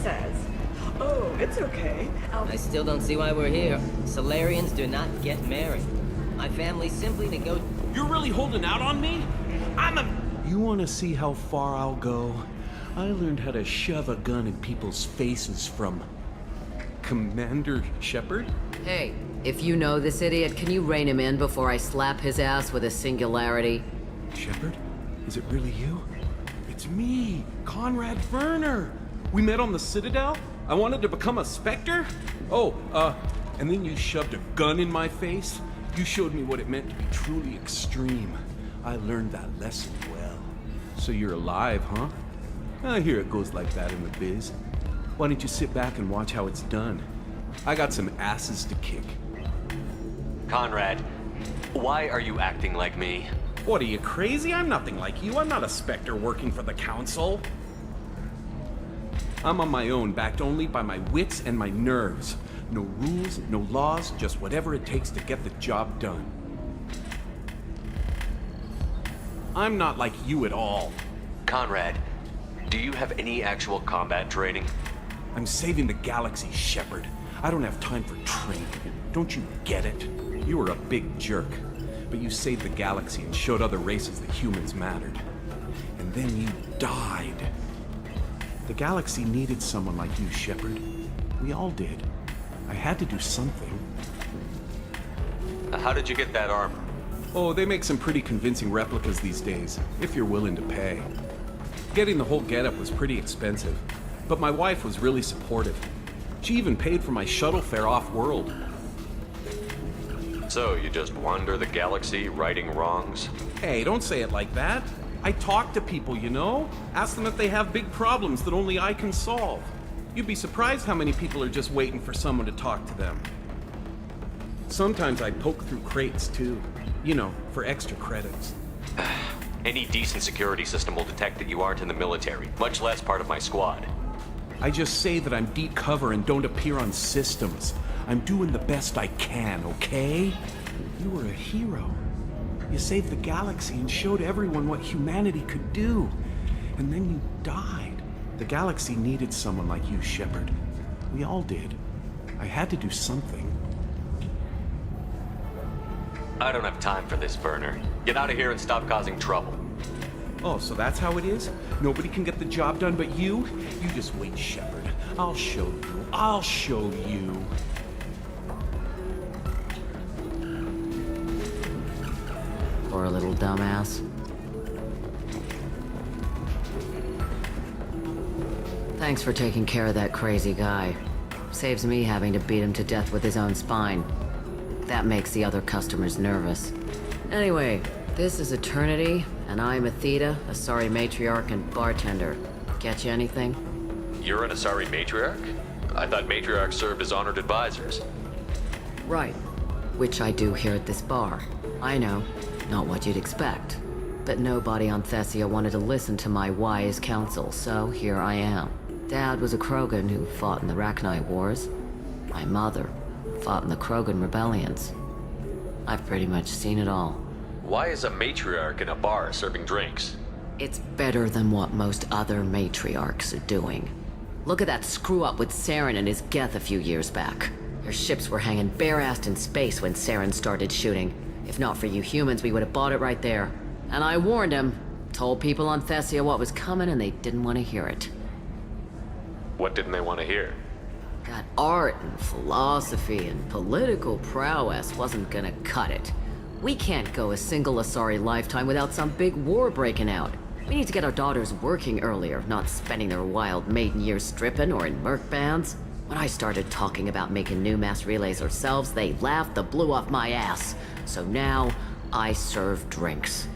says. Oh, it's okay. I still don't see why we're here. Solarians do not get married. My family simply negotiated. You're really holding out on me? You want to see how far I'll go? I learned how to shove a gun in people's faces from Commander Shepard? Hey, if you know this idiot, can you rein him in before I slap his ass with a singularity? Shepard? Is it really you? It's me, Conrad Werner. We met on the Citadel? I wanted to become a Spectre? Oh, and then you shoved a gun in my face? You showed me what it meant to be truly extreme. I learned that lesson well. So you're alive, huh? I hear it goes like that in the biz. Why don't you sit back and watch how it's done? I got some asses to kick. Conrad, why are you acting like me? What, are you crazy? I'm nothing like you. I'm not a Spectre working for the Council. I'm on my own, backed only by my wits and my nerves. No rules, no laws, just whatever it takes to get the job done. I'm not like you at all. Conrad, do you have any actual combat training? I'm saving the galaxy, Shepard. I don't have time for training. Don't you get it? You were a big jerk, but you saved the galaxy and showed other races that humans mattered. And then you died. The galaxy needed someone like you, Shepard. We all did. I had to do something. How did you get that armor? Oh, they make some pretty convincing replicas these days, if you're willing to pay. Getting the whole getup was pretty expensive, but my wife was really supportive. She even paid for my shuttle fare off-world. So, you just wander the galaxy, righting wrongs? Hey, don't say it like that. I talk to people, you know? Ask them if they have big problems that only I can solve. You'd be surprised how many people are just waiting for someone to talk to them. Sometimes I poke through crates, too. You know, for extra credits. Any decent security system will detect that you aren't in the military, much less part of my squad. I just say that I'm deep cover and don't appear on systems. I'm doing the best I can, okay? You were a hero. You saved the galaxy and showed everyone what humanity could do. And then you died. The galaxy needed someone like you, Shepard. We all did. I had to do something. I don't have time for this, Werner. Get out of here and stop causing trouble. Oh, so that's how it is? Nobody can get the job done but you? You just wait, Shepard. I'll show you. I'll show you. Poor little dumbass. Thanks for taking care of that crazy guy. Saves me having to beat him to death with his own spine. That makes the other customers nervous. Anyway, this is Eternity, and I'm Athena, Asari matriarch and bartender. Get you anything? You're an Asari matriarch? I thought matriarchs served as honored advisors. Right. Which I do here at this bar. I know, not what you'd expect. But nobody on Thessia wanted to listen to my wise counsel, so here I am. Dad was a Krogan who fought in the Rachni Wars. My mother fought in the Krogan rebellions. I've pretty much seen it all. Why is a matriarch in a bar serving drinks? It's better than what most other matriarchs are doing. Look at that screw-up with Saren and his Geth a few years back. Their ships were hanging bare-assed in space when Saren started shooting. If not for you humans, we would have bought it right there. And I warned him. Told people on Thessia what was coming and they didn't want to hear it. What didn't they want to hear? That art and philosophy and political prowess wasn't gonna cut it. We can't go a single Asari lifetime without some big war breaking out. We need to get our daughters working earlier, not spending their wild maiden years stripping or in merc bands. When I started talking about making new mass relays ourselves, they laughed the blue off my ass. So now, I serve drinks.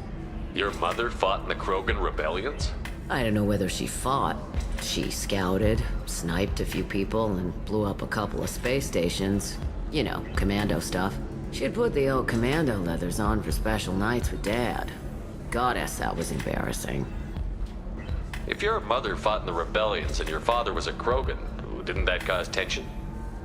Your mother fought in the Krogan rebellions? I don't know whether she fought. She scouted, sniped a few people, and blew up a couple of space stations. You know, commando stuff. She'd put the old commando leathers on for special nights with Dad. Goddess, that was embarrassing. If your mother fought in the rebellions and your father was a Krogan, didn't that cause tension?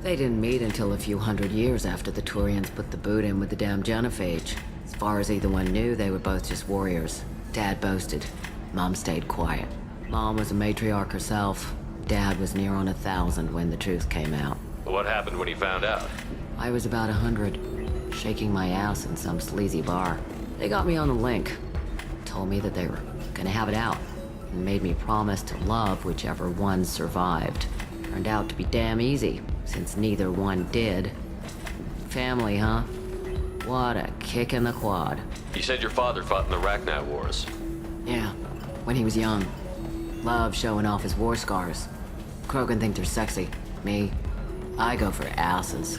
They didn't meet until a few hundred years after the Turians put the boot in with the damn Genophage. As far as either one knew, they were both just warriors. Dad boasted. Mom stayed quiet. Mom was a matriarch herself. Dad was near on 1,000 when the truth came out. What happened when he found out? I was about 100, shaking my ass in some sleazy bar. They got me on the link. Told me that they were gonna have it out, and made me promise to love whichever one survived. Turned out to be damn easy, since neither one did. Family, huh? What a kick in the quad. You said your father fought in the Rachni Wars. Yeah, when he was young. Loved showing off his war scars. Krogan think they're sexy. Me, I go for asses.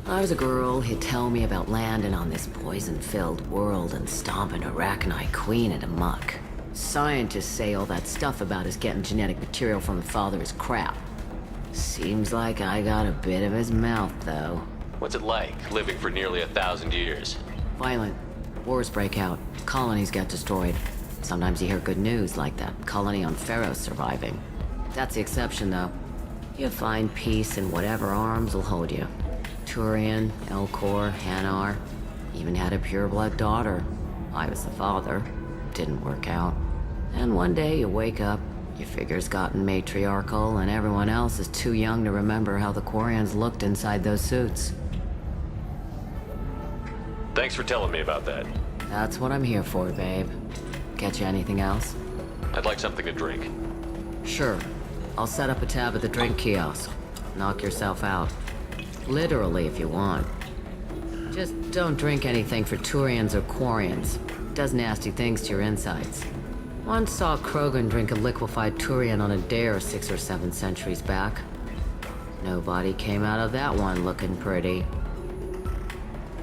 When I was a girl, he'd tell me about landing on this poison-filled world and stomping a Rachni queen into muck. Scientists say all that stuff about us getting genetic material from the father is crap. Seems like I got a bit of his mouth, though. What's it like, living for nearly 1,000 years? Violent. Wars break out. Colonies get destroyed. Sometimes you hear good news, like that colony on Pharaoh surviving. That's the exception, though. You find peace in whatever arms will hold you. Turian, Elcor, Hanar. Even had a pureblood daughter. I was the father. Didn't work out. And one day you wake up, your figure's gotten matriarchal, and everyone else is too young to remember how the Quarians looked inside those suits. Thanks for telling me about that. That's what I'm here for, babe. Get you anything else? I'd like something to drink. Sure. I'll set up a tab at the drink kiosk. Knock yourself out. Literally, if you want. Just don't drink anything for Turians or Quarians. Does nasty things to your insides. Once saw Krogan drink a liquefied Turian on a dare 6 or 7 centuries back. Nobody came out of that one looking pretty.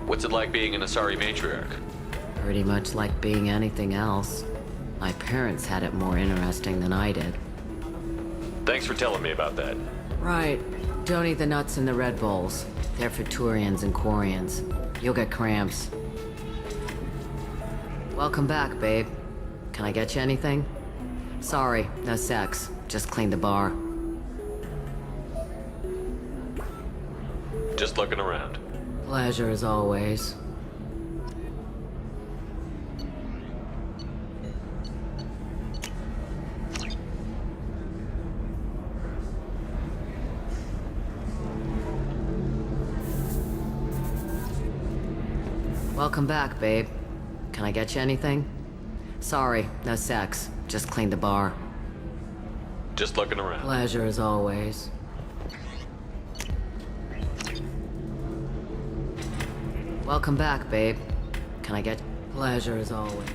What's it like being an Asari matriarch? Pretty much like being anything else. My parents had it more interesting than I did. Thanks for telling me about that. Right. Don't eat the nuts in the Red Bulls. They're for Turians and Quarians. You'll get cramps. Welcome back, babe. Can I get you anything? Sorry, no sex. Just cleaned the bar. Just looking around. Pleasure as always. Welcome back, babe. Can I get you anything? Sorry, no sex. Just cleaned the bar. Just looking around. Pleasure as always. Welcome back, babe. Can I get... Pleasure as always.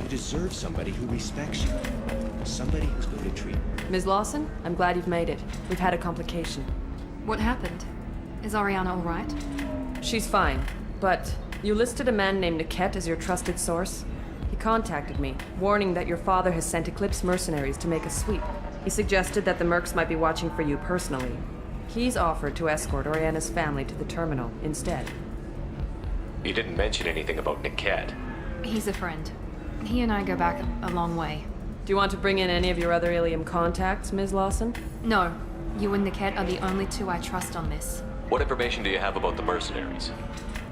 You deserve somebody who respects you. Somebody who's going to treat you. Ms. Lawson, I'm glad you've made it. We've had a complication. What happened? Is Ariana all right? She's fine, but you listed a man named Niket as your trusted source. He contacted me, warning that your father has sent Eclipse mercenaries to make a sweep. He suggested that the Mercs might be watching for you personally. He's offered to escort Oriana's family to the terminal instead. You didn't mention anything about Niket. He's a friend. He and I go back a long way. Do you want to bring in any of your other Ilium contacts, Ms. Lawson? No, you and Niket are the only two I trust on this. What information do you have about the mercenaries?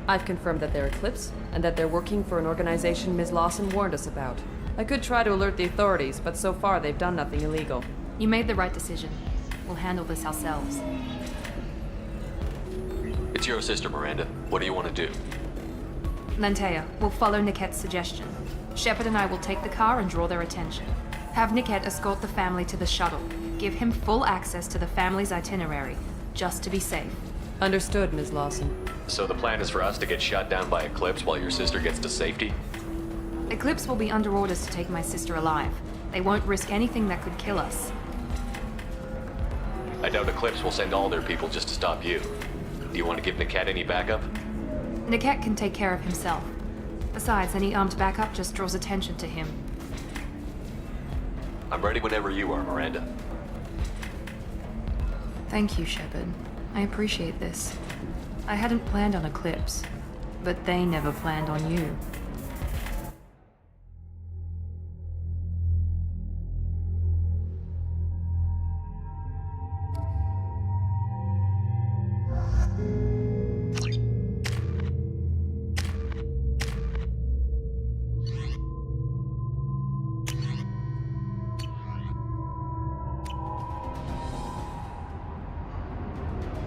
I've confirmed that they're Eclipse, and that they're working for an organization Ms. Lawson warned us about. I could try to alert the authorities, but so far they've done nothing illegal. You made the right decision. We'll handle this ourselves. It's your sister, Miranda. What do you want to do? Lantea, we'll follow Niket's suggestion. Shepard and I will take the car and draw their attention. Have Niket escort the family to the shuttle. Give him full access to the family's itinerary, just to be safe. Understood, Ms. Lawson. So the plan is for us to get shot down by Eclipse while your sister gets to safety? Eclipse will be under orders to take my sister alive. They won't risk anything that could kill us. I doubt Eclipse will send all their people just to stop you. Do you want to give Niket any backup? Niket can take care of himself. Besides, any armed backup just draws attention to him. I'm ready whenever you are, Miranda. Thank you, Shepard. I appreciate this. I hadn't planned on Eclipse, but they never planned on you.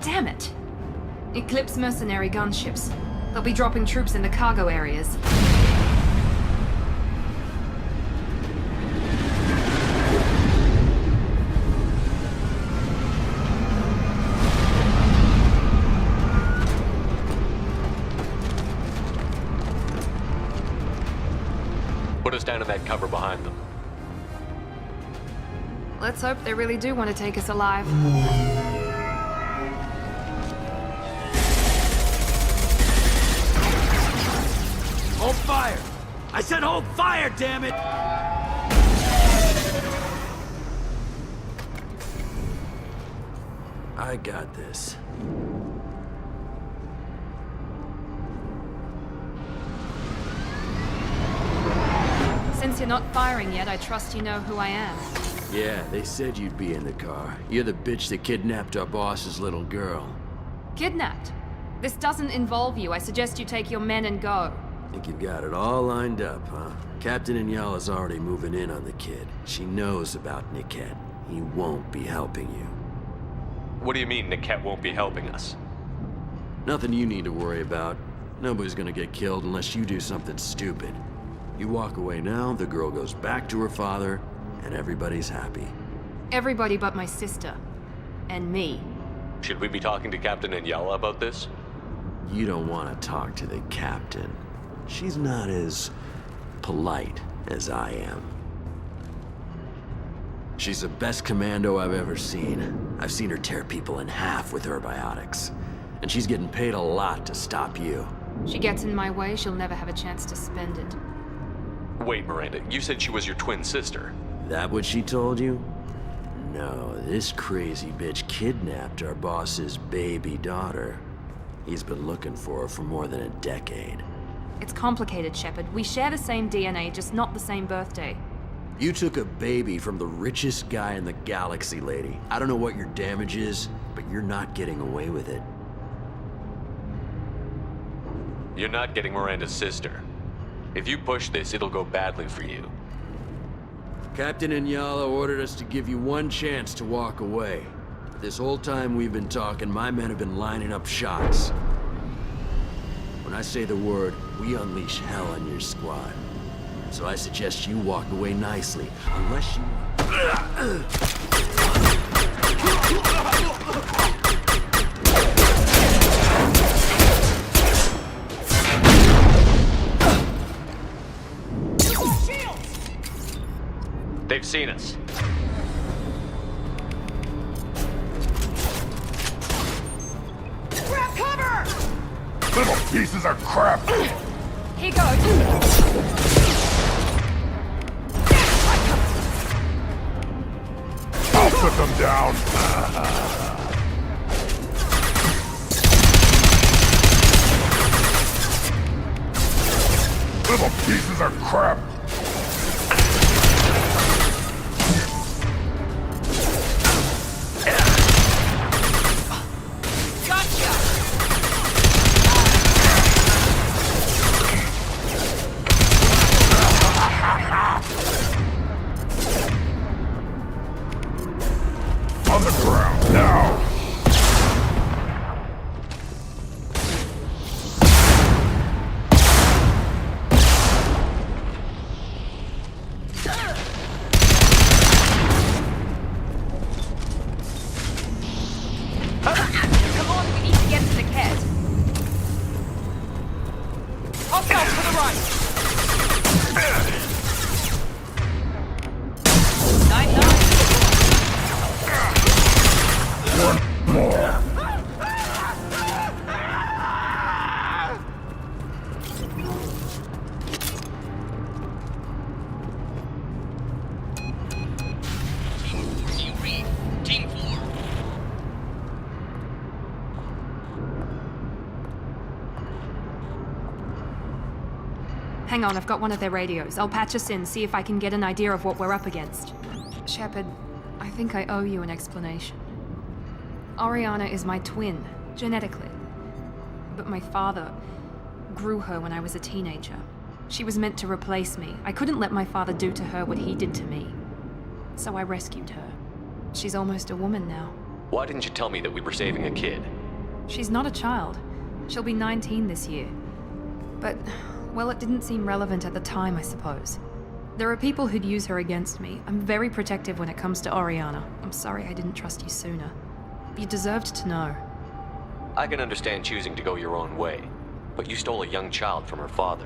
Damn it! Eclipse mercenary gunships. They'll be dropping troops in the cargo areas. Put us down in that cover behind them. Let's hope they really do want to take us alive. Hold fire! I said hold fire, damn it! I got this. Since you're not firing yet, I trust you know who I am. Yeah, they said you'd be in the car. You're the bitch that kidnapped our boss's little girl. Kidnapped? This doesn't involve you. I suggest you take your men and go. Think you've got it all lined up, huh? Captain Inyala's already moving in on the kid. She knows about Niket. He won't be helping you. What do you mean Niket won't be helping us? Nothing you need to worry about. Nobody's gonna get killed unless you do something stupid. You walk away now, the girl goes back to her father, and everybody's happy. Everybody but my sister. And me. Should we be talking to Captain Inyala about this? You don't want to talk to the captain. She's not as polite as I am. She's the best commando I've ever seen. I've seen her tear people in half with her biotics. And she's getting paid a lot to stop you. She gets in my way, she'll never have a chance to spend it. Wait, Miranda, you said she was your twin sister. That what she told you? No, this crazy bitch kidnapped our boss's baby daughter. He's been looking for her for more than a decade. It's complicated, Shepard. We share the same DNA, just not the same birthday. You took a baby from the richest guy in the galaxy, lady. I don't know what your damage is, but you're not getting away with it. You're not getting Miranda's sister. If you push this, it'll go badly for you. Captain Inyala ordered us to give you one chance to walk away. This whole time we've been talking, my men have been lining up shots. When I say the word, we unleash hell on your squad. So I suggest you walk away nicely, unless you... They've seen us. Grab cover! Little pieces of crap! Here goes! I'll put them down! Little pieces of crap! On the ground, now! Come on, we need to get to the cat. Hostiles to the right! One more! Team 4. Hang on, I've got one of their radios. I'll patch us in, see if I can get an idea of what we're up against. Shepard, I think I owe you an explanation. Oriana is my twin, genetically. But my father grew her when I was a teenager. She was meant to replace me. I couldn't let my father do to her what he did to me. So I rescued her. She's almost a woman now. Why didn't you tell me that we were saving a kid? She's not a child. She'll be 19 this year. But, well, it didn't seem relevant at the time, I suppose. There are people who'd use her against me. I'm very protective when it comes to Oriana. I'm sorry I didn't trust you sooner. You deserved to know. I can understand choosing to go your own way, but you stole a young child from her father.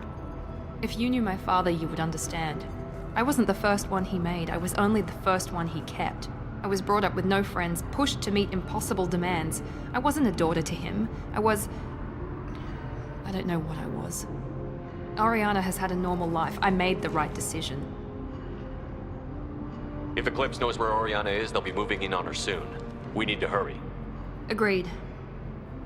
If you knew my father, you would understand. I wasn't the first one he made. I was only the first one he kept. I was brought up with no friends, pushed to meet impossible demands. I wasn't a daughter to him. I don't know what I was. Oriana has had a normal life. I made the right decision. If Eclipse knows where Oriana is, they'll be moving in on her soon. We need to hurry. Agreed.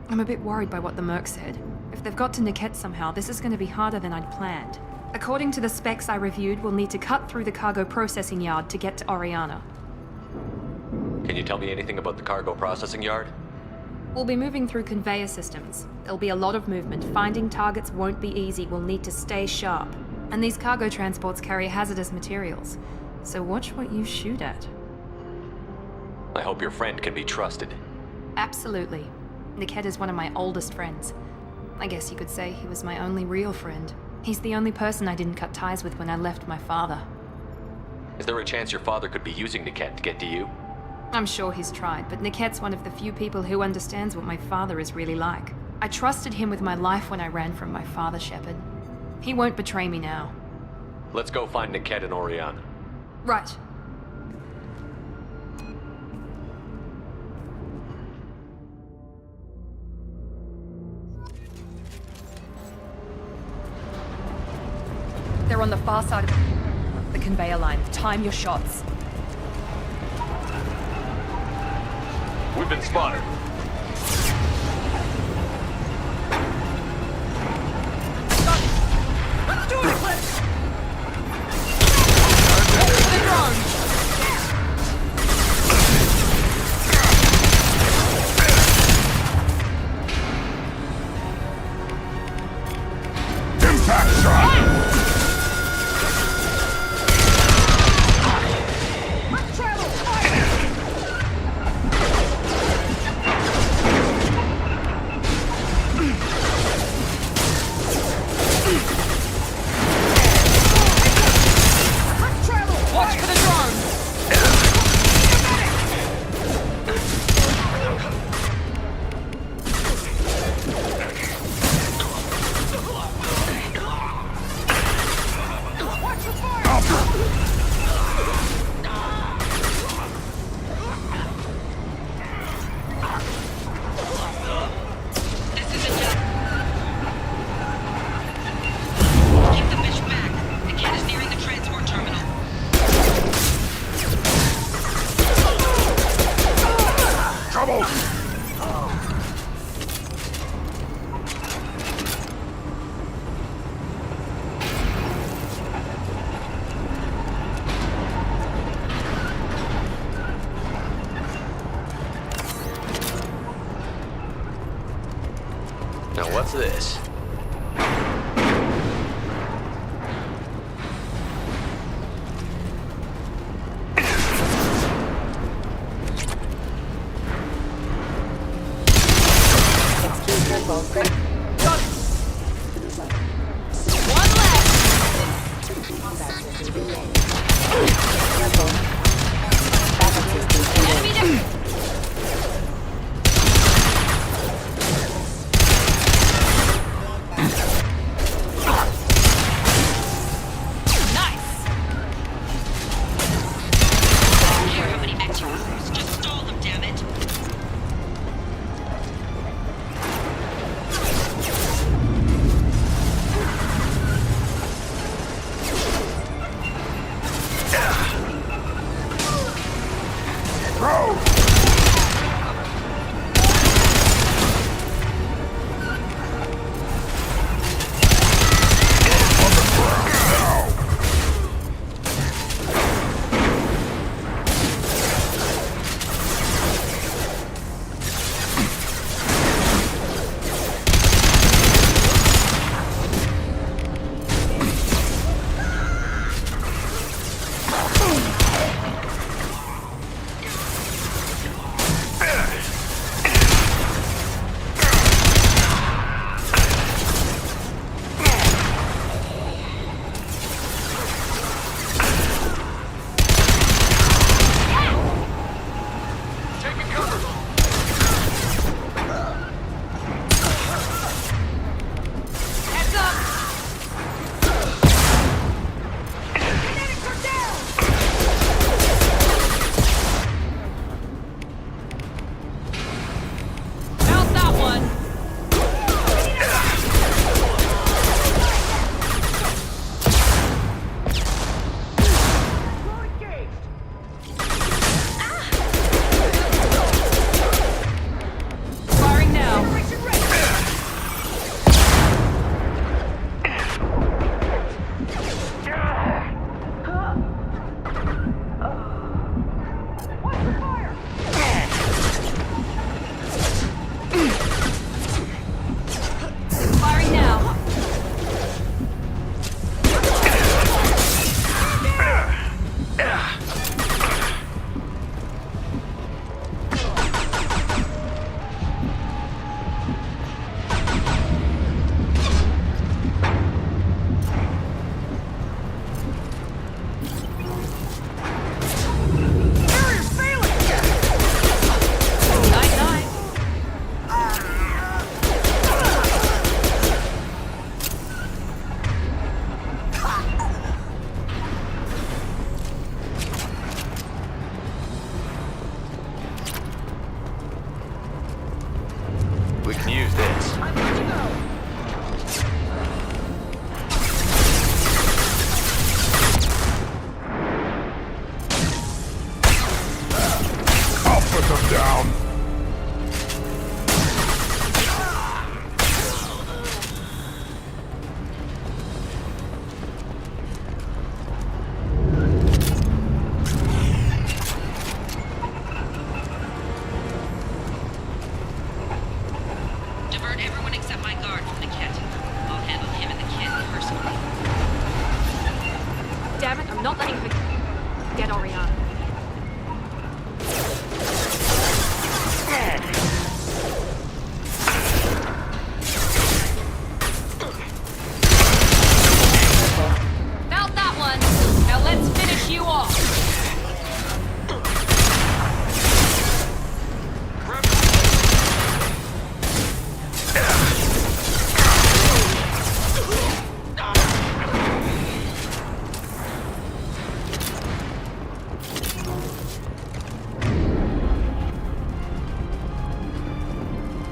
I'm a bit worried by what the Merc said. If they've got to Niket somehow, this is going to be harder than I'd planned. According to the specs I reviewed, we'll need to cut through the cargo processing yard to get to Oriana. Can you tell me anything about the cargo processing yard? We'll be moving through conveyor systems. There'll be a lot of movement. Finding targets won't be easy. We'll need to stay sharp. And these cargo transports carry hazardous materials. So watch what you shoot at. I hope your friend can be trusted. Absolutely. Niket is one of my oldest friends. I guess you could say he was my only real friend. He's the only person I didn't cut ties with when I left my father. Is there a chance your father could be using Niket to get to you? I'm sure he's tried, but Niket's one of the few people who understands what my father is really like. I trusted him with my life when I ran from my father, Shepard. He won't betray me now. Let's go find Niket and Oriana. Right. They're on the far side of the conveyor line. Time your shots. We've been spotted. Let's do it, Eclipse! Impact shot! Now what's this? down! Divert everyone except my guard from the kit. I'll handle him and the kid personally. Damn it, I'm not letting her get Oriana. Felt that one. Now let's finish you off.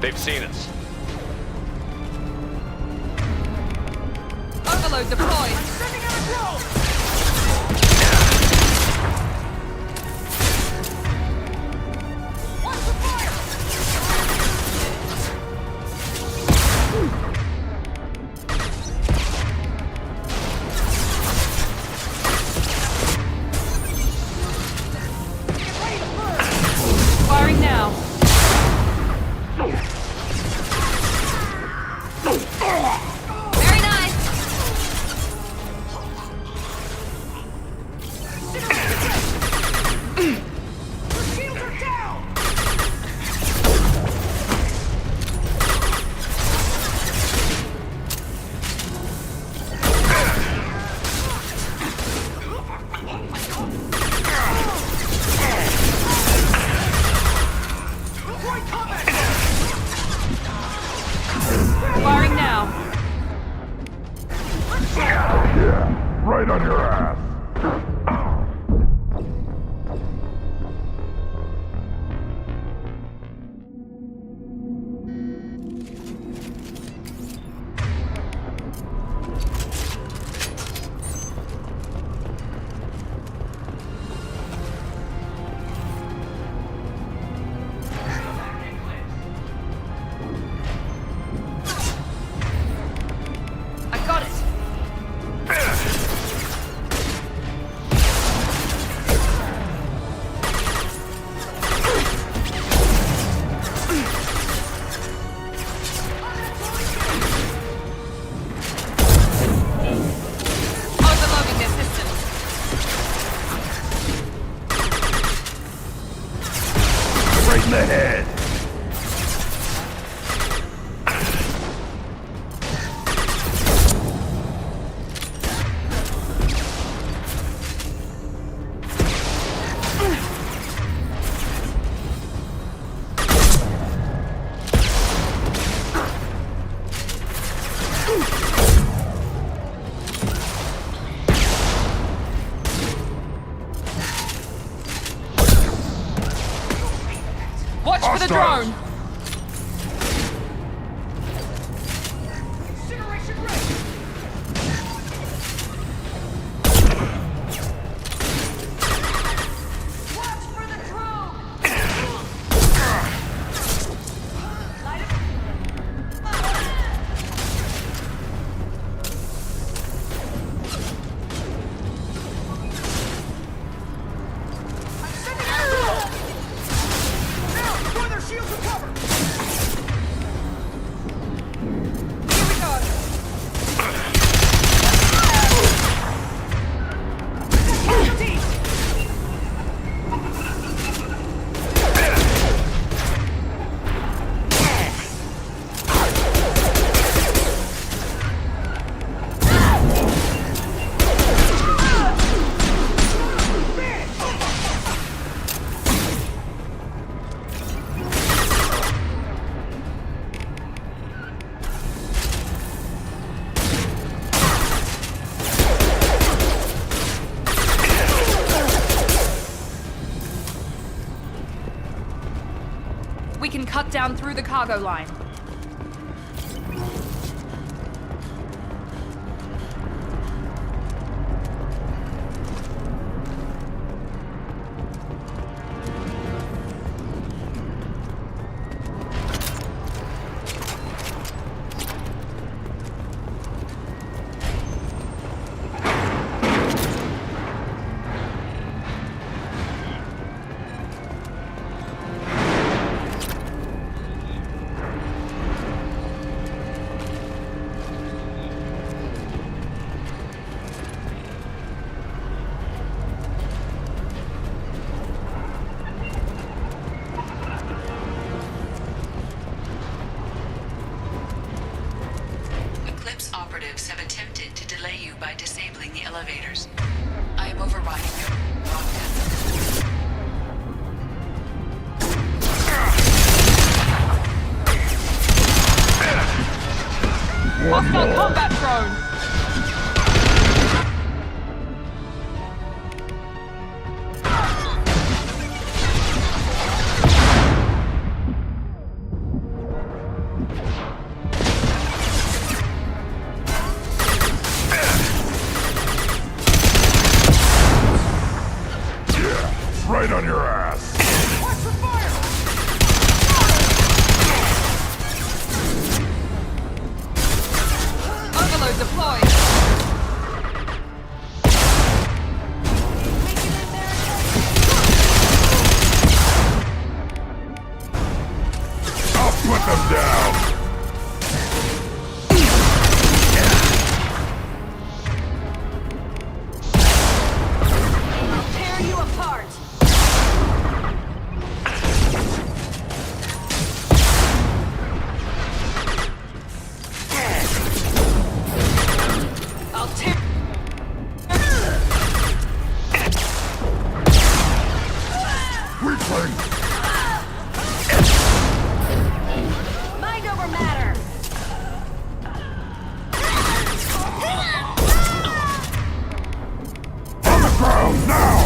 They've seen us. Overload deployed. Firing now. Very nice. Firing now. Yeah, right on your ass. I got it. Overloading their systems. Right in the head. Watch for the Hostiles. drone. We can cut down through the cargo line. operatives have attempted to delay you by disabling the elevators. I am overriding them. Hostile combat drone! Right on your ass. Overload deployed! I'll put them down. Tear you apart! I'll tear... Weakling. Mind over matter! On the ground now.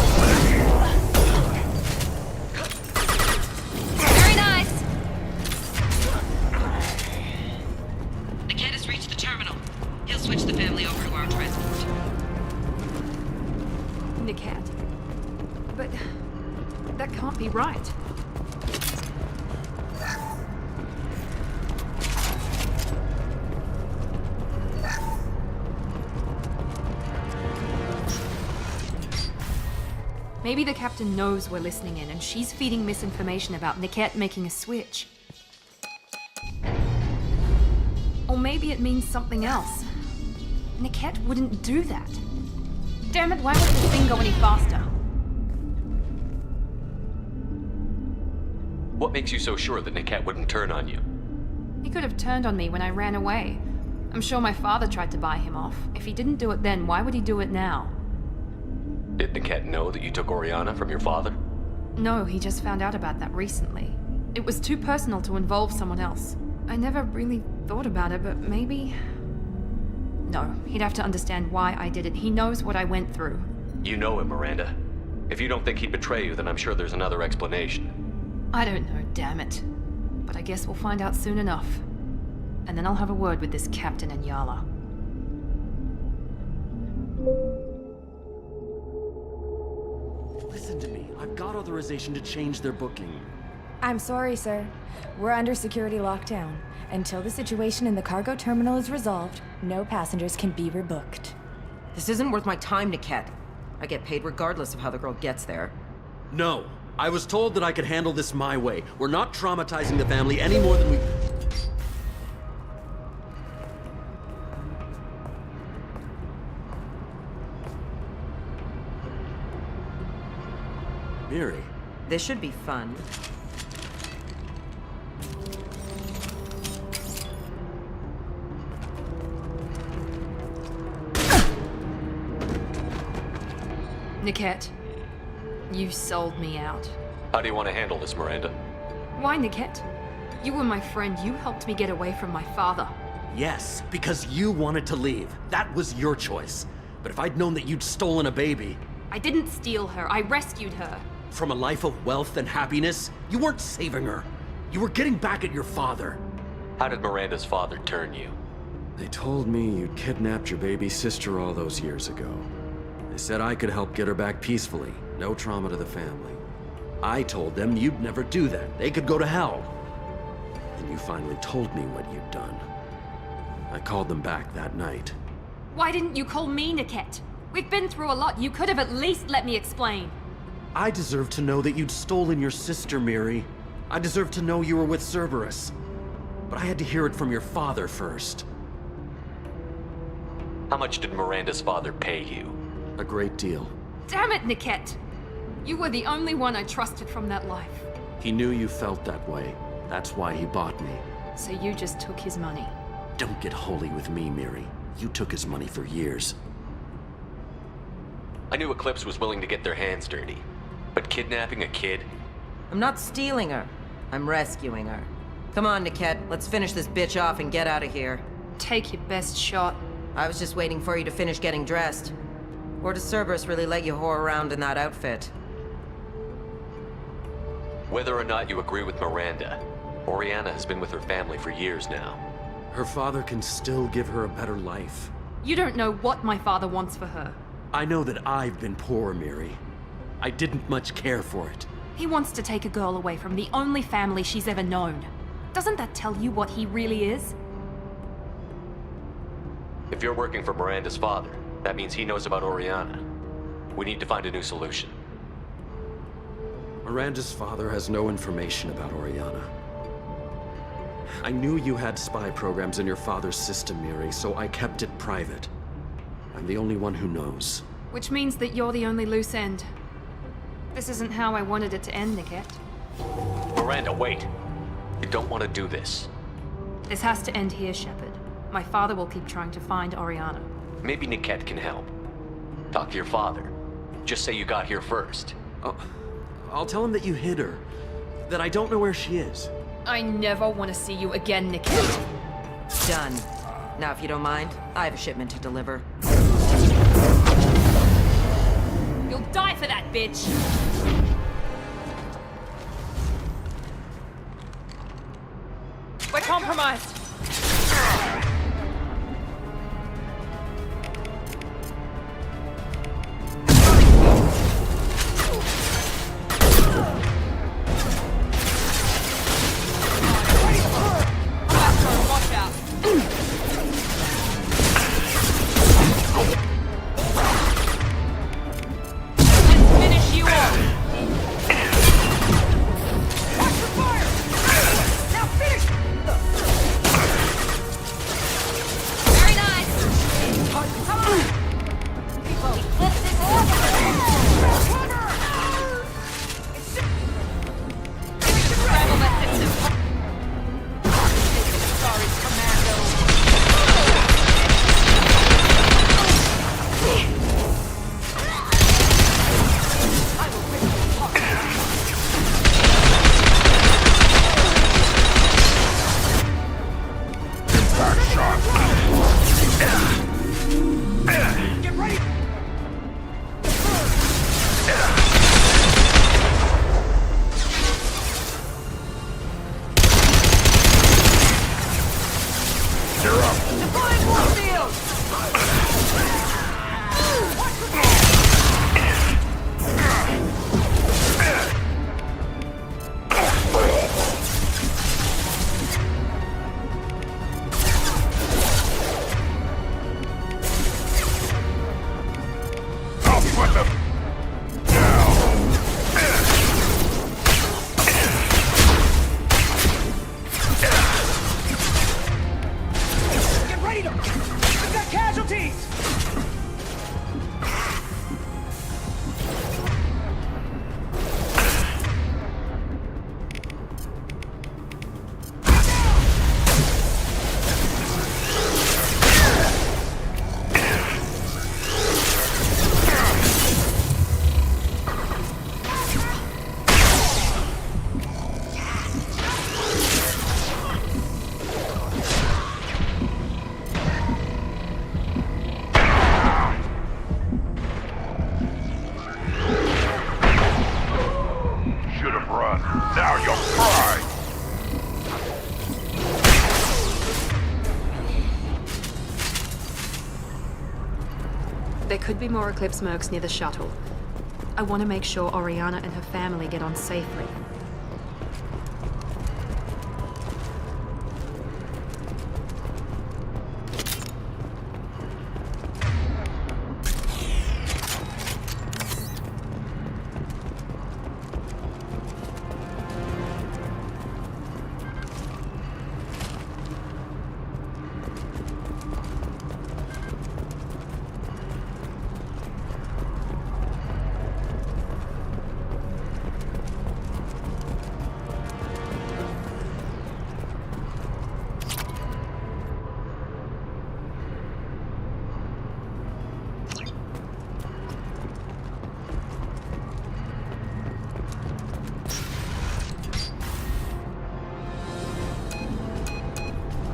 Very nice! Niket has reached the terminal. He'll switch the family over to our transport. Niket. But that can't be right. Maybe the captain knows we're listening in and she's feeding misinformation about Niket making a switch. Or maybe it means something else. Niket wouldn't do that. Damn it, why would this thing go any faster? What makes you so sure that Niket wouldn't turn on you? He could have turned on me when I ran away. I'm sure my father tried to buy him off. If he didn't do it then, why would he do it now? Did Niket know that you took Oriana from your father? No, he just found out about that recently. It was too personal to involve someone else. I never really thought about it, but maybe... No, he'd have to understand why I did it. He knows what I went through. You know him, Miranda. If you don't think he'd betray you, then I'm sure there's another explanation. I don't know, damn it. But I guess we'll find out soon enough. And then I'll have a word with this captain and Yala. Listen to me. I've got authorization to change their booking. I'm sorry, sir. We're under security lockdown. Until the situation in the cargo terminal is resolved, no passengers can be rebooked. This isn't worth my time, Niket. I get paid regardless of how the girl gets there. No. I was told that I could handle this my way. We're not traumatizing the family any more than we... Miri. This should be fun. Niket, you sold me out. How do you want to handle this, Miranda? Why, Niket? You were my friend. You helped me get away from my father. Yes, because you wanted to leave. That was your choice. But if I'd known that you'd stolen a baby... I didn't steal her. I rescued her. From a life of wealth and happiness, you weren't saving her. You were getting back at your father. How did Miranda's father turn you? They told me you'd kidnapped your baby sister all those years ago. They said I could help get her back peacefully. No trauma to the family. I told them you'd never do that. They could go to hell. And you finally told me what you'd done. I called them back that night. Why didn't you call me, Niket? We've been through a lot. You could have at least let me explain. I deserve to know that you'd stolen your sister, Miri. I deserve to know you were with Cerberus. But I had to hear it from your father first. How much did Miranda's father pay you? A great deal. Damn it, Niket! You were the only one I trusted from that life. He knew you felt that way. That's why he bought me. So you just took his money. Don't get holy with me, Miri. You took his money for years. I knew Eclipse was willing to get their hands dirty. But kidnapping a kid? I'm not stealing her. I'm rescuing her. Come on, Niket. Let's finish this bitch off and get out of here. Take your best shot. I was just waiting for you to finish getting dressed. Or does Cerberus really let you whore around in that outfit? Whether or not you agree with Miranda, Oriana has been with her family for years now. Her father can still give her a better life. You don't know what my father wants for her. I know that I've been poor, Miri. I didn't much care for it. He wants to take a girl away from the only family she's ever known. Doesn't that tell you what he really is? If you're working for Miranda's father, that means he knows about Oriana. We need to find a new solution. Miranda's father has no information about Oriana. I knew you had spy programs in your father's system, Miri, so I kept it private. I'm the only one who knows. Which means that you're the only loose end. This isn't how I wanted it to end, Niket. Miranda, wait! You don't want to do this. This has to end here, Shepard. My father will keep trying to find Oriana. Maybe Niket can help. Talk to your father. Just say you got here first. I'll tell him that you hid her. That I don't know where she is. I never want to see you again, Niket. Done. Now, if you don't mind, I have a shipment to deliver. You'll die for that, bitch! We're compromised! There could be more Eclipse mercs near the shuttle. I want to make sure Oriana and her family get on safely.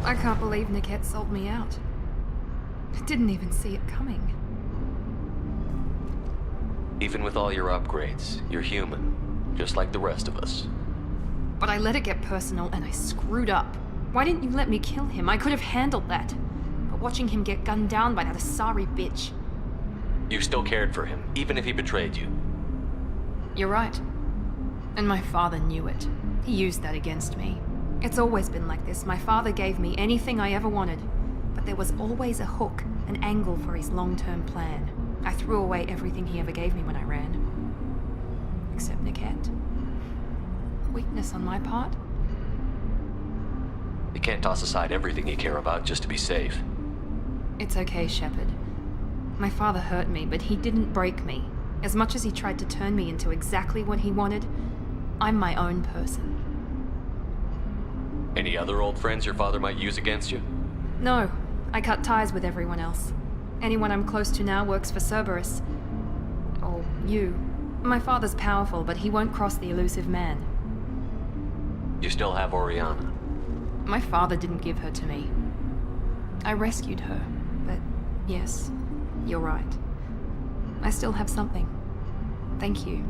I can't believe Niket sold me out. I didn't even see it coming. Even with all your upgrades, you're human, just like the rest of us. But I let it get personal and I screwed up. Why didn't you let me kill him? I could have handled that. But watching him get gunned down by that Asari bitch. You still cared for him, even if he betrayed you. You're right. And my father knew it. He used that against me. It's always been like this. My father gave me anything I ever wanted. But there was always a hook, an angle for his long-term plan. I threw away everything he ever gave me when I ran. Except Niket. Weakness on my part? You can't toss aside everything you care about just to be safe. It's okay, Shepard. My father hurt me, but he didn't break me. As much as he tried to turn me into exactly what he wanted, I'm my own person. Any other old friends your father might use against you? No, I cut ties with everyone else. Anyone I'm close to now works for Cerberus. Or you. My father's powerful, but he won't cross the elusive man. You still have Oriana. My father didn't give her to me. I rescued her, but yes, you're right. I still have something. Thank you.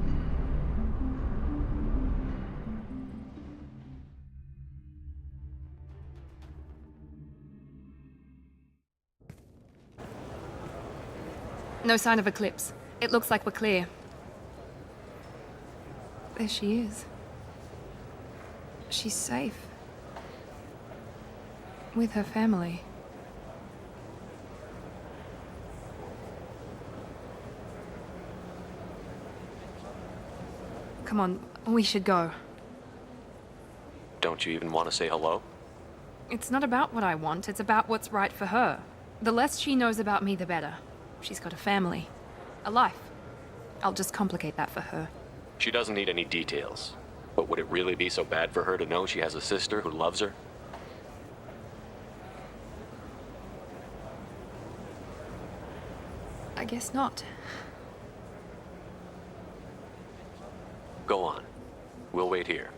No sign of Eclipse. It looks like we're clear. There she is. She's safe. With her family. Come on, we should go. Don't you even want to say hello? It's not about what I want, it's about what's right for her. The less she knows about me, the better. She's got a family. A life. I'll just complicate that for her. She doesn't need any details. But would it really be so bad for her to know she has a sister who loves her? I guess not. Go on. We'll wait here.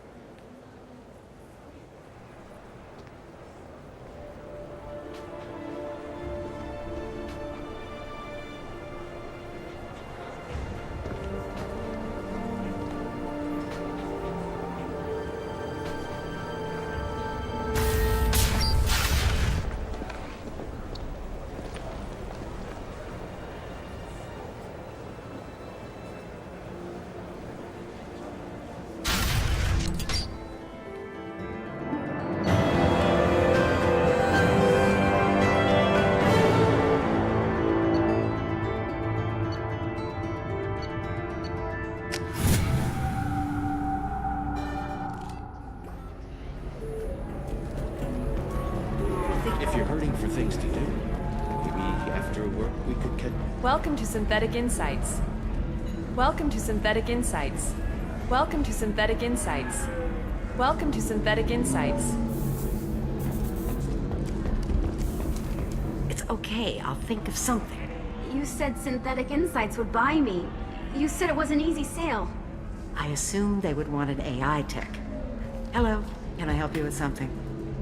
For things to do. Maybe after work we could get... Welcome to Synthetic Insights. Welcome to Synthetic Insights. Welcome to Synthetic Insights. Welcome to Synthetic Insights. It's okay, I'll think of something. You said Synthetic Insights would buy me. You said it was an easy sale. I assumed they would want an AI tech. Hello, can I help you with something?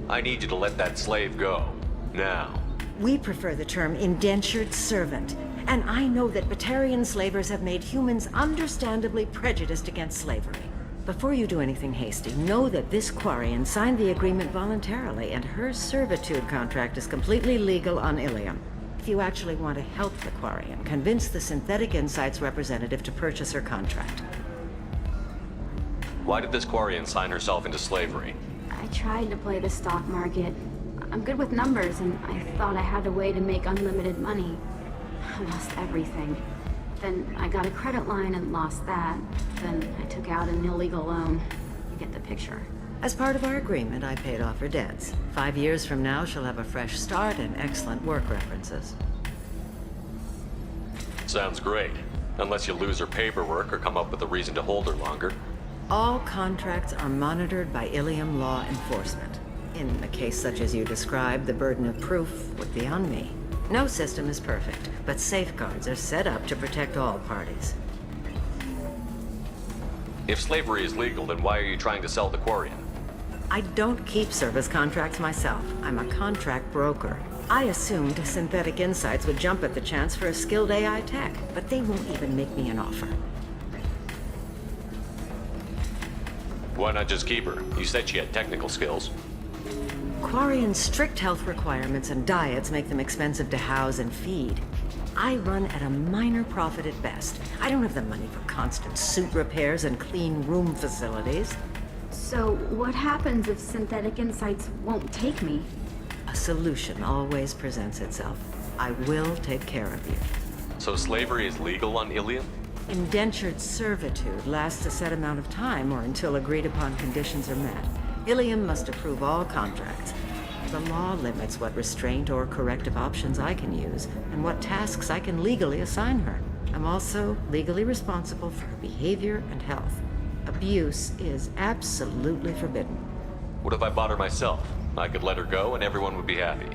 I need you to let that slave go. Now. We prefer the term indentured servant, and I know that Batarian slavers have made humans understandably prejudiced against slavery. Before you do anything hasty, know that this Quarian signed the agreement voluntarily, and her servitude contract is completely legal on Ilium. If you actually want to help the Quarian, convince the Synthetic Insights representative to purchase her contract. Why did this Quarian sign herself into slavery? I tried to play the stock market. I'm good with numbers, and I thought I had a way to make unlimited money. I lost everything. Then I got a credit line and lost that. Then I took out an illegal loan. You get the picture. As part of our agreement, I paid off her debts. 5 years from now, she'll have a fresh start and excellent work references. Sounds great. Unless you lose her paperwork or come up with a reason to hold her longer. All contracts are monitored by Ilium law enforcement. In a case such as you described, the burden of proof would be on me. No system is perfect, but safeguards are set up to protect all parties. If slavery is legal, then why are you trying to sell the Quarian? I don't keep service contracts myself. I'm a contract broker. I assumed Synthetic Insights would jump at the chance for a skilled AI tech, but they won't even make me an offer. Why not just keep her? You said she had technical skills. Quarian's strict health requirements and diets make them expensive to house and feed. I run at a minor profit at best. I don't have the money for constant suit repairs and clean room facilities. So, what happens if Synthetic Insights won't take me? A solution always presents itself. I will take care of you. So slavery is legal on Ilium? Indentured servitude lasts a set amount of time or until agreed upon conditions are met. Ilium must approve all contracts. The law limits what restraint or corrective options I can use and what tasks I can legally assign her. I'm also legally responsible for her behavior and health. Abuse is absolutely forbidden. What if I bought her myself? I could let her go and everyone would be happy.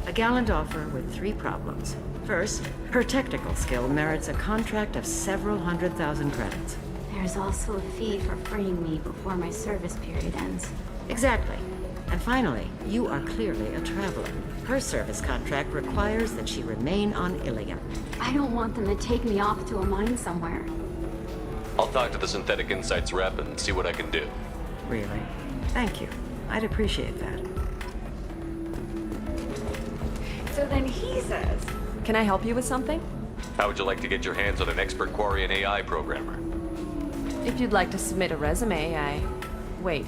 A gallant offer with 3 problems. First, her technical skill merits a contract of several 100,000 credits. There's also a fee for freeing me before my service period ends. Exactly. And finally, you are clearly a traveler. Her service contract requires that she remain on Ilium. I don't want them to take me off to a mine somewhere. I'll talk to the Synthetic Insights rep and see what I can do. Really? Thank you. I'd appreciate that. So then he says... Can I help you with something? How would you like to get your hands on an expert Quarian AI programmer? If you'd like to submit a resume, Wait.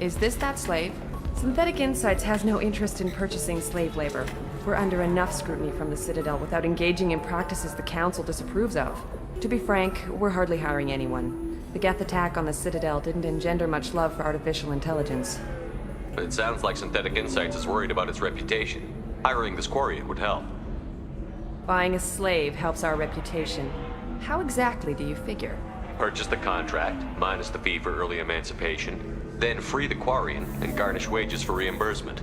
Is this that slave? Synthetic Insights has no interest in purchasing slave labor. We're under enough scrutiny from the Citadel without engaging in practices the Council disapproves of. To be frank, we're hardly hiring anyone. The Geth attack on the Citadel didn't engender much love for artificial intelligence. But it sounds like Synthetic Insights is worried about its reputation. Hiring this Quarian would help. Buying a slave helps our reputation. How exactly do you figure? Purchase the contract, minus the fee for early emancipation, then free the Quarian and garnish wages for reimbursement.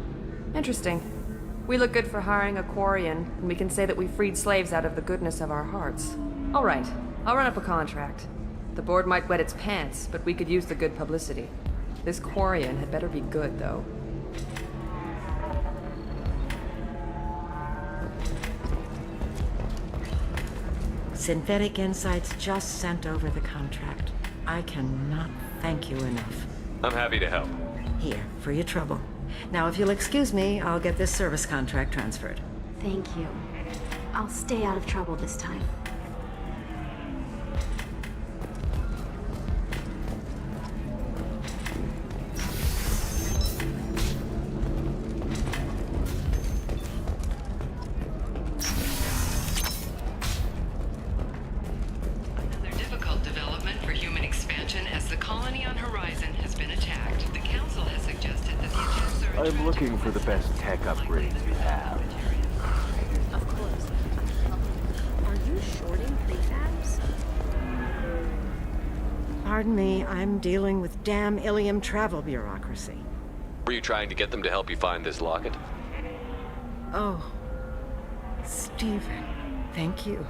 Interesting. We look good for hiring a Quarian, and we can say that we freed slaves out of the goodness of our hearts. All right, I'll run up a contract. The board might wet its pants, but we could use the good publicity. This Quarian had better be good, though. Synthetic Insights just sent over the contract. I cannot thank you enough. I'm happy to help. Here, for your trouble. Now, if you'll excuse me, I'll get this service contract transferred. Thank you. I'll stay out of trouble this time. Another difficult development for human expansion as the colony on Horizon has been attacked. The Council has suggested that the attacks are... I'm looking for the best tech upgrades you have. Of course. Are you shorting prefabs? Pardon me, I'm dealing with damn Ilium travel bureaucracy. Were you trying to get them to help you find this locket? Oh, Stephen, thank you.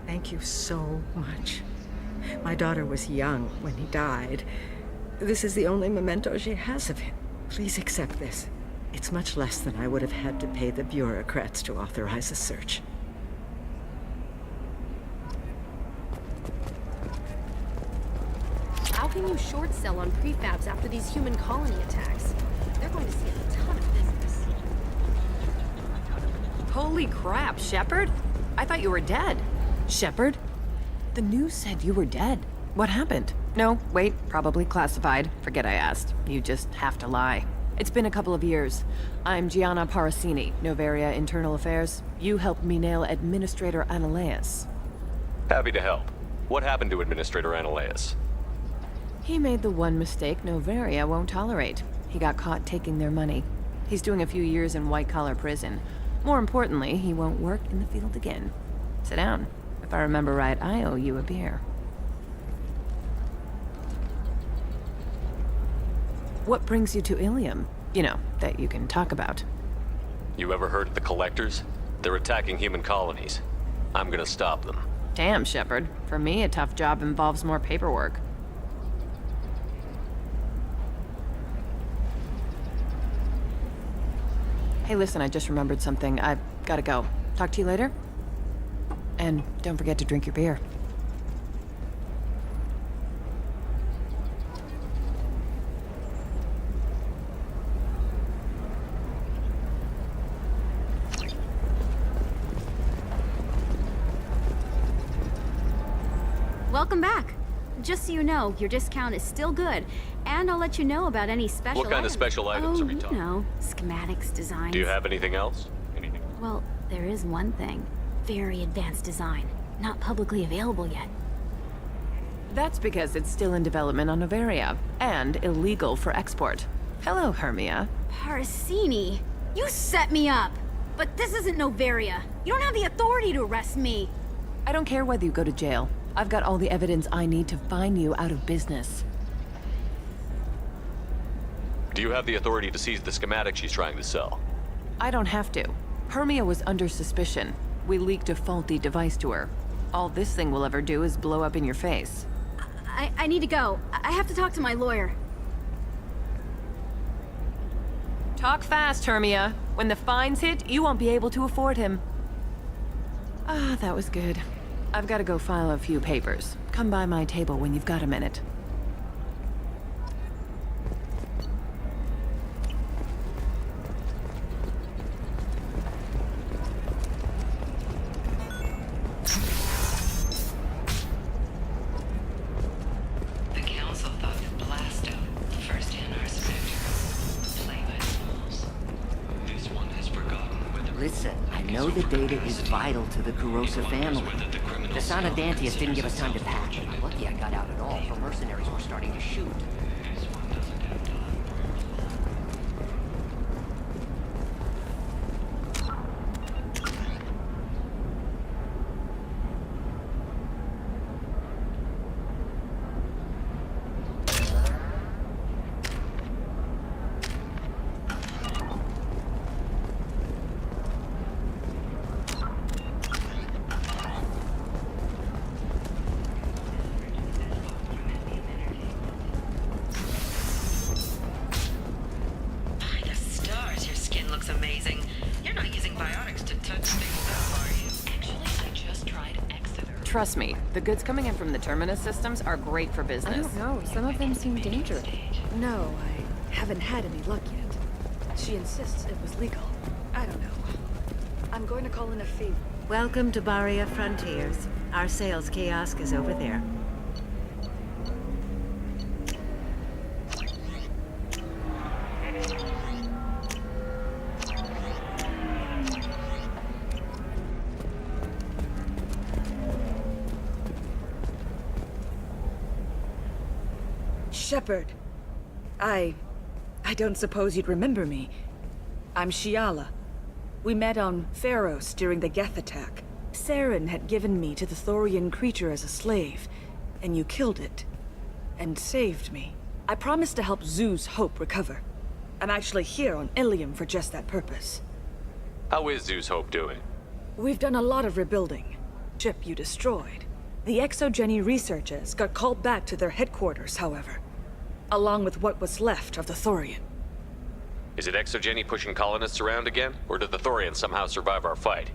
Thank you so much. My daughter was young when he died. This is the only memento she has of him. Please accept this. It's much less than I would have had to pay the bureaucrats to authorize a search. How can you short sell on prefabs after these human colony attacks? They're going to see a ton of business. Holy crap, Shepard? I thought you were dead. Shepard? The news said you were dead. What happened? No, wait, probably classified. Forget I asked. You just have to lie. It's been a couple of years. I'm Gianna Parasini, Novaria Internal Affairs. You helped me nail Administrator Analeas. Happy to help. What happened to Administrator Analeas? He made the one mistake Novaria won't tolerate. He got caught taking their money. He's doing a few years in white-collar prison. More importantly, he won't work in the field again. Sit down. If I remember right, I owe you a beer. What brings you to Ilium? You know, that you can talk about. You ever heard of the Collectors? They're attacking human colonies. I'm gonna stop them. Damn, Shepard. For me, a tough job involves more paperwork. Hey, listen, I just remembered something. I've gotta go. Talk to you later? And don't forget to drink your beer. Welcome back. Just so you know, your discount is still good, and I'll let you know about any special What kind of special items are we talking? You know, schematics, designs. Do you have anything else? Anything? Well, there is one thing. Very advanced design. Not publicly available yet. That's because it's still in development on Novaria, and illegal for export. Hello, Hermia. Parsini, you set me up! But this isn't Novaria. You don't have the authority to arrest me! I don't care whether you go to jail. I've got all the evidence I need to fine you out of business. Do you have the authority to seize the schematic she's trying to sell? I don't have to. Hermia was under suspicion. We leaked a faulty device to her. All this thing will ever do is blow up in your face. I need to go. I have to talk to my lawyer. Talk fast, Hermia. When the fines hit, you won't be able to afford him. Ah, that was good. I've got to go file a few papers. Come by my table when you've got a minute. The council thought that Blasto, first-hand architecture, play by the rules. This one has forgotten whether... Listen, I know the data is vital to the Kurosa family. The son of Dantius didn't give us time to pack. I'm lucky I got out at all, for mercenaries were starting to shoot. Amazing. You're not using biotics to touch things up, are you? Actually, I just tried Exeter. Trust me, the goods coming in from the Terminus systems are great for business. I don't know. Some of them seem dangerous. No, I haven't had any luck yet. She insists it was legal. I don't know. I'm going to call in a favor. Welcome to Baria Frontiers. Our sales kiosk is over there. Shepard. I don't suppose you'd remember me. I'm Shiala. We met on Pharos during the Geth attack. Saren had given me to the Thorian creature as a slave, and you killed it. And saved me. I promised to help Zeus Hope recover. I'm actually here on Ilium for just that purpose. How is Zeus Hope doing? We've done a lot of rebuilding. Ship you destroyed. The Exogeny researchers got called back to their headquarters, however. Along with what was left of the Thorian. Is it Exogeny pushing colonists around again? Or did the Thorians somehow survive our fight?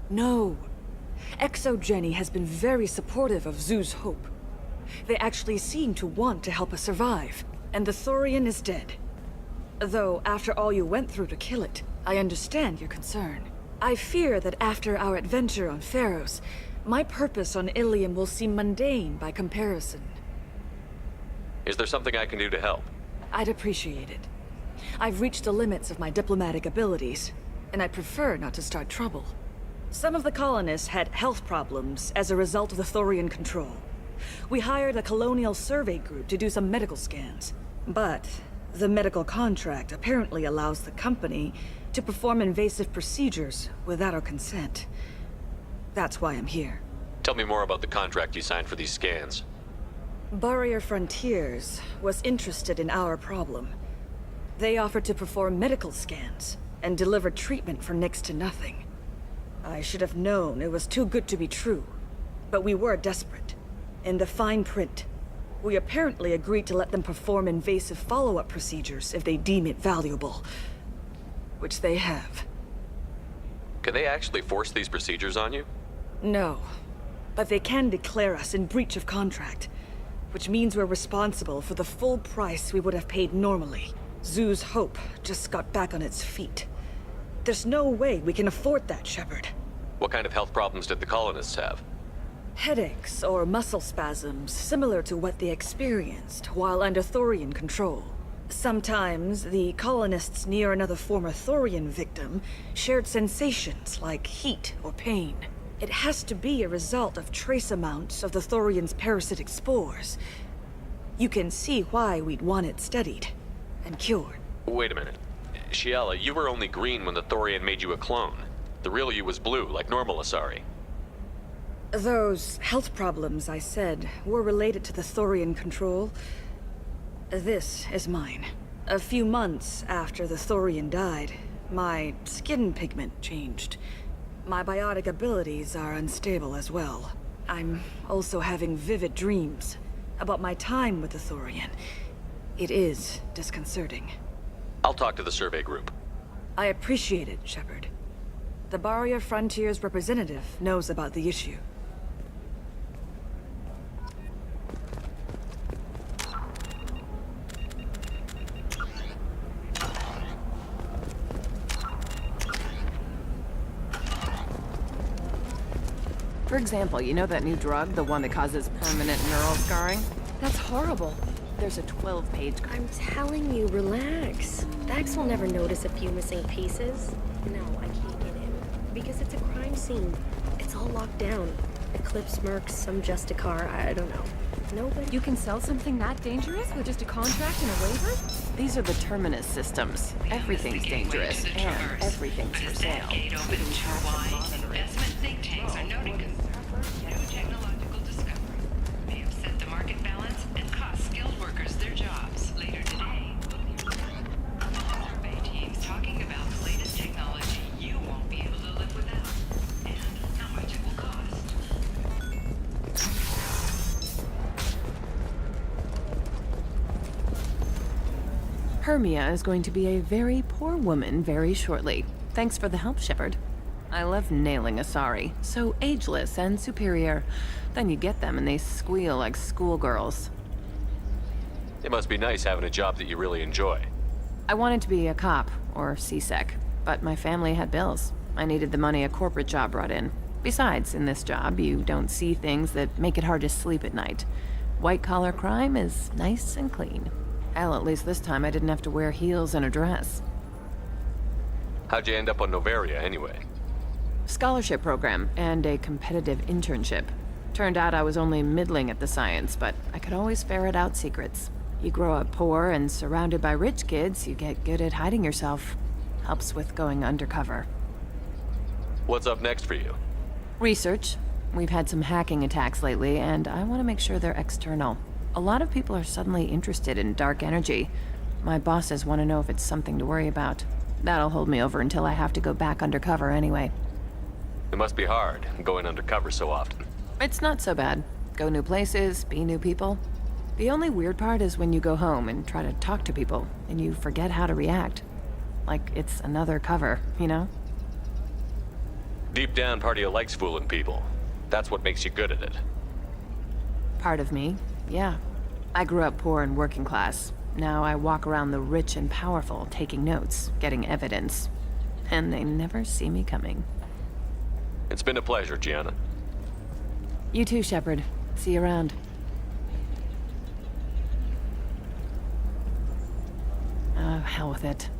No. Exogeny has been very supportive of Zeus Hope. They actually seem to want to help us survive. And the Thorian is dead. Though, after all you went through to kill it, I understand your concern. I fear that after our adventure on Pharos, my purpose on Ilium will seem mundane by comparison. Is there something I can do to help? I'd appreciate it. I've reached the limits of my diplomatic abilities, and I prefer not to start trouble. Some of the colonists had health problems as a result of the Thorian control. We hired a colonial survey group to do some medical scans. But the medical contract apparently allows the company to perform invasive procedures without our consent. That's why I'm here. Tell me more about the contract you signed for these scans. Barrier Frontiers was interested in our problem. They offered to perform medical scans and deliver treatment for next to nothing. I should have known it was too good to be true, but we were desperate. In the fine print, we apparently agreed to let them perform invasive follow-up procedures if they deem it valuable. which they have. Can they actually force these procedures on you? No, but they can declare us in breach of contract, which means we're responsible for the full price we would have paid normally. Zoo's hope just got back on its feet. There's no way we can afford that, Shepard. What kind of health problems did the colonists have? Headaches or muscle spasms, similar to what they experienced while under Thorian control. Sometimes, the colonists near another former Thorian victim shared sensations like heat or pain. It has to be a result of trace amounts of the Thorian's parasitic spores. You can see why we'd want it studied and cured. Wait a minute. Shiala, you were only green when the Thorian made you a clone. The real you was blue, like normal Asari. Those health problems I said were related to the Thorian control. This is mine. A few months after the Thorian died, my skin pigment changed. My biotic abilities are unstable as well. I'm also having vivid dreams about my time with the Thorian. It is disconcerting. I'll talk to the survey group. I appreciate it, Shepard. The Barrier Frontiers representative knows about the issue. For example, you know that new drug, the one that causes permanent neural scarring? That's horrible. There's a 12-page... I'm telling you, relax. Vax will never notice a few missing pieces. No, I can't get in. Because it's a crime scene. It's all locked down. Eclipse mercs, some Justicar, I don't know. Nobody... You can sell something that dangerous with just a contract and a waiver? These are the Terminus systems. Everything's dangerous, and everything's for sale. Investment think tanks are noting new technological discovery. May upset the market balance and cost skilled workers their jobs. Later today, survey teams talking about the latest technology you won't be able to live without, and how much it will cost. Hermia is going to be a very poor woman very shortly. Thanks for the help, Shepard. I love nailing Asari. So ageless and superior. Then you get them and they squeal like schoolgirls. It must be nice having a job that you really enjoy. I wanted to be a cop, or CSEC, but my family had bills. I needed the money a corporate job brought in. Besides, in this job, you don't see things that make it hard to sleep at night. White-collar crime is nice and clean. Hell, at least this time I didn't have to wear heels and a dress. How'd you end up on Novaria, anyway? Scholarship program and a competitive internship. Turned out I was only middling at the science, but I could always ferret out secrets. You grow up poor and surrounded by rich kids, you get good at hiding yourself. Helps with going undercover. What's up next for you? Research. We've had some hacking attacks lately, and I want to make sure they're external. A lot of people are suddenly interested in dark energy. My bosses want to know if it's something to worry about. That'll hold me over until I have to go back undercover anyway. It must be hard, going undercover so often. It's not so bad. Go new places, be new people. The only weird part is when you go home and try to talk to people, and you forget how to react. Like it's another cover, you know? Deep down, part of you likes fooling people. That's what makes you good at it. Part of me, yeah. I grew up poor and working class. Now I walk around the rich and powerful, taking notes, getting evidence. And they never see me coming. It's been a pleasure, Gianna. You too, Shepard. See you around. Oh, hell with it.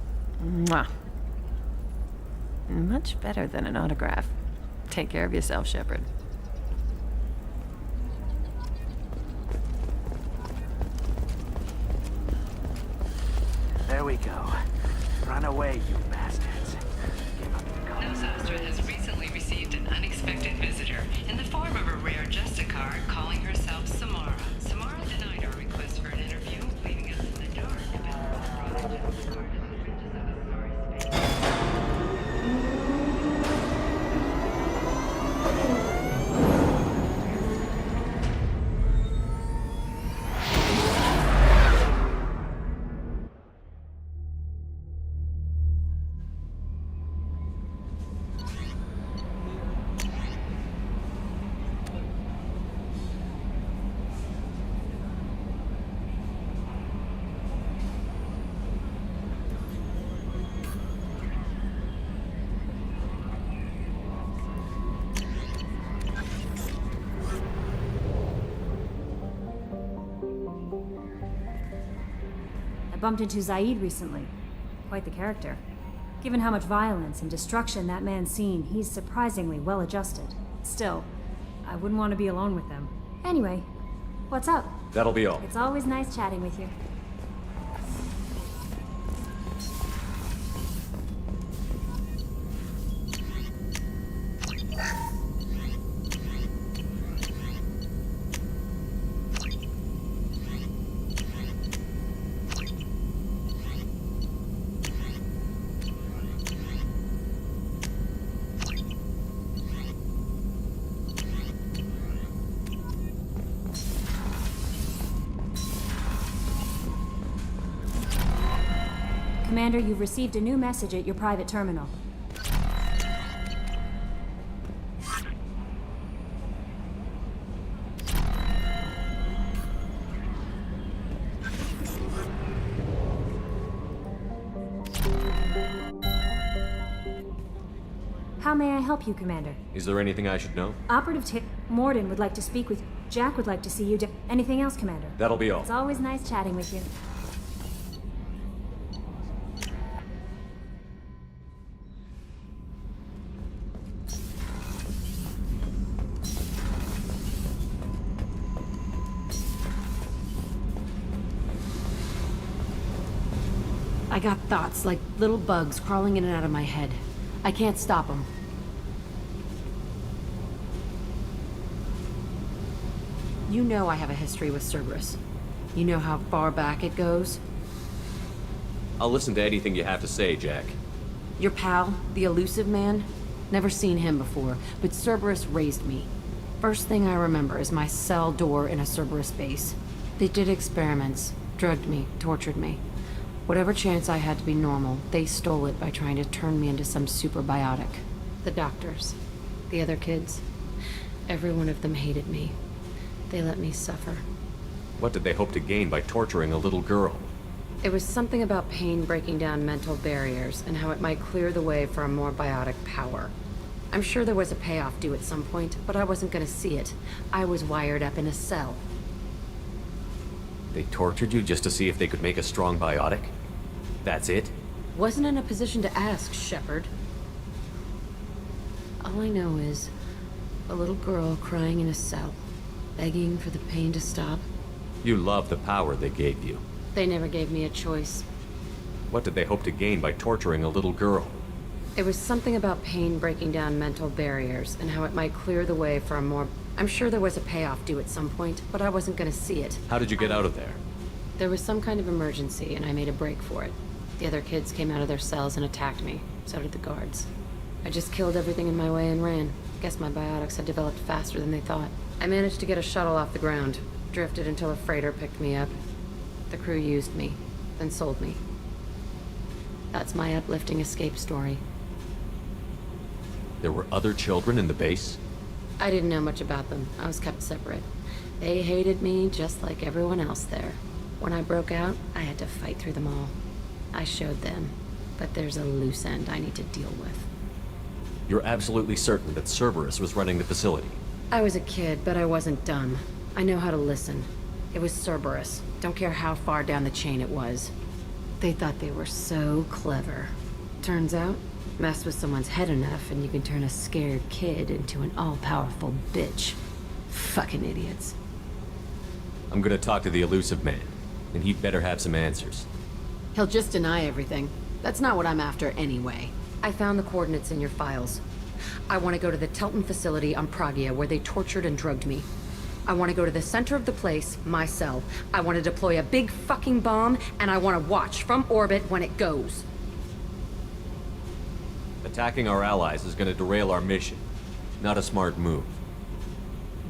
Mwah. Much better than an autograph. Take care of yourself, Shepard. There we go. Run away, you bastards. Nosastra has recently received an unexpected visitor in the form of a rare Justicar calling herself Samara. Samara denied our request for an interview, leaving us in the dark about what brought the Justicar to the fringes of Asari's bumped into Zaid recently. Quite the character. Given how much violence and destruction that man's seen, he's surprisingly well adjusted. Still, I wouldn't want to be alone with them. Anyway, what's up? That'll be all. It's always nice chatting with you. Commander, you've received a new message at your private terminal. How may I help you, Commander? Is there anything I should know? Operative Morden would like to speak with you. Jack would like to see you. Anything else, Commander? That'll be all. It's always nice chatting with you. I got thoughts like little bugs crawling in and out of my head. I can't stop them. You know I have a history with Cerberus. You know how far back it goes? I'll listen to anything you have to say, Jack. Your pal, the elusive man? Never seen him before, but Cerberus raised me. First thing I remember is my cell door in a Cerberus base. They did experiments, drugged me, tortured me. Whatever chance I had to be normal, they stole it by trying to turn me into some superbiotic. The doctors, the other kids, every one of them hated me. They let me suffer. What did they hope to gain by torturing a little girl? It was something about pain breaking down mental barriers and how it might clear the way for a more biotic power. I'm sure there was a payoff due at some point, but I wasn't gonna see it. I was wired up in a cell. They tortured you just to see if they could make a strong biotic? That's it? Wasn't in a position to ask, Shepard. All I know is a little girl crying in a cell, begging for the pain to stop. You love the power they gave you. They never gave me a choice. What did they hope to gain by torturing a little girl? It was something about pain breaking down mental barriers and how it might clear the way for a more... I'm sure there was a payoff due at some point, but I wasn't gonna see it. How did you get out of there? There was some kind of emergency, and I made a break for it. The other kids came out of their cells and attacked me. So did the guards. I just killed everything in my way and ran. Guess my biotics had developed faster than they thought. I managed to get a shuttle off the ground. Drifted until a freighter picked me up. The crew used me, then sold me. That's my uplifting escape story. There were other children in the base? I didn't know much about them. I was kept separate. They hated me just like everyone else there. When I broke out, I had to fight through them all. I showed them, but there's a loose end I need to deal with. You're absolutely certain that Cerberus was running the facility? I was a kid, but I wasn't dumb. I know how to listen. It was Cerberus. Don't care how far down the chain it was. They thought they were so clever. Turns out, mess with someone's head enough and you can turn a scared kid into an all-powerful bitch. Fucking idiots. I'm gonna talk to the elusive man, and he'd better have some answers. He'll just deny everything. That's not what I'm after anyway. I found the coordinates in your files. I want to go to the Telton facility on Pragia where they tortured and drugged me. I want to go to the center of the place, my cell. I want to deploy a big fucking bomb, and I want to watch from orbit when it goes. Attacking our allies is gonna derail our mission. Not a smart move.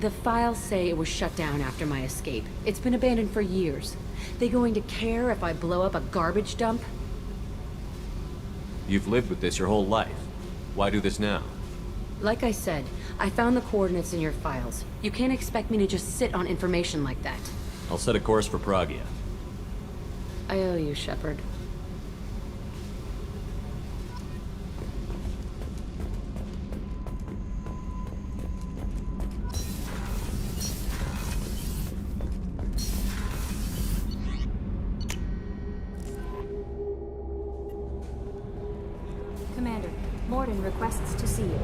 The files say it was shut down after my escape. It's been abandoned for years. They going to care if I blow up a garbage dump? You've lived with this your whole life. Why do this now? Like I said, I found the coordinates in your files. You can't expect me to just sit on information like that. I'll set a course for Pragia. I owe you, Shepard. Morden requests to see you.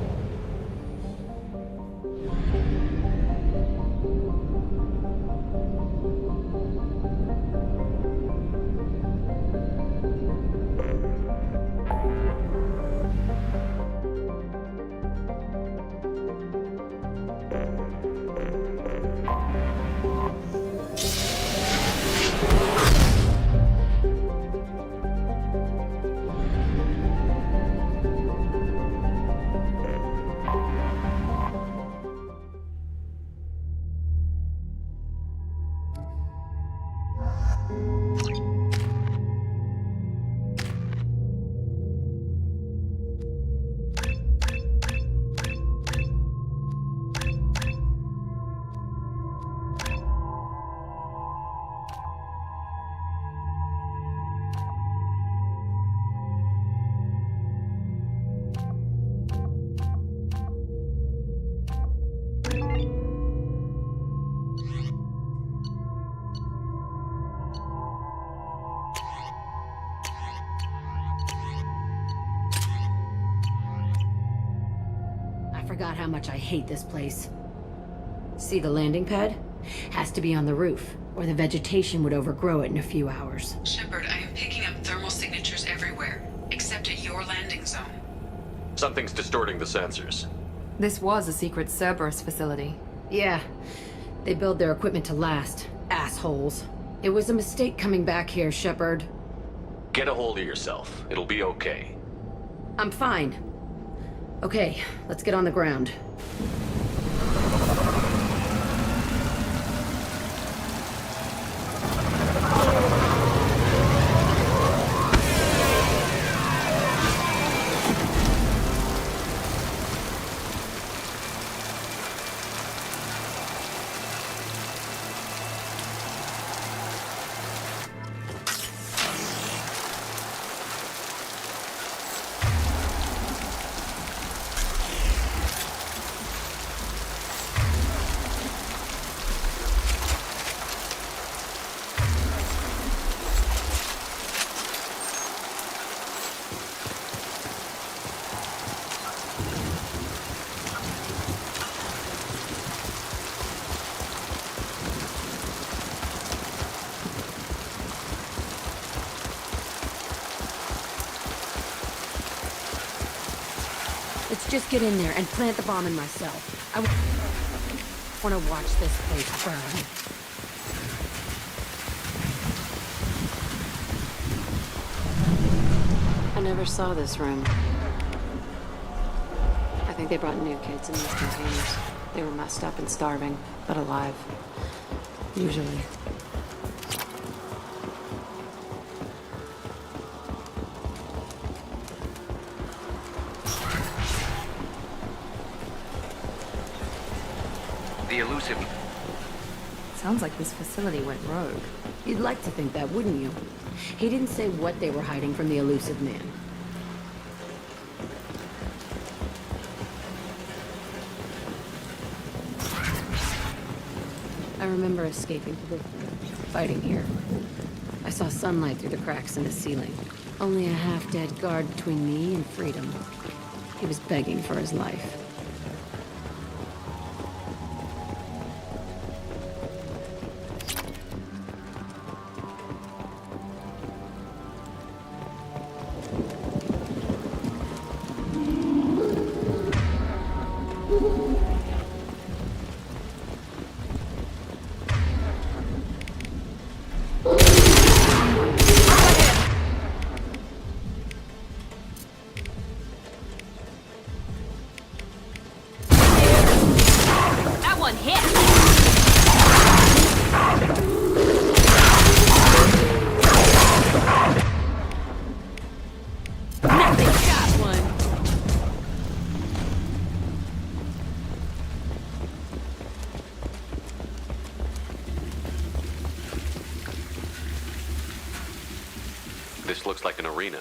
Forgot how much I hate this place. See the landing pad? Has to be on the roof, or the vegetation would overgrow it in a few hours. Shepard, I am picking up thermal signatures everywhere, except at your landing zone. Something's distorting the sensors. This was a secret Cerberus facility. Yeah. They build their equipment to last. Assholes. It was a mistake coming back here, Shepard. Get a hold of yourself. It'll be okay. I'm fine. Okay, let's get on the ground. Let's just get in there and plant the bomb in myself. I want to watch this place burn. I never saw this room. I think they brought new kids in these containers. They were messed up and starving, but alive. Usually. The elusive... Sounds like this facility went rogue. You'd like to think that, wouldn't you? He didn't say what they were hiding from the elusive man. I remember escaping to the fighting here. I saw sunlight through the cracks in the ceiling. Only a half-dead guard between me and freedom. He was begging for his life. This looks like an arena.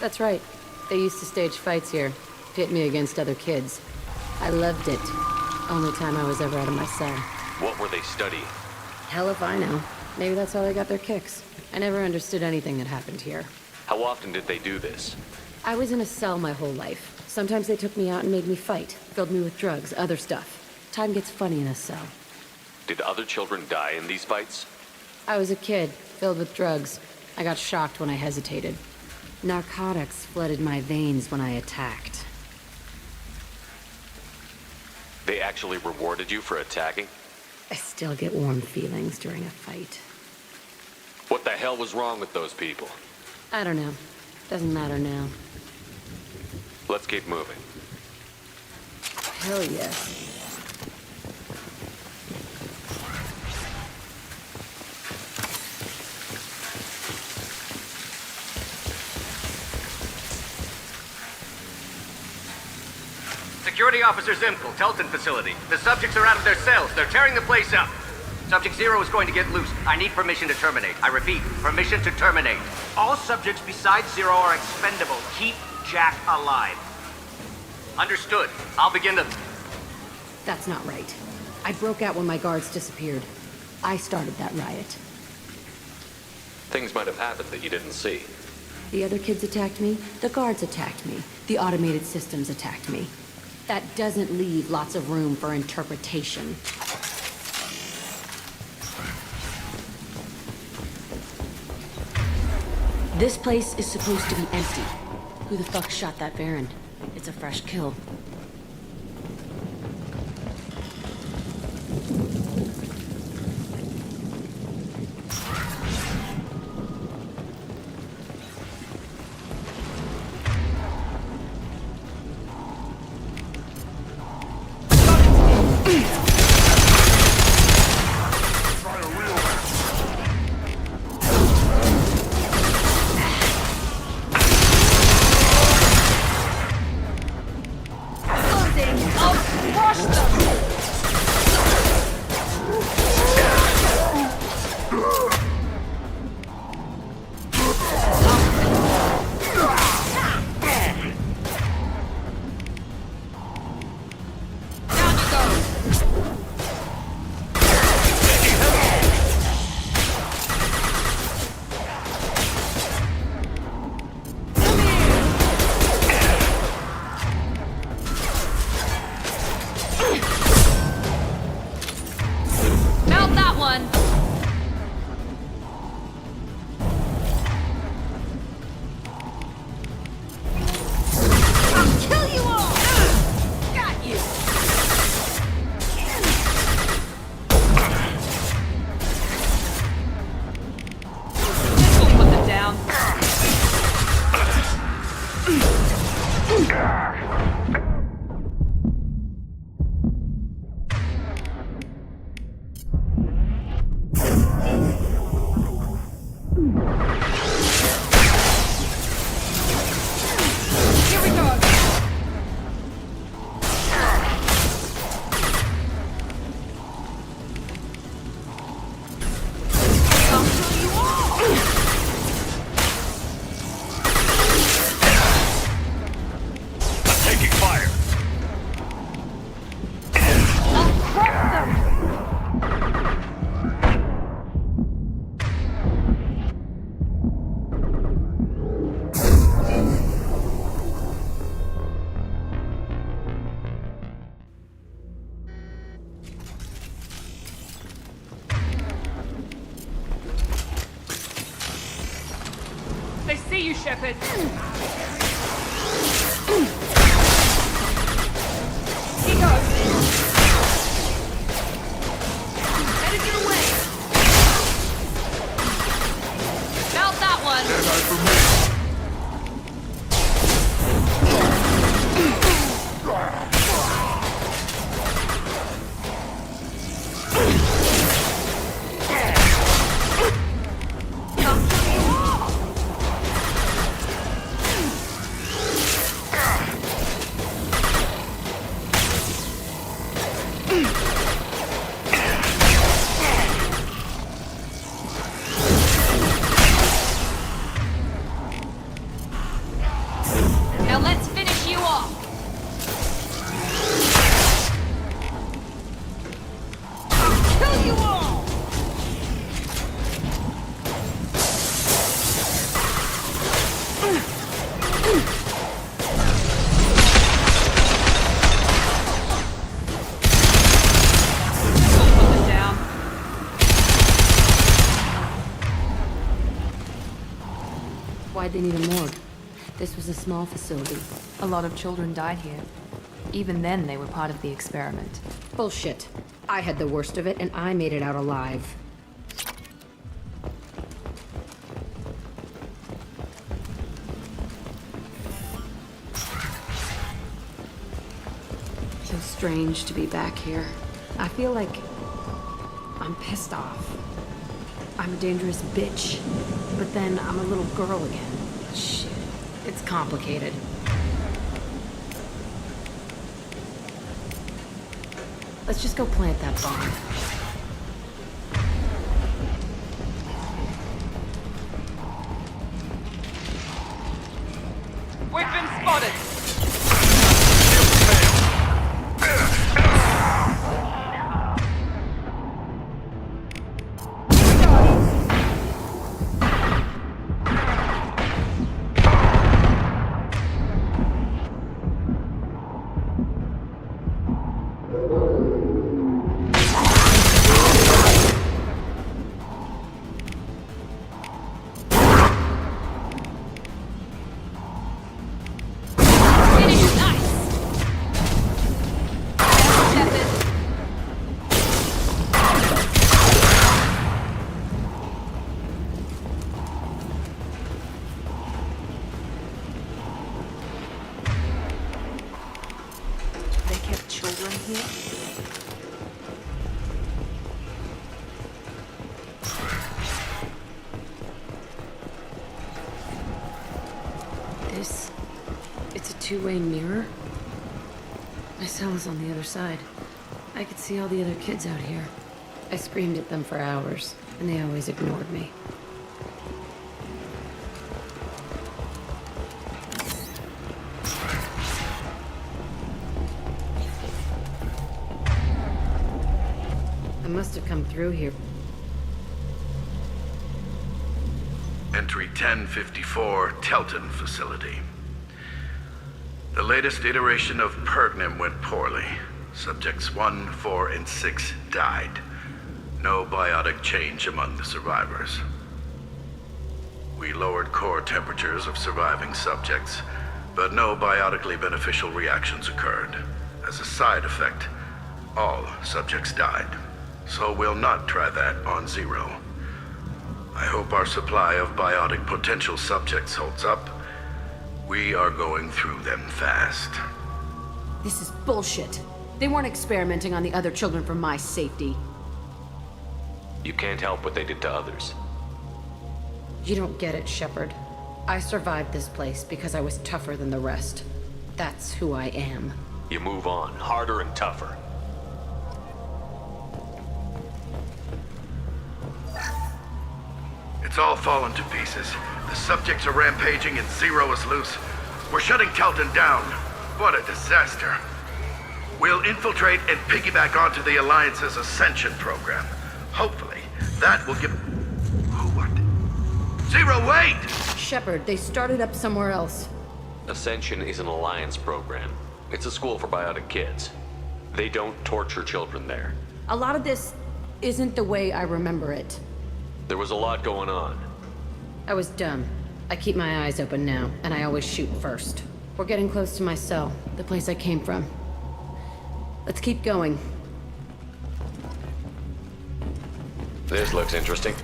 That's right. They used to stage fights here. Pit me against other kids. I loved it. Only time I was ever out of my cell. What were they studying? Hell if I know. Maybe that's how they got their kicks. I never understood anything that happened here. How often did they do this? I was in a cell my whole life. Sometimes they took me out and made me fight, filled me with drugs, other stuff. Time gets funny in a cell. Did other children die in these fights? I was a kid, filled with drugs. I got shocked when I hesitated. Narcotics flooded my veins when I attacked. They actually rewarded you for attacking? I still get warm feelings during a fight. What the hell was wrong with those people? I don't know. Doesn't matter now. Let's keep moving. Hell yes. Security Officer Zimkel, Telton facility. The subjects are out of their cells. They're tearing the place up. Subject 0 is going to get loose. I need permission to terminate. I repeat, permission to terminate. All subjects besides 0 are expendable. Keep Jack alive. Understood. I'll begin the... That's not right. I broke out when my guards disappeared. I started that riot. Things might have happened that you didn't see. The other kids attacked me. The guards attacked me. The automated systems attacked me. That doesn't leave lots of room for interpretation. This place is supposed to be empty. Who the fuck shot that Baron? It's a fresh kill. Shepard. He goes. Headed your way. Mount that one. Now let's finish you off. I'll kill you all. Why'd they need a morgue? This was a small facility. A lot of children died here. Even then, they were part of the experiment. Bullshit. I had the worst of it, and I made it out alive. So strange to be back here. I feel like I'm pissed off. I'm a dangerous bitch, but then I'm a little girl again. Shit, it's complicated. Let's just go plant that bomb. We've been spotted! It's a two-way mirror. My cell is on the other side. I could see all the other kids out here. I screamed at them for hours, and they always ignored me. I must have come through here. Entry 1054, Telton facility. The latest iteration of Pergnim went poorly. Subjects 1, 4, and 6 died. No biotic change among the survivors. We lowered core temperatures of surviving subjects, but no biotically beneficial reactions occurred. As a side effect, all subjects died. So we'll not try that on Zero. I hope our supply of biotic potential subjects holds up. We are going through them fast. This is bullshit. They weren't experimenting on the other children for my safety. You can't help what they did to others. You don't get it, Shepard. I survived this place because I was tougher than the rest. That's who I am. You move on, harder and tougher. It's all fallen to pieces. The subjects are rampaging and Zero is loose. We're shutting Telton down. What a disaster. We'll infiltrate and piggyback onto the Alliance's Ascension program. Hopefully, that will give... What? Zero, wait! Shepard, they started up somewhere else. Ascension is an Alliance program. It's a school for biotic kids. They don't torture children there. A lot of this isn't the way I remember it. There was a lot going on. I was dumb. I keep my eyes open now, and I always shoot first. We're getting close to my cell, the place I came from. Let's keep going. This looks interesting.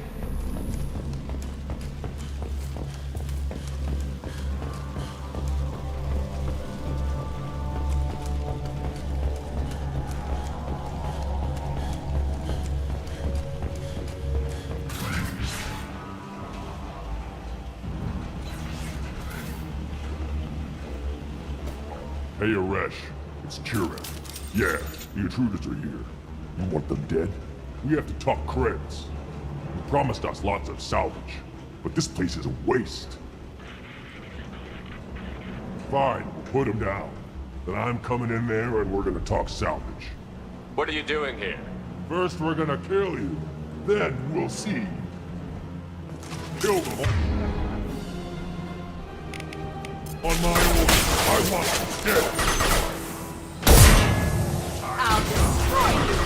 Hey, Aresh. It's Kira. Yeah, the intruders are here. You want them dead? We have to talk credits. You promised us lots of salvage, but this place is a waste. Fine, we'll put them down. Then I'm coming in there and we're gonna talk salvage. What are you doing here? First we're gonna kill you, then we'll see. Kill them all. On my order, I want them dead. I'll destroy you!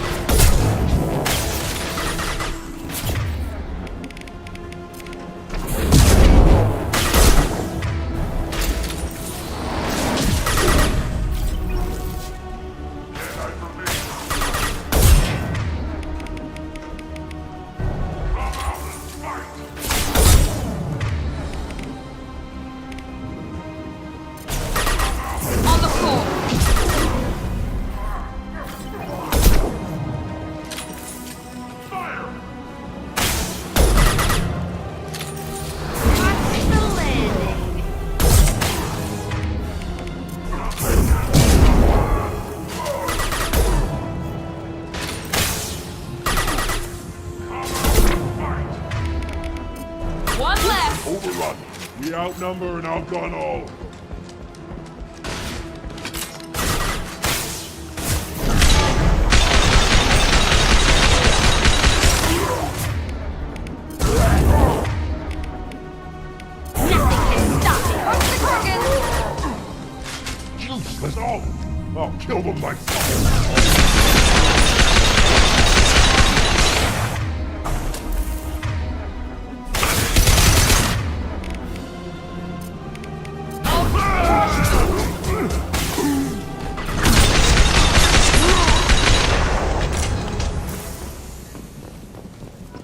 We outnumber and outgun all. Useless all. I'll kill them myself.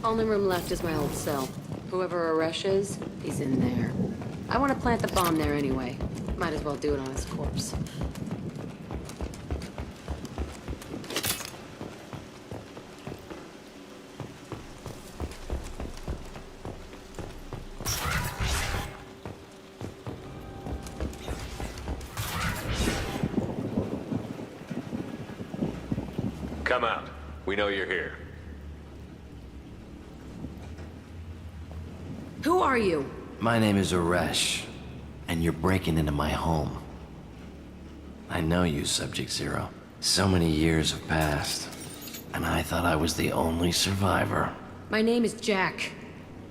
Only room left is my old cell. Whoever Aresh is, he's in there. I want to plant the bomb there anyway. Might as well do it on his corpse. Come out. We know you're here. Who are you? My name is Aresh, and you're breaking into my home. I know you, Subject Zero. So many years have passed, and I thought I was the only survivor. My name is Jack.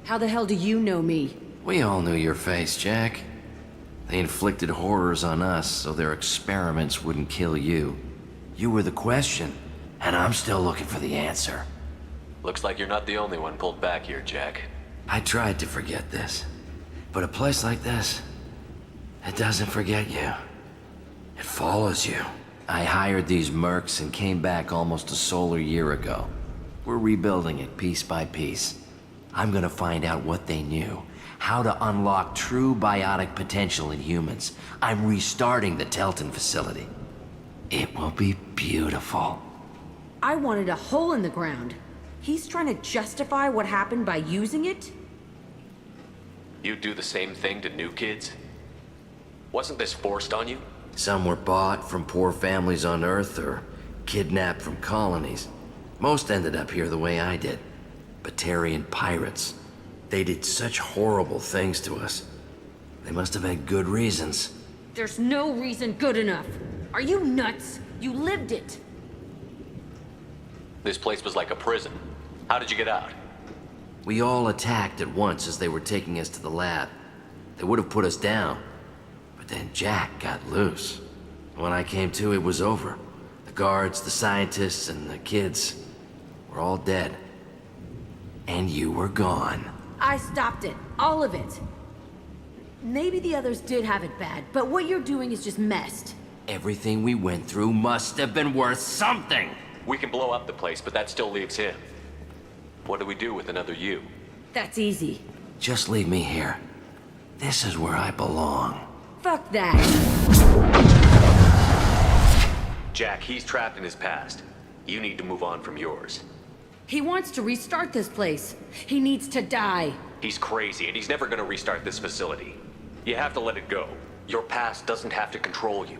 How the hell do you know me? We all knew your face, Jack. They inflicted horrors on us so their experiments wouldn't kill you. You were the question, and I'm still looking for the answer. Looks like you're not the only one pulled back here, Jack. I tried to forget this, but a place like this, it doesn't forget you. It follows you. I hired these mercs and came back almost a solar year ago. We're rebuilding it piece by piece. I'm gonna find out what they knew, how to unlock true biotic potential in humans. I'm restarting the Telton facility. It will be beautiful. I wanted a hole in the ground. He's trying to justify what happened by using it? You'd do the same thing to new kids? Wasn't this forced on you? Some were bought from poor families on Earth or kidnapped from colonies. Most ended up here the way I did. Batarian pirates. They did such horrible things to us. They must have had good reasons. There's no reason good enough. Are you nuts? You lived it. This place was like a prison. How did you get out? We all attacked at once as they were taking us to the lab. They would have put us down. But then Jack got loose. When I came to, it was over. The guards, the scientists, and the kids were all dead. And you were gone. I stopped it. All of it. Maybe the others did have it bad, but what you're doing is just messed. Everything we went through must have been worth something. We can blow up the place, but that still leaves him. What do we do with another you? That's easy. Just leave me here. This is where I belong. Fuck that. Jack, he's trapped in his past. You need to move on from yours. He wants to restart this place. He needs to die. He's crazy, and he's never gonna restart this facility. You have to let it go. Your past doesn't have to control you.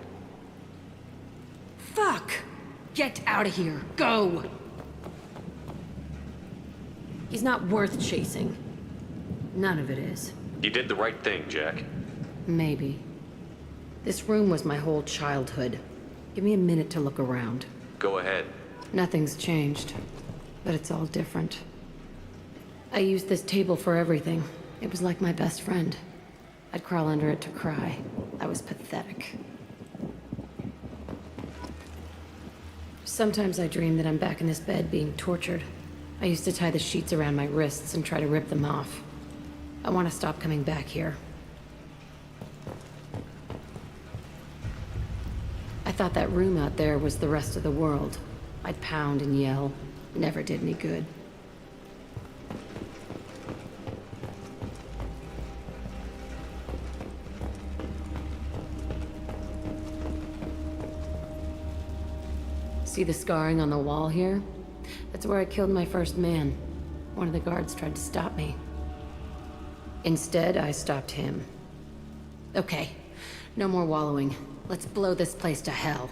Fuck! Get out of here. Go! He's not worth chasing. None of it is. You did the right thing, Jack. Maybe. This room was my whole childhood. Give me a minute to look around. Go ahead. Nothing's changed, but it's all different. I used this table for everything. It was like my best friend. I'd crawl under it to cry. I was pathetic. Sometimes I dream that I'm back in this bed being tortured. I used to tie the sheets around my wrists and try to rip them off. I want to stop coming back here. I thought that room out there was the rest of the world. I'd pound and yell. Never did any good. See the scarring on the wall here? That's where I killed my first man. One of the guards tried to stop me. Instead, I stopped him. Okay, no more wallowing. Let's blow this place to hell.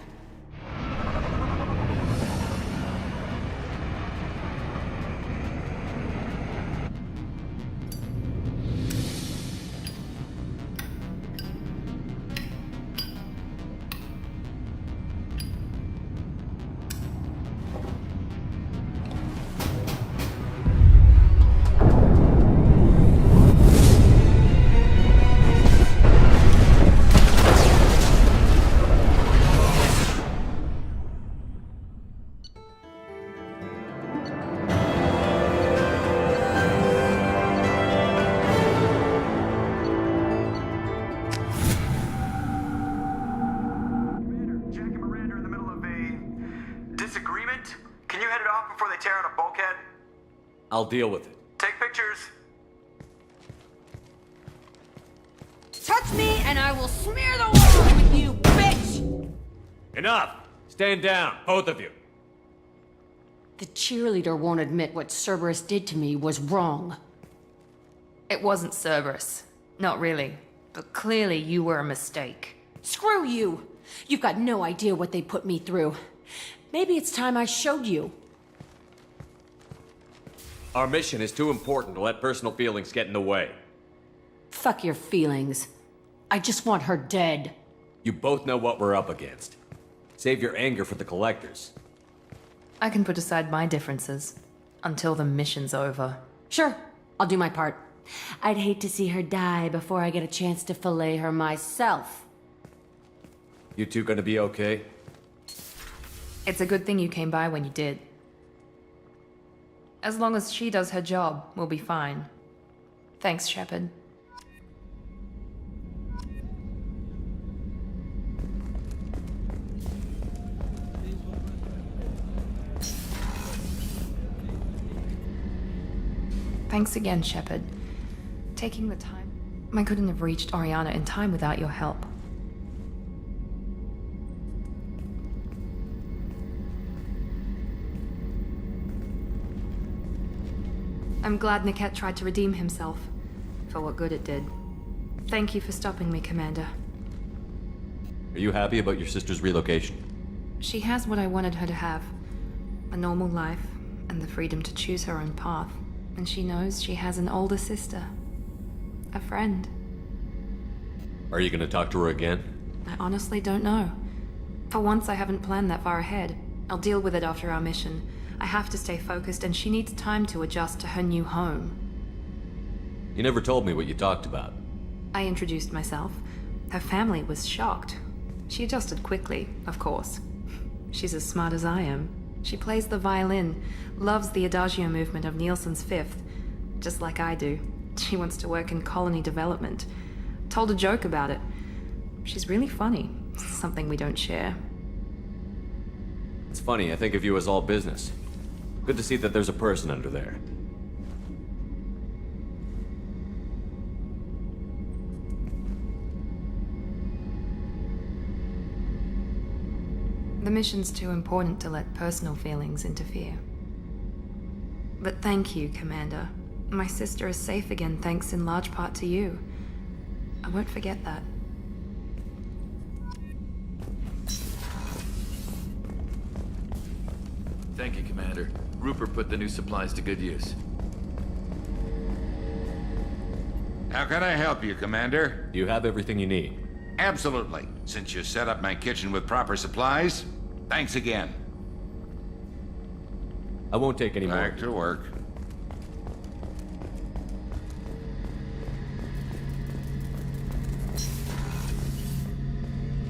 before they tear out a bulkhead? I'll deal with it. Take pictures. Touch me and I will smear the world with you, bitch! Enough! Stand down, both of you. The cheerleader won't admit what Cerberus did to me was wrong. It wasn't Cerberus. Not really. But clearly you were a mistake. Screw you! You've got no idea what they put me through. Maybe it's time I showed you. Our mission is too important to let personal feelings get in the way. Fuck your feelings. I just want her dead. You both know what we're up against. Save your anger for the collectors. I can put aside my differences until the mission's over. Sure, I'll do my part. I'd hate to see her die before I get a chance to fillet her myself. You two gonna be okay? It's a good thing you came by when you did. As long as she does her job, we'll be fine. Thanks, Shepard. Thanks again, Shepard. Taking the time. I couldn't have reached Oriana in time without your help. I'm glad Niket tried to redeem himself, for what good it did. Thank you for stopping me, Commander. Are you happy about your sister's relocation? She has what I wanted her to have. A normal life, and the freedom to choose her own path. And she knows she has an older sister. A friend. Are you gonna talk to her again? I honestly don't know. For once, I haven't planned that far ahead. I'll deal with it after our mission. I have to stay focused, and she needs time to adjust to her new home. You never told me what you talked about. I introduced myself. Her family was shocked. She adjusted quickly, of course. She's as smart as I am. She plays the violin, loves the adagio movement of Nielsen's Fifth, just like I do. She wants to work in colony development. Told a joke about it. She's really funny, something we don't share. It's funny, I think of you as all business. Good to see that there's a person under there. The mission's too important to let personal feelings interfere. But thank you, Commander. My sister is safe again thanks in large part to you. I won't forget that. Thank you, Commander. Rupert put the new supplies to good use. How can I help you, Commander? You have everything you need. Absolutely. Since you set up my kitchen with proper supplies, thanks again. I won't take any more. Back to work.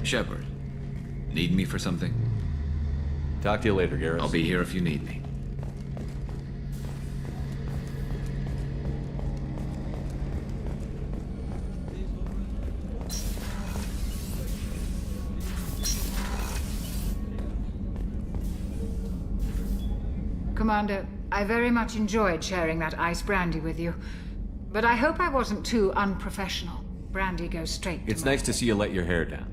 Shepard, need me for something? Talk to you later, Garrus. I'll be here if you need me. Commander, I very much enjoyed sharing that ice brandy with you. But I hope I wasn't too unprofessional. Brandy goes straight to It's my nice to see you let your hair down.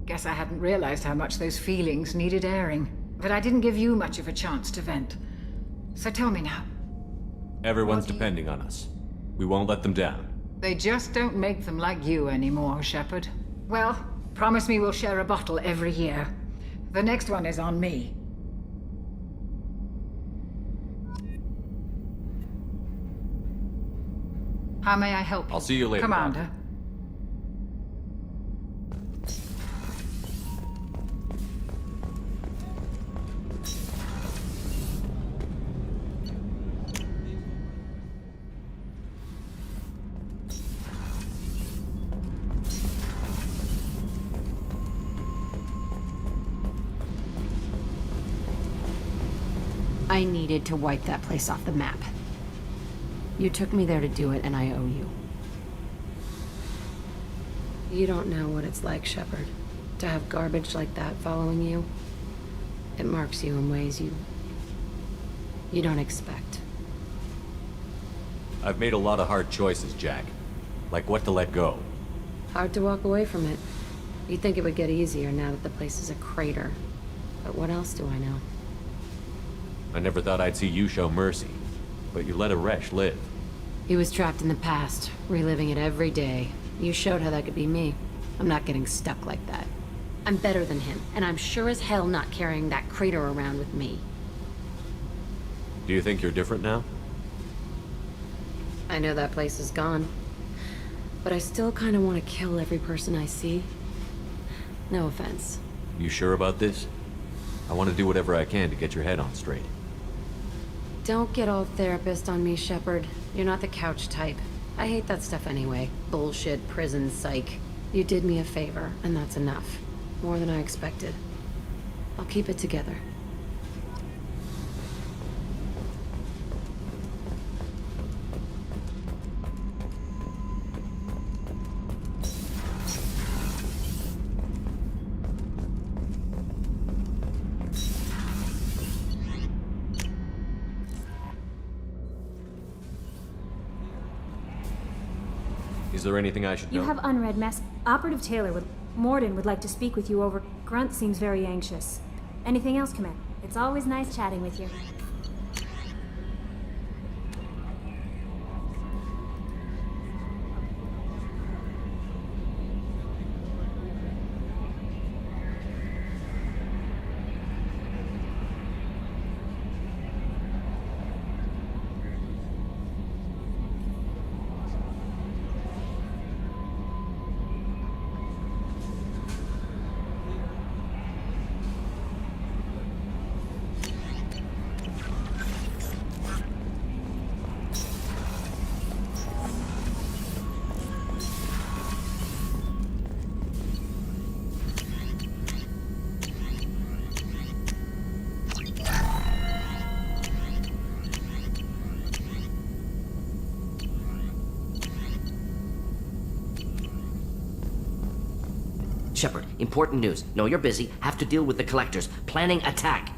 Guess I hadn't realized how much those feelings needed airing. But I didn't give you much of a chance to vent. So tell me now. Everyone's depending on us. We won't let them down. They just don't make them like you anymore, Shepard. Well, promise me we'll share a bottle every year. The next one is on me. How may I help you? I'll see you later, Commander. I needed to wipe that place off the map. You took me there to do it, and I owe you. You don't know what it's like, Shepard, to have garbage like that following you. It marks you in ways you you don't expect. I've made a lot of hard choices, Jack. Like what to let go. Hard to walk away from it. You'd think it would get easier now that the place is a crater. But what else do I know? I never thought I'd see you show mercy. But you let a wretch live. He was trapped in the past, reliving it every day. You showed how that could be me. I'm not getting stuck like that. I'm better than him, and I'm sure as hell not carrying that crater around with me. Do you think you're different now? I know that place is gone. But I still kind of want to kill every person I see. No offense. You sure about this? I want to do whatever I can to get your head on straight. Don't get all therapist on me, Shepard. You're not the couch type. I hate that stuff anyway. Bullshit, prison, psych. You did me a favor, and that's enough. More than I expected. I'll keep it together. Is there anything I should know? You have unread mess. Operative Morden would like to speak with you over. Grunt seems very anxious. Anything else, Commander? It's always nice chatting with you. Shepard, important news. Know you're busy. Have to deal with the collectors. Planning attack.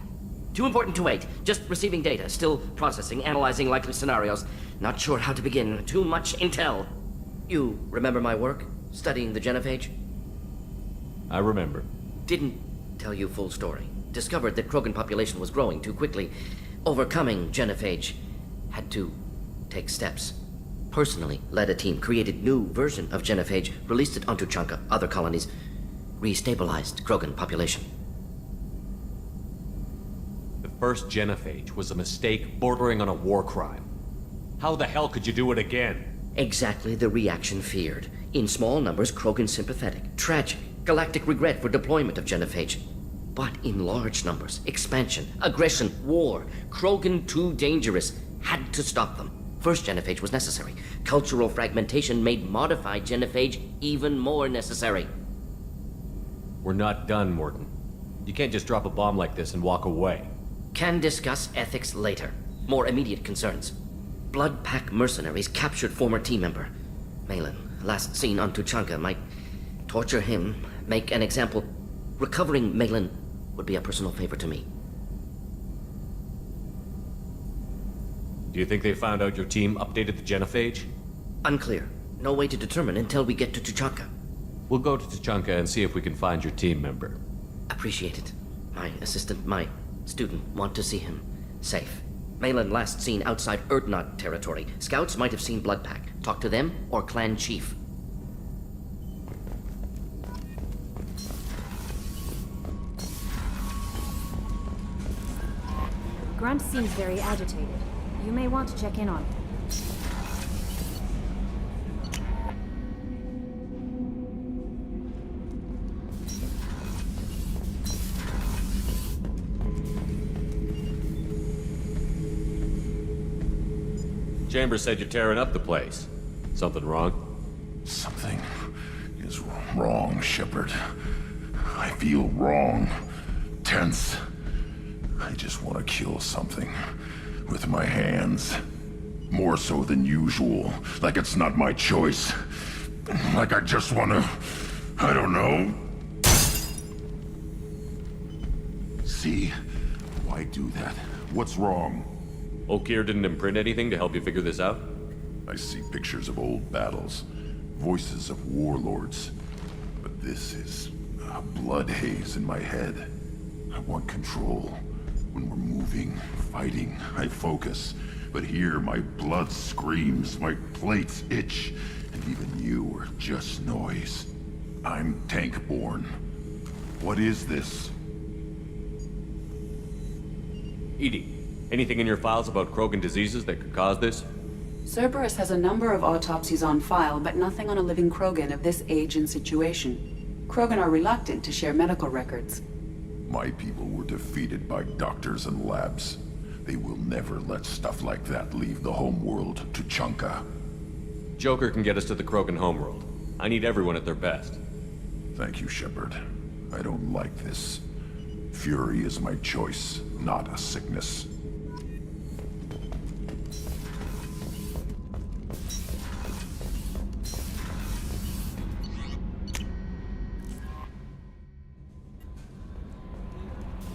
Too important to wait. Just receiving data. Still processing, analyzing likely scenarios. Not sure how to begin. Too much intel. You remember my work? Studying the genophage? I remember. Didn't tell you full story. Discovered that Krogan population was growing too quickly. Overcoming genophage. Had to take steps. Personally led a team, created new version of genophage, released it onto Chanka, other colonies. Restabilized Krogan population. The first genophage was a mistake bordering on a war crime. How the hell could you do it again? Exactly the reaction feared. In small numbers, Krogan sympathetic. Tragic. Galactic regret for deployment of genophage. But in large numbers, expansion, aggression, war. Krogan too dangerous. Had to stop them. First genophage was necessary. Cultural fragmentation made modified genophage even more necessary. We're not done, Morden. You can't just drop a bomb like this and walk away. Can discuss ethics later. More immediate concerns. Blood Pack mercenaries captured former team member. Malin, last seen on Tuchanka, might torture him, make an example. Recovering Malin would be a personal favor to me. Do you think they found out your team updated the genophage? Unclear. No way to determine until we get to Tuchanka. We'll go to Tuchanka and see if we can find your team member. Appreciate it. My assistant, my student, want to see him safe. Malin last seen outside Erdnot territory. Scouts might have seen Blood Pack. Talk to them or clan chief. Grunt seems very agitated. You may want to check in on him. Chambers said you're tearing up the place. Something wrong? Something is wrong, Shepard. I feel wrong. Tense. I just want to kill something. With my hands. More so than usual. Like it's not my choice. Like I just want to... I don't know. See? Why do that? What's wrong? Okeer didn't imprint anything to help you figure this out? I see pictures of old battles, voices of warlords. But this is a blood haze in my head. I want control. When we're moving, fighting, I focus. But here, my blood screams, my plates itch, and even you are just noise. I'm tank-born. What is this? EDI, anything in your files about Krogan diseases that could cause this? Cerberus has a number of autopsies on file, but nothing on a living Krogan of this age and situation. Krogan are reluctant to share medical records. My people were defeated by doctors and labs. They will never let stuff like that leave the homeworld to Chunka. Joker can get us to the Krogan homeworld. I need everyone at their best. Thank you, Shepard. I don't like this. Fury is my choice, not a sickness.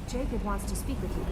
Jacob wants to speak with you.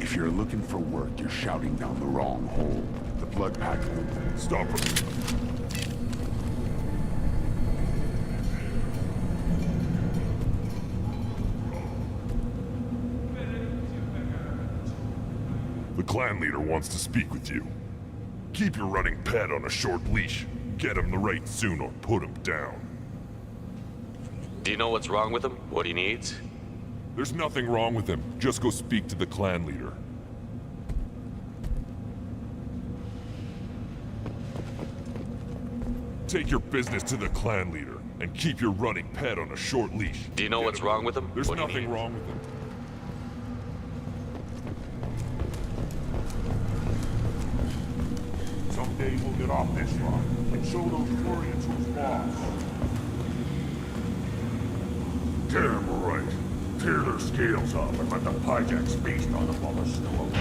If you're looking for work, you're shouting down the wrong hole. The blood pack... Stop him. The clan leader wants to speak with you. Keep your running pet on a short leash. Get him the right soon or put him down. Do you know what's wrong with him? What he needs? There's nothing wrong with him. Just go speak to the clan leader. Take your business to the clan leader, and keep your running pet on a short leash. Do you know what's wrong with him? There's What he nothing needs? wrong with him. Someday we'll get off this rock and show those Quarians who's boss. Damn right. Tear their scales off and let the Pyjax feast on them while they're still alive.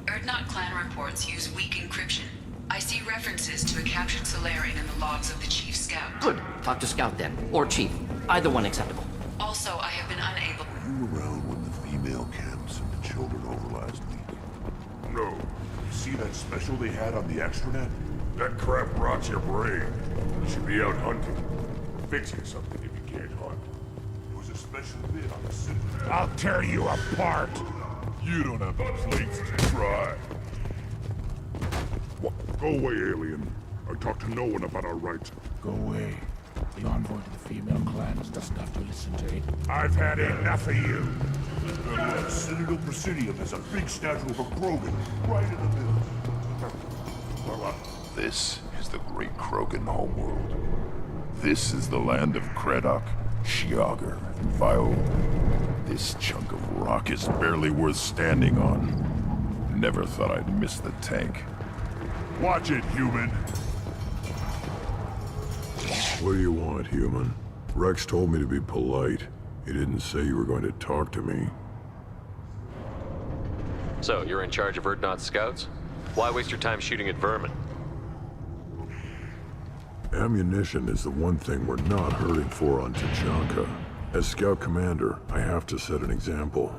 Erdnot clan reports use weak encryption. I see references to a captured Solarian in the logs of the Chief Scout. Good. Talk to Scout then. Or Chief. Either one acceptable. Also, I have been unable... Were you around when the female camps and the children overlast me? No. You see that special they had on the extranet? That crap rots your brain. You should be out hunting. Fixing something if you can't hunt. It was a special bit on the citadel. I'll tear you apart! You don't have the plates to try. Go away, alien. I talk to no one about our rights. Go away. The envoy to the female clans doesn't have to listen to it. I've had enough of you. Citadel Presidium has a big statue of a Krogan right in the middle. This is the great Krogan homeworld. This is the land of Kredok, Shiagar, and Vio. This chunk of rock is barely worth standing on. Never thought I'd miss the tank. Watch it, human. What do you want, human? Rex told me to be polite. He didn't say you were going to talk to me. So, you're in charge of Urdnot's scouts? Why waste your time shooting at vermin? Ammunition is the one thing we're not hurting for on Tachanka. As scout commander, I have to set an example.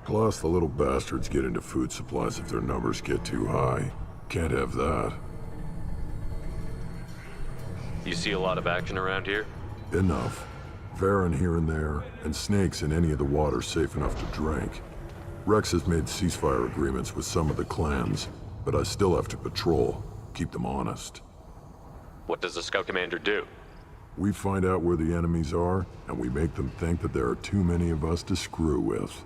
Plus, the little bastards get into food supplies if their numbers get too high. Can't have that. You see a lot of action around here? Enough. Varen here and there, and snakes in any of the water safe enough to drink. Rex has made ceasefire agreements with some of the clans, but I still have to patrol, keep them honest. What does the scout commander do? We find out where the enemies are, and we make them think that there are too many of us to screw with.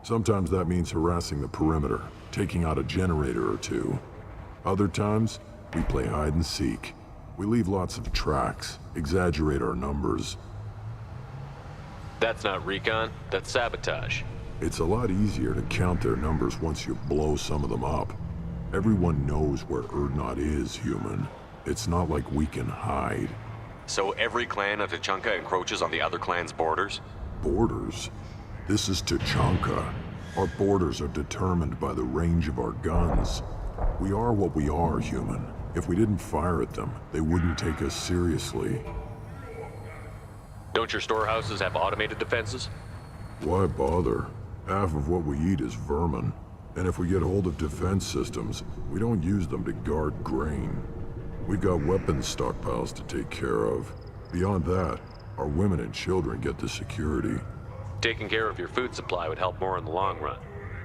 Sometimes that means harassing the perimeter, taking out a generator or two. Other times, we play hide and seek. We leave lots of tracks, exaggerate our numbers. That's not recon, that's sabotage. It's a lot easier to count their numbers once you blow some of them up. Everyone knows where Urdnot is, human. It's not like we can hide. So every clan of Tachanka encroaches on the other clan's borders? Borders? This is Tachanka. Our borders are determined by the range of our guns. We are what we are, human. If we didn't fire at them, they wouldn't take us seriously. Don't your storehouses have automated defenses? Why bother? Half of what we eat is vermin. And if we get hold of defense systems, we don't use them to guard grain. We've got weapons stockpiles to take care of. Beyond that, our women and children get the security. Taking care of your food supply would help more in the long run.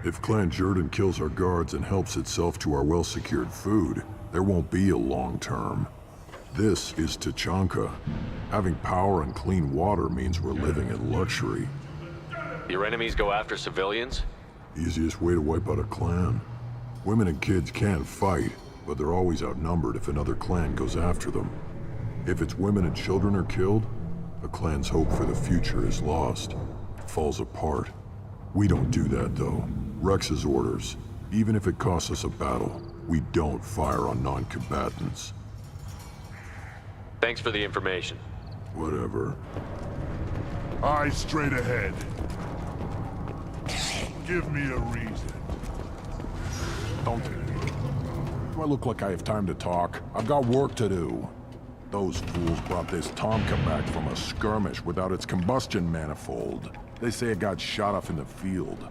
If Clan Jordan kills our guards and helps itself to our well-secured food, there won't be a long term. This is Tachanka. Having power and clean water means we're living in luxury. Your enemies go after civilians? Easiest way to wipe out a clan. Women and kids can fight, but they're always outnumbered if another clan goes after them. If its women and children are killed, a clan's hope for the future is lost. It falls apart. We don't do that, though. Rex's orders. Even if it costs us a battle, we don't fire on non-combatants. Thanks for the information. Whatever. Eyes straight ahead. Give me a reason. Don't. Do I look like I have time to talk? I've got work to do. Those fools brought this Tomka back from a skirmish without its combustion manifold. They say it got shot off in the field.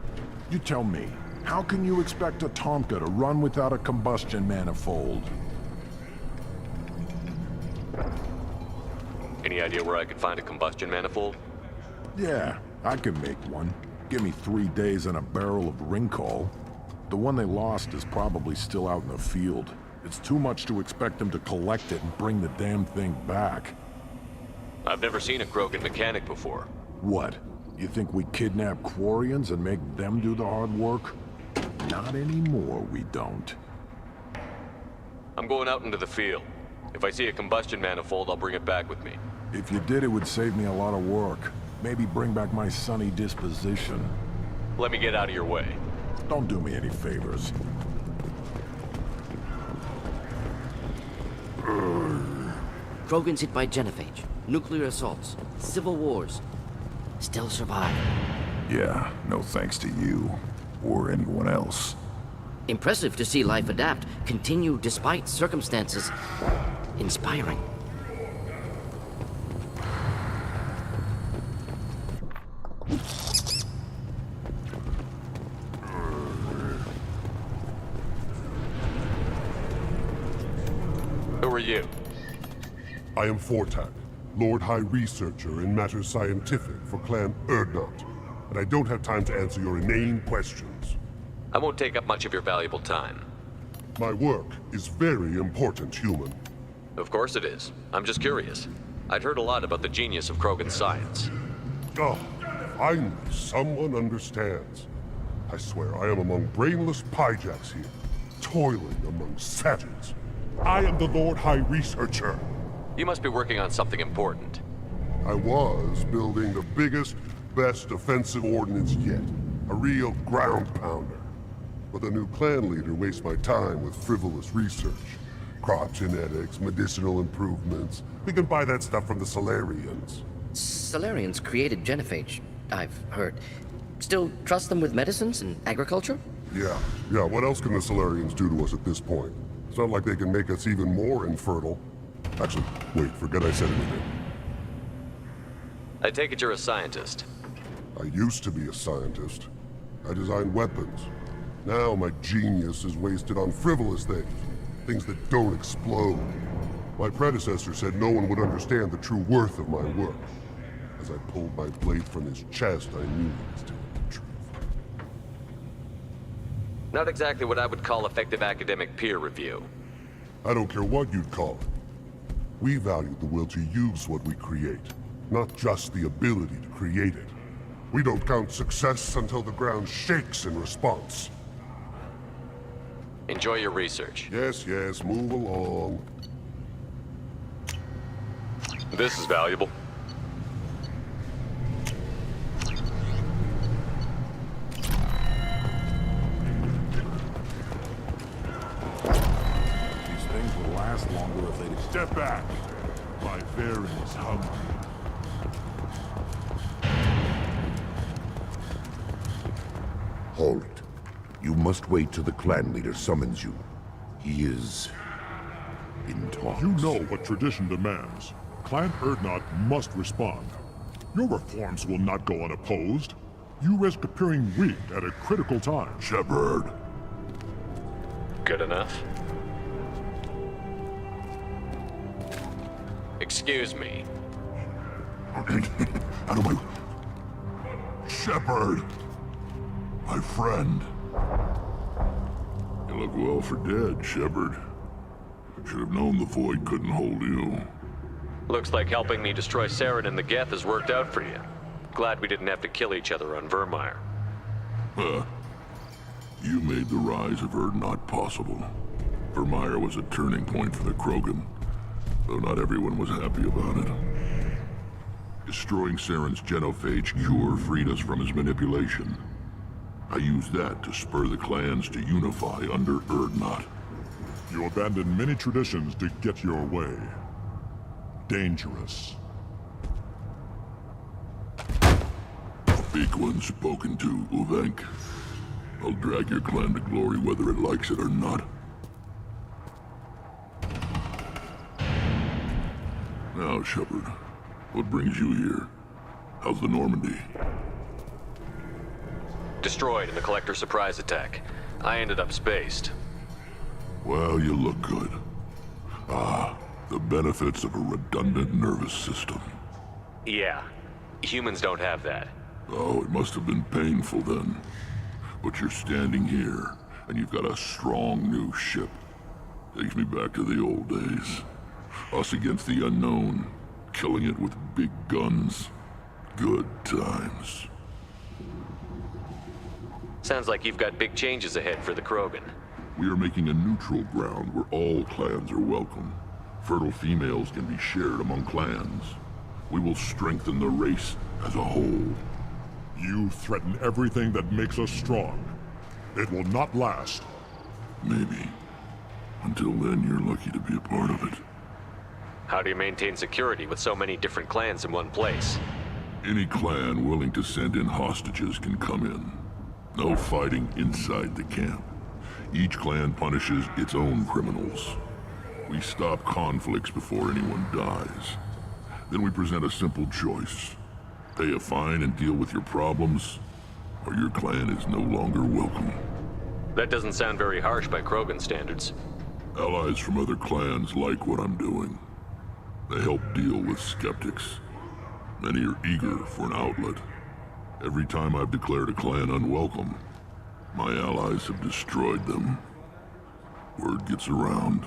You tell me, how can you expect a Tomka to run without a combustion manifold? Any idea where I could find a combustion manifold? Yeah, I can make one. Give me 3 days and a barrel of Ringcall. The one they lost is probably still out in the field. It's too much to expect them to collect it and bring the damn thing back. I've never seen a Krogan mechanic before. What? You think we kidnap Quarians and make them do the hard work? Not anymore, we don't. I'm going out into the field. If I see a combustion manifold, I'll bring it back with me. If you did, it would save me a lot of work. Maybe bring back my sunny disposition. Let me get out of your way. Don't do me any favors. Krogans hit by genophage, nuclear assaults, civil wars. Still survive. Yeah, no thanks to you. Or anyone else. Impressive to see life adapt, continue despite circumstances. Inspiring. Who are you? I am Fortak, Lord High Researcher in matters scientific for Clan Erdnot, and I don't have time to answer your inane questions. I won't take up much of your valuable time. My work is very important, human. Of course it is. I'm just curious. I'd heard a lot about the genius of Krogan science. Oh, finally, someone understands. I swear I am among brainless pyjacks here, toiling among savages. I am the Lord High Researcher. You must be working on something important. I was building the biggest, best offensive ordnance yet. A real ground pounder. But the new clan leader wastes my time with frivolous research. Crop genetics, medicinal improvements. We can buy that stuff from the Solarians. Solarians created genophage, I've heard. Still trust them with medicines and agriculture? Yeah. What else can the Solarians do to us at this point? It's not like they can make us even more infertile. Actually, wait, forget I said anything. I take it you're a scientist. I used to be a scientist. I designed weapons. Now my genius is wasted on frivolous things. Things that don't explode. My predecessor said no one would understand the true worth of my work. As I pulled my blade from his chest, I knew he was telling the truth. Not exactly what I would call effective academic peer review. I don't care what you'd call it. We value the will to use what we create, not just the ability to create it. We don't count success until the ground shakes in response. Enjoy your research. Yes, move along. This is valuable. These things will last longer if they... Step back. My Baron is hungry. Hold it. You must wait till the clan leader summons you. He is... in talks. You know what tradition demands. Clan Erdnot must respond. Your reforms will not go unopposed. You risk appearing weak at a critical time. Shepard. Good enough. Excuse me. Out of my... Shepard! My friend. You look well for dead, Shepard. Should have known the Void couldn't hold you. Looks like helping me destroy Saren and the Geth has worked out for you. Glad we didn't have to kill each other on Vermeer. You made the rise of Erdnot possible. Vermeer was a turning point for the Krogan, though not everyone was happy about it. Destroying Saren's genophage cure freed us from his manipulation. I used that to spur the clans to unify under Erdnot. You abandoned many traditions to get your way. Dangerous. A big one spoken to, Uvenk. I'll drag your clan to glory whether it likes it or not. Now, Shepard, what brings you here? How's the Normandy? Destroyed in the Collector surprise attack. I ended up spaced. Well, you look good. Ah, the benefits of a redundant nervous system. Yeah. Humans don't have that. Oh, it must have been painful then. But you're standing here, and you've got a strong new ship. Takes me back to the old days. Us against the unknown, killing it with big guns. Good times. Sounds like you've got big changes ahead for the Krogan. We are making a neutral ground where all clans are welcome. Fertile females can be shared among clans. We will strengthen the race as a whole. You threaten everything that makes us strong. It will not last. Maybe. Until then, you're lucky to be a part of it. How do you maintain security with so many different clans in one place? Any clan willing to send in hostages can come in. No fighting inside the camp. Each clan punishes its own criminals. We stop conflicts before anyone dies. Then we present a simple choice. Pay a fine and deal with your problems, or your clan is no longer welcome. That doesn't sound very harsh by Krogan standards. Allies from other clans like what I'm doing. They help deal with skeptics. Many are eager for an outlet. Every time I've declared a clan unwelcome, my allies have destroyed them. Word gets around.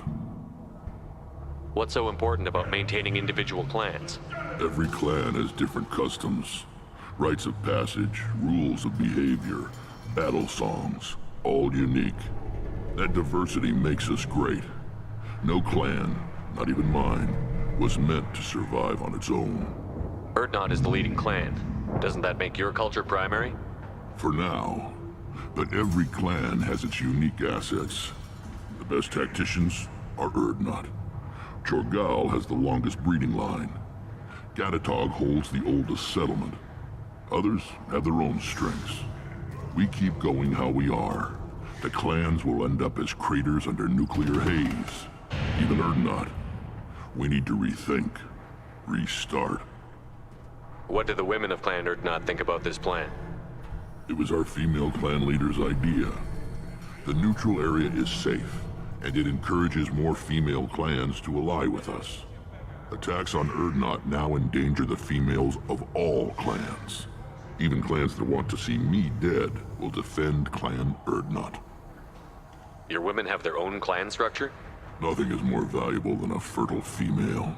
What's so important about maintaining individual clans? Every clan has different customs, rites of passage, rules of behavior, battle songs, all unique. That diversity makes us great. No clan, not even mine, was meant to survive on its own. Urdnot is the leading clan. Doesn't that make your culture primary? For now. But every clan has its unique assets. The best tacticians are Urdnot. Chorgal has the longest breeding line. Gatatog holds the oldest settlement. Others have their own strengths. We keep going how we are. The clans will end up as craters under nuclear haze. Even Urdnot. We need to rethink. Restart. What do the women of Clan Urdnot think about this plan? It was our female clan leader's idea. The neutral area is safe, and it encourages more female clans to ally with us. Attacks on Urdnot now endanger the females of all clans. Even clans that want to see me dead will defend Clan Urdnot. Your women have their own clan structure? Nothing is more valuable than a fertile female.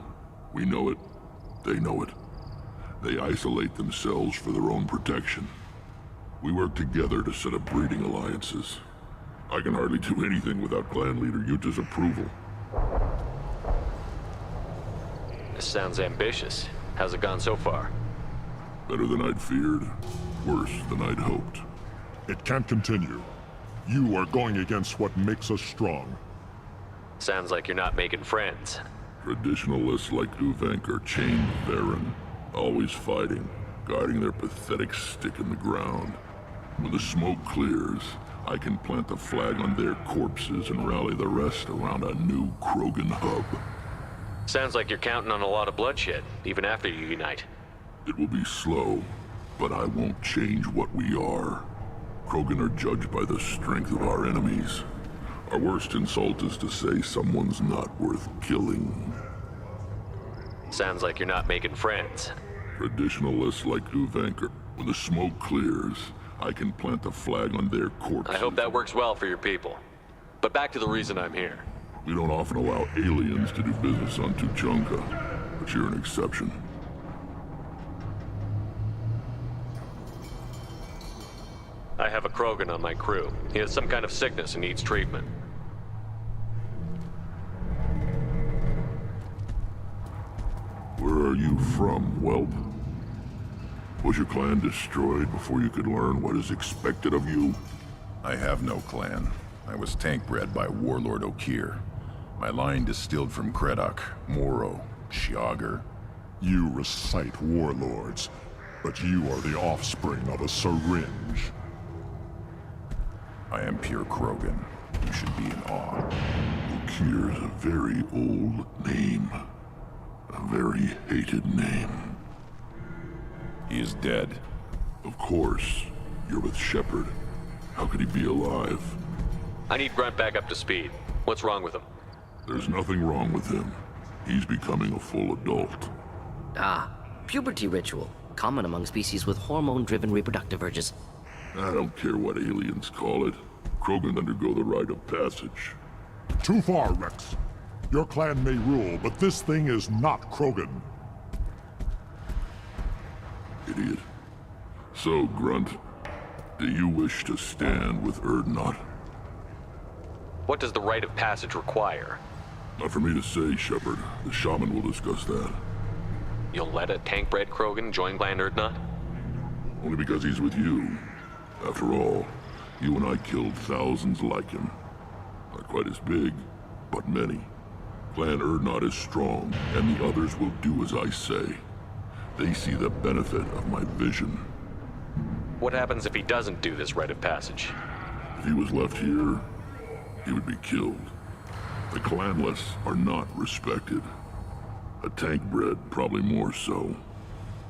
We know it. They know it. They isolate themselves for their own protection. We work together to set up breeding alliances. I can hardly do anything without clan leader Yuta's approval. This sounds ambitious. How's it gone so far? Better than I'd feared. Worse than I'd hoped. It can't continue. You are going against what makes us strong. Sounds like you're not making friends. Traditionalists like Uvenk are chained therein, always fighting, guarding their pathetic stick in the ground. When the smoke clears, I can plant the flag on their corpses and rally the rest around a new Krogan hub. Sounds like you're counting on a lot of bloodshed, even after you unite. It will be slow, but I won't change what we are. Krogan are judged by the strength of our enemies. Our worst insult is to say someone's not worth killing. Sounds like you're not making friends. Traditionalists like Uvenker. When the smoke clears, I can plant the flag on their corpses. I hope that works well for your people. But back to the reason I'm here. We don't often allow aliens to do business on Tuchanka, but you're an exception. I have a Krogan on my crew. He has some kind of sickness and needs treatment. Where are you from, whelp? Was your clan destroyed before you could learn what is expected of you? I have no clan. I was tank bred by Warlord Okir. My line distilled from Kredok, Moro, Shiagar. You recite warlords, but you are the offspring of a syringe. I am pure Krogan. You should be in awe. Okir's a very old name. A very hated name. He is dead. Of course. You're with Shepard. How could he be alive? I need Grunt back up to speed. What's wrong with him? There's nothing wrong with him. He's becoming a full adult. Ah, puberty ritual. Common among species with hormone-driven reproductive urges. I don't care what aliens call it. Krogan undergo the rite of passage. Too far, Rex. Your clan may rule, but this thing is not Krogan. Idiot. So, Grunt, do you wish to stand with Urdnot? What does the rite of passage require? Not for me to say, Shepard. The shaman will discuss that. You'll let a tank-bred Krogan join Clan Urdnot? Only because he's with you. After all, you and I killed thousands like him. Not quite as big, but many. Clan Urdnot is strong, and the others will do as I say. They see the benefit of my vision. What happens if he doesn't do this rite of passage? If he was left here, he would be killed. The clanless are not respected. A tank-bred, probably more so.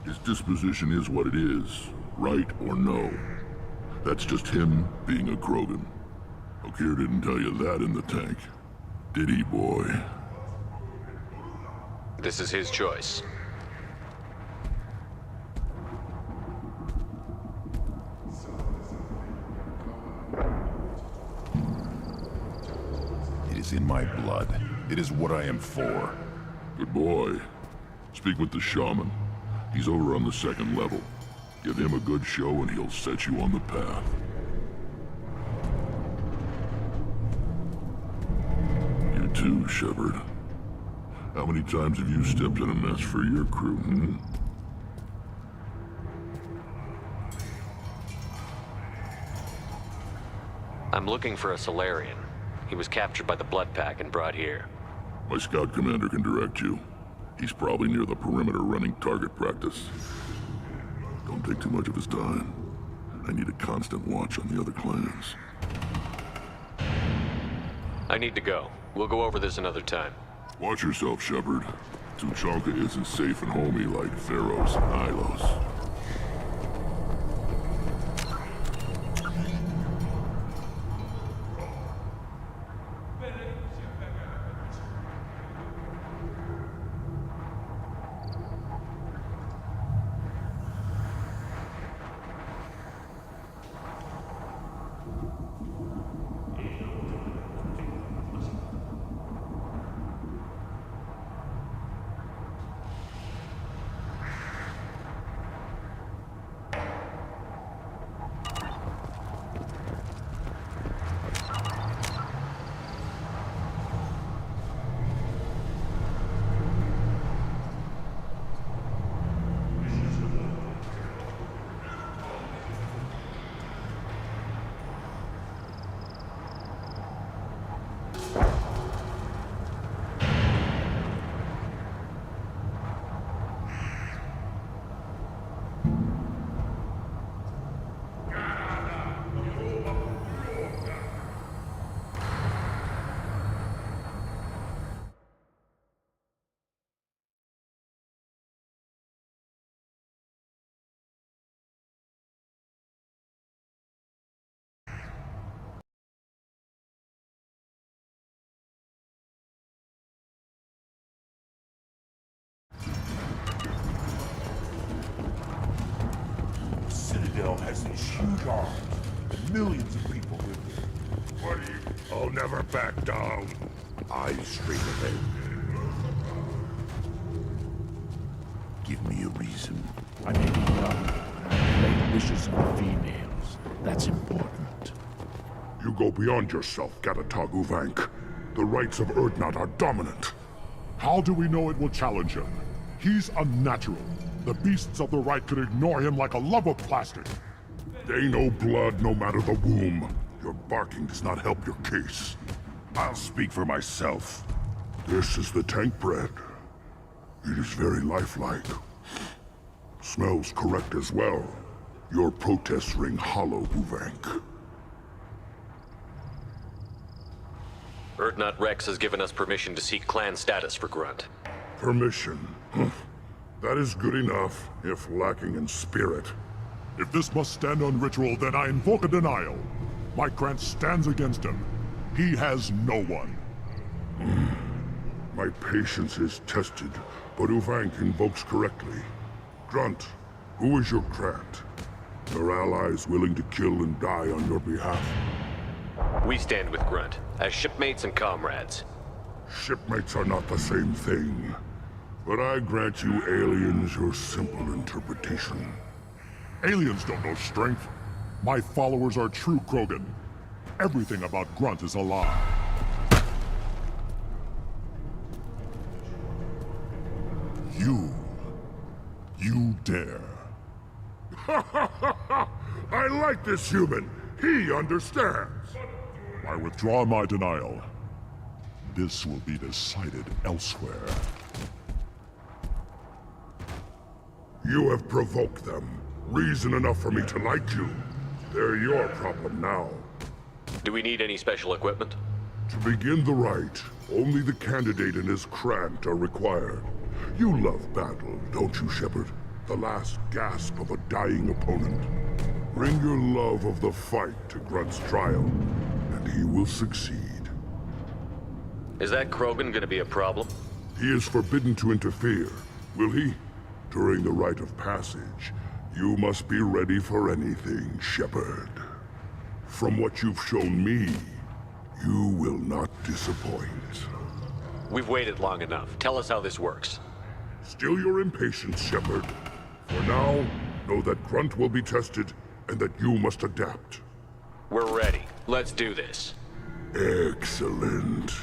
His disposition is what it is, right or no. That's just him being a Krogan. Okir didn't tell you that in the tank. Did he, boy? This is his choice. It is in my blood. It is what I am for. Good boy. Speak with the shaman. He's over on the second level. Give him a good show and he'll set you on the path. You too, Shepard. How many times have you stepped in a mess for your crew, hmm? I'm looking for a Solarian. He was captured by the Blood Pack and brought here. My scout commander can direct you. He's probably near the perimeter running target practice. Don't take too much of his time. I need a constant watch on the other clans. I need to go. We'll go over this another time. Watch yourself, Shepard. Tuchanka isn't safe and homey like Pharaoh's and Ilos. The Citadel has these huge arms, and millions of people live there. What are you? I'll never back down. Eyes straight ahead. Give me a reason. I may be young, but I relate wishes of females. That's important. You go beyond yourself, Gatatag Uvank. The rights of Urdnot are dominant. How do we know it will challenge him? He's unnatural. The beasts of the right could ignore him like a lump of plastic. They know blood no matter the womb. Your barking does not help your case. I'll speak for myself. This is the tank bread. It is very lifelike. Smells correct as well. Your protests ring hollow, Uvank. Urdnot Rex has given us permission to seek clan status for Grunt. Permission? That is good enough, if lacking in spirit. If this must stand on ritual, then I invoke a denial. My Grant stands against him. He has no one. My patience is tested, but Uvank invokes correctly. Grunt, who is your Grant? Your allies willing to kill and die on your behalf? We stand with Grunt, as shipmates and comrades. Shipmates are not the same thing. But I grant you aliens your simple interpretation. Aliens don't know strength. My followers are true Krogan. Everything about Grunt is a lie. You dare. I like this human. He understands. I withdraw my denial. This will be decided elsewhere. You have provoked them. Reason enough for me to like you. They're your problem now. Do we need any special equipment? To begin the rite, only the candidate and his Krant are required. You love battle, don't you, Shepard? The last gasp of a dying opponent. Bring your love of the fight to Grunt's trial, and he will succeed. Is that Krogan gonna be a problem? He is forbidden to interfere, will he? During the rite of passage, you must be ready for anything, Shepard. From what you've shown me, you will not disappoint. We've waited long enough. Tell us how this works. Still your impatience, Shepard. For now, know that Grunt will be tested, and that you must adapt. We're ready. Let's do this. Excellent.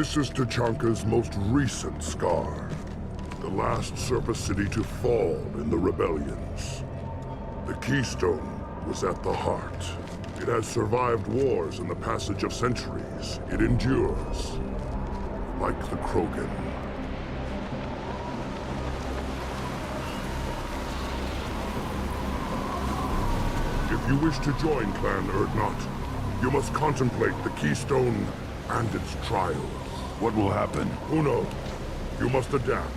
This is Tachanka's most recent scar. The last surface city to fall in the rebellions. The Keystone was at the heart. It has survived wars and the passage of centuries. It endures. Like the Krogan. If you wish to join Clan Urdnot, you must contemplate the Keystone and its trials. What will happen? Who knows? You must adapt.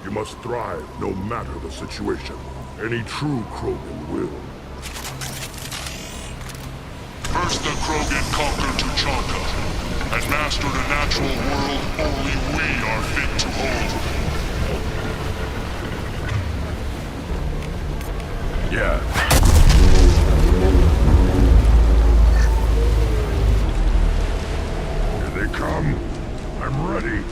You must thrive no matter the situation. Any true Krogan will. First the Krogan conquered Tuchanka, and mastered a natural world only we are fit to hold. Yeah. Here they come. I'm ready.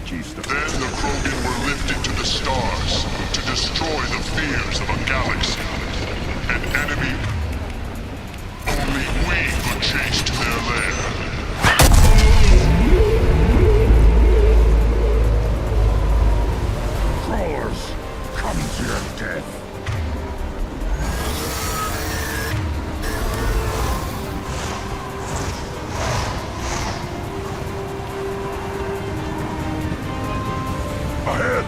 Keystone. Then the Krogan were lifted to the stars to destroy the fears of a galaxy. An enemy only we could chase to their lair. Crawlers, come to your death. Ahead!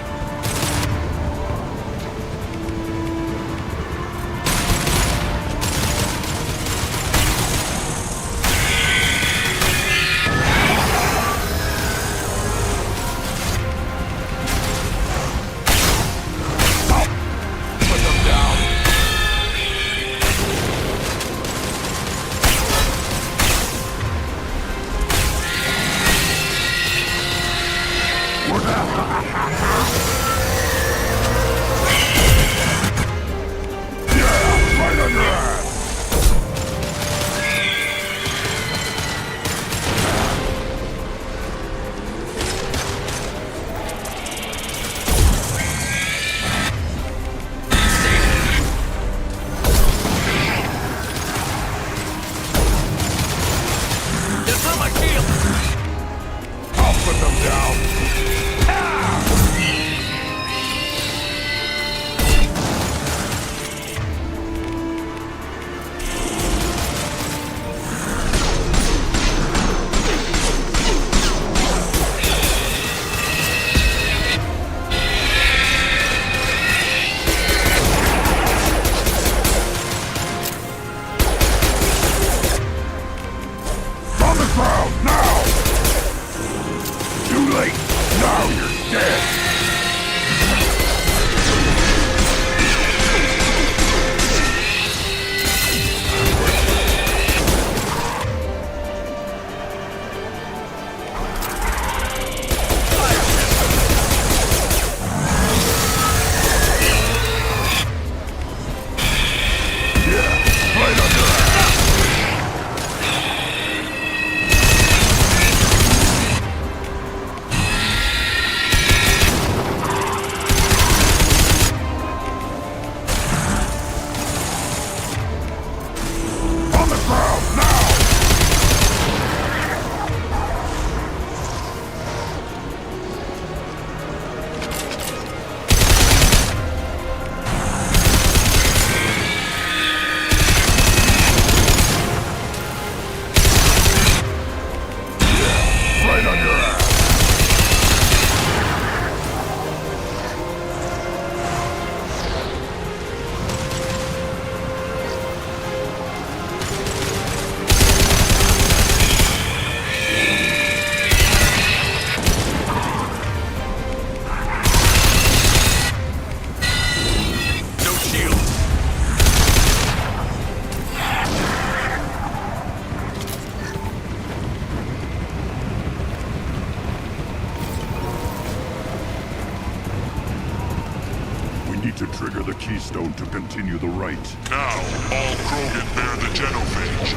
To trigger the keystone to continue the rite. Now, all Krogan bear the genophage.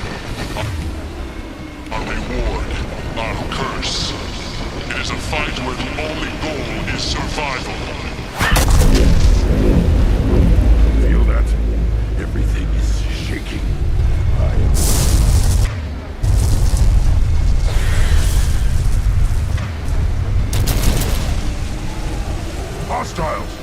Our reward, our curse. It is a fight where the only goal is survival. Feel that? Everything is shaking. Hostiles!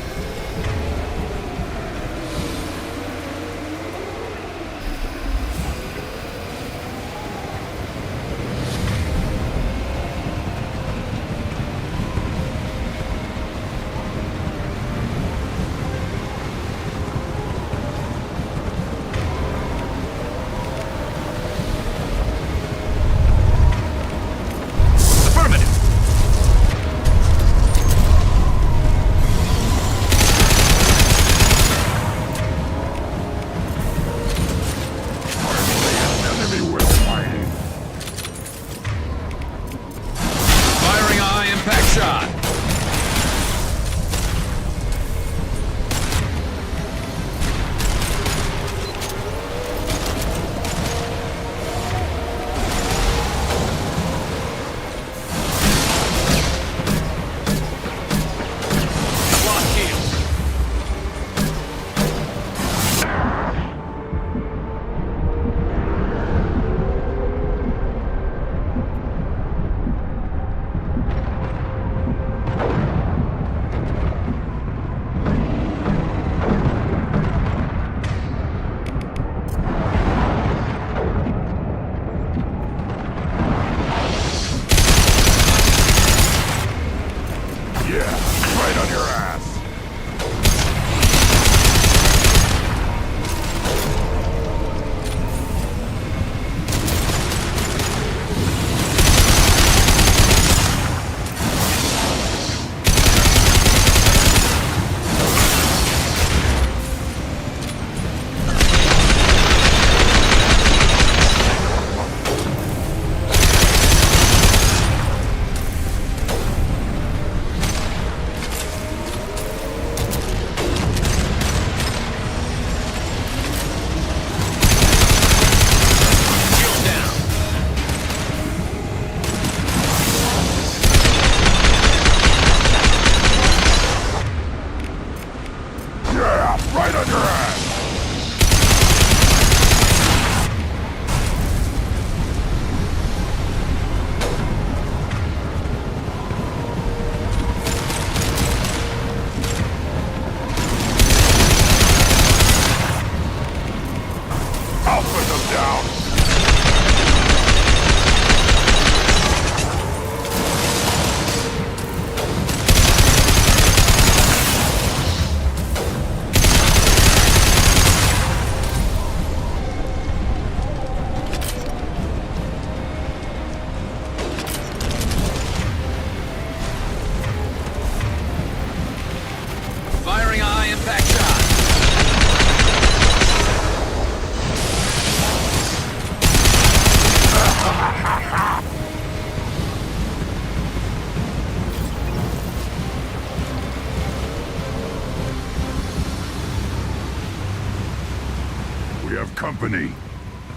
have company.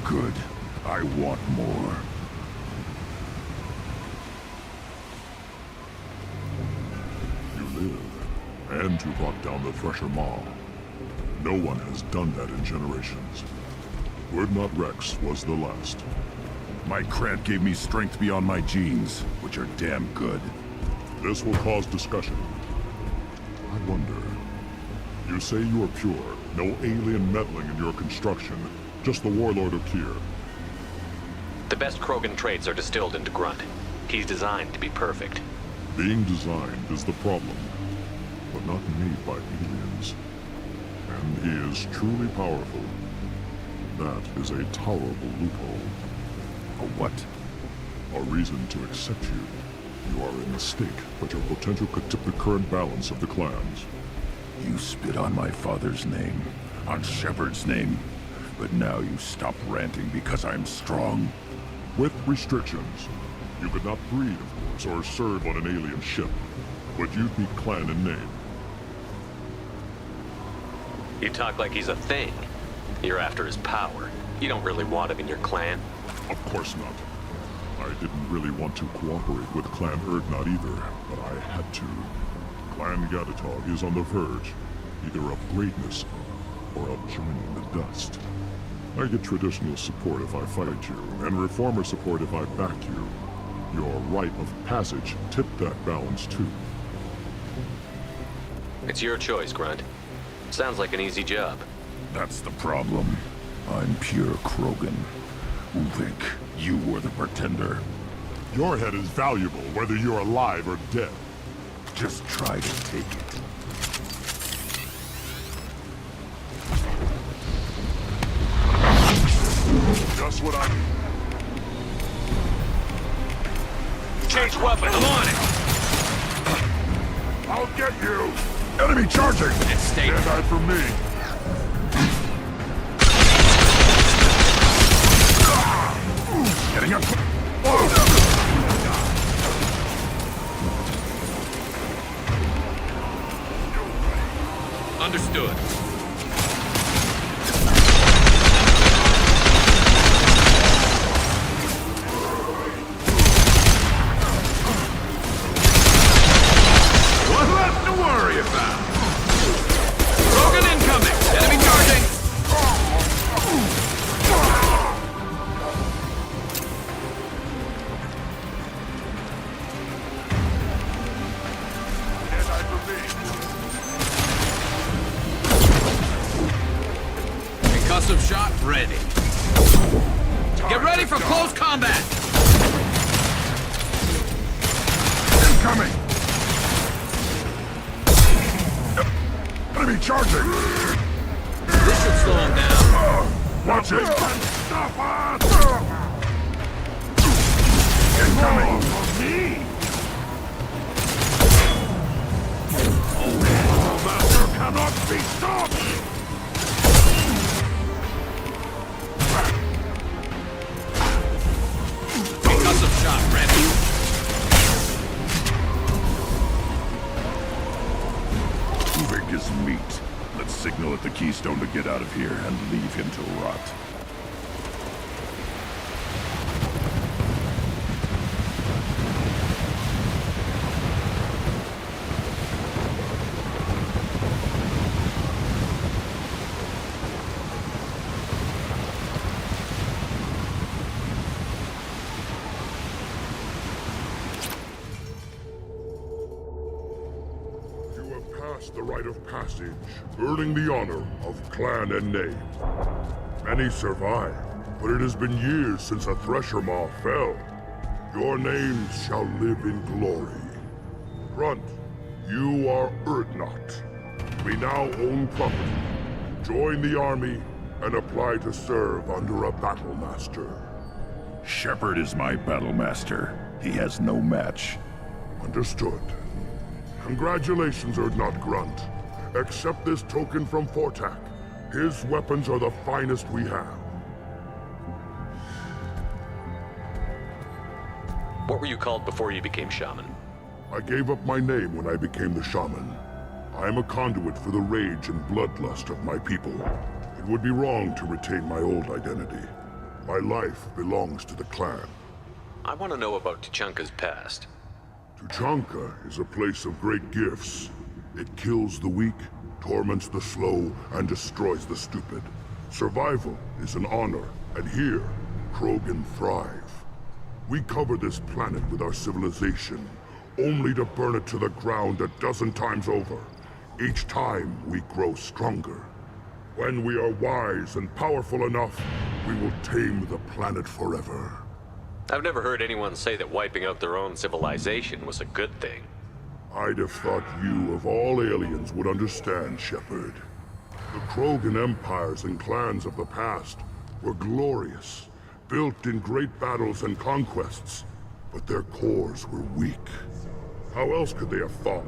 Good. I want more. You live, and you brought down the Thresher Maw. No one has done that in generations. Wordnot Rex was the last. My Krant gave me strength beyond my genes, which are damn good. This will cause discussion. I wonder... You say you are pure, no alien meddling in your construction, just the Warlord Okir. The best Krogan traits are distilled into Grunt. He's designed to be perfect. Being designed is the problem, but not made by aliens. And he is truly powerful. That is a tolerable loophole. A what? A reason to accept you. You are a mistake, but your potential could tip the current balance of the clans. You spit on my father's name, on Shepard's name, but now you stop ranting because I'm strong. With restrictions. You could not breed, of course, or serve on an alien ship, but you'd be clan in name. You talk like he's a thing. You're after his power. You don't really want him in your clan. Of course not. I didn't really want to cooperate with Clan Erdnot either, but I had to. Clan Gatatog is on the verge, either of greatness or of joining the dust. I get traditional support if I fight you, and reformer support if I back you. Your rite of passage tipped that balance too. It's your choice, Grunt. Sounds like an easy job. That's the problem. I'm pure Krogan. Uvik, you were the pretender. Your head is valuable, whether you're alive or dead. Just try to take it. Just what I... Change weapon, I'm on it! I'll get you! Enemy charging! It's stable. Stand by for me. Getting up. Understood. What's left to worry about? Krogan incoming! Enemy charging! Concussive shot ready. Get ready for close combat! Incoming! Enemy charging! This should slow him down. Watch it! Stop us! Incoming! Me? Oh, master cannot be stopped! Concussive shot ready. Uvik is meat. Let's signal at the Keystone to get out of here and leave him to rot. The rite of passage, earning the honor of clan and name. Many survive, but it has been years since a Thresher Maw fell. Your names shall live in glory. Grunt, you are Erdnot. We now own property. Join the army and apply to serve under a battle master. Shepard is my battle master. He has no match. Understood. Congratulations, Erdnot Grunt. Accept this token from Fortak. His weapons are the finest we have. What were you called before you became shaman? I gave up my name when I became the shaman. I am a conduit for the rage and bloodlust of my people. It would be wrong to retain my old identity. My life belongs to the clan. I want to know about Tuchanka's past. Tuchanka is a place of great gifts. It kills the weak, torments the slow, and destroys the stupid. Survival is an honor, and here, Krogan thrive. We cover this planet with our civilization, only to burn it to the ground a dozen times over. Each time, we grow stronger. When we are wise and powerful enough, we will tame the planet forever. I've never heard anyone say that wiping out their own civilization was a good thing. I'd have thought you, of all aliens, would understand, Shepard. The Krogan empires and clans of the past were glorious, built in great battles and conquests, but their cores were weak. How else could they have fallen?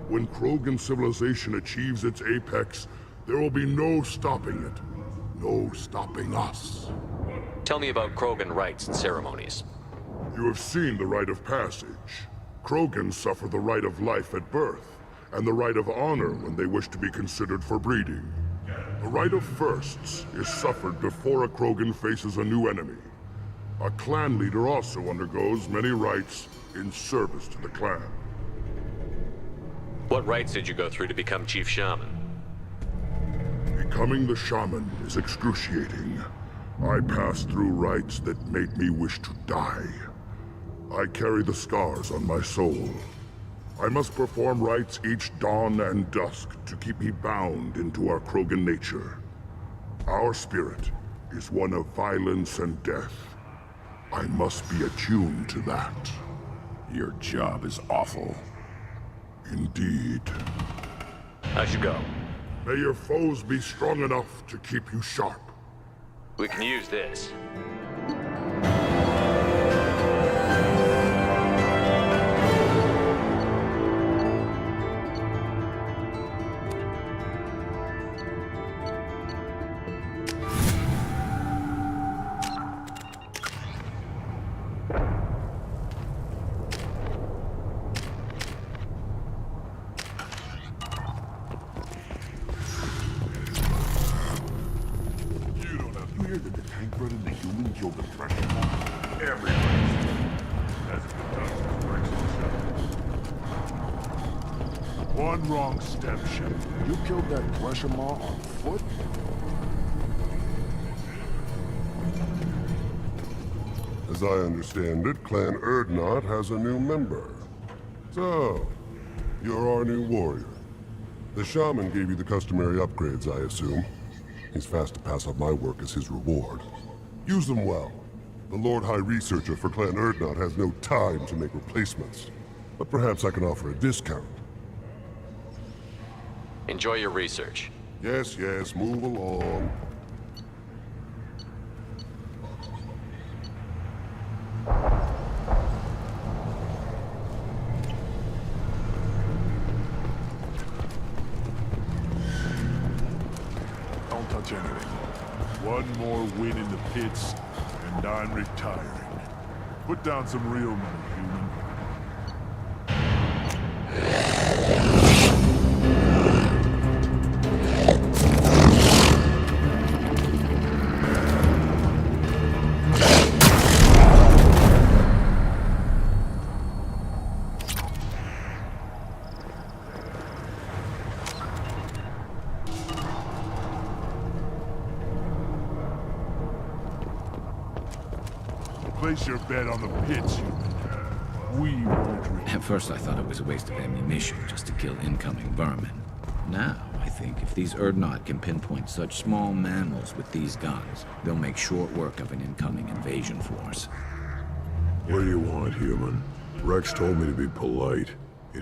When Krogan civilization achieves its apex, there will be no stopping it. No stopping us. Tell me about Krogan rites and ceremonies. You have seen the rite of passage. Krogans suffer the rite of life at birth, and the rite of honor when they wish to be considered for breeding. The rite of firsts is suffered before a Krogan faces a new enemy. A clan leader also undergoes many rites in service to the clan. What rites did you go through to become Chief Shaman? Becoming the shaman is excruciating. I passed through rites that made me wish to die. I carry the scars on my soul. I must perform rites each dawn and dusk to keep me bound into our Krogan nature. Our spirit is one of violence and death. I must be attuned to that. Your job is awful. Indeed. I should go. May your foes be strong enough to keep you sharp. We can use this. One wrong step, Shep. You killed that pressure maw on foot? As I understand it, Clan Erdnot has a new member. So, you're our new warrior. The shaman gave you the customary upgrades, I assume. He's fast to pass up my work as his reward. Use them well. The Lord High Researcher for Clan Erdnot has no time to make replacements. But perhaps I can offer a discount. Enjoy your research. Yes, yes, move along. Don't touch anything. One more win in the pits, and I'm retiring. Put down some real money, human. Place your bet on the pits, human. We won't. At first I thought it was a waste of ammunition just to kill incoming vermin. Now, I think if these Erdnot can pinpoint such small mammals with these guns, they'll make short work of an incoming invasion force. What do you want, human? Rex told me to be polite.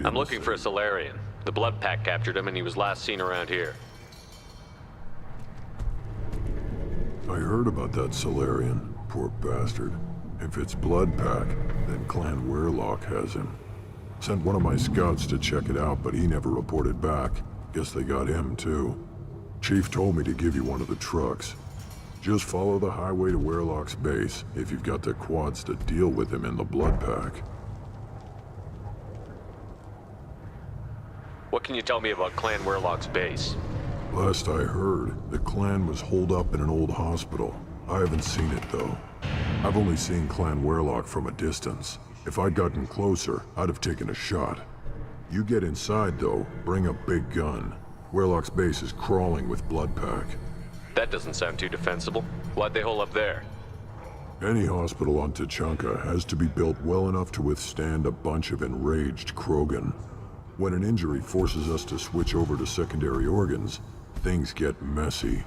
I'm looking for a Solarian. The Blood Pack captured him and he was last seen around here. I heard about that Solarian. Poor bastard. If it's Blood Pack, then Clan Weirlock has him. Sent one of my scouts to check it out, but he never reported back. Guess they got him, too. Chief told me to give you one of the trucks. Just follow the highway to Weirlock's base, if you've got the quads to deal with him in the Blood Pack. What can you tell me about Clan Weirlock's base? Last I heard, the clan was holed up in an old hospital. I haven't seen it, though. I've only seen Clan Werlock from a distance. If I'd gotten closer, I'd have taken a shot. You get inside, though, bring a big gun. Werlock's base is crawling with Bloodpack. That doesn't sound too defensible. Why'd they hole up there? Any hospital on Tachanka has to be built well enough to withstand a bunch of enraged Krogan. When an injury forces us to switch over to secondary organs, things get messy.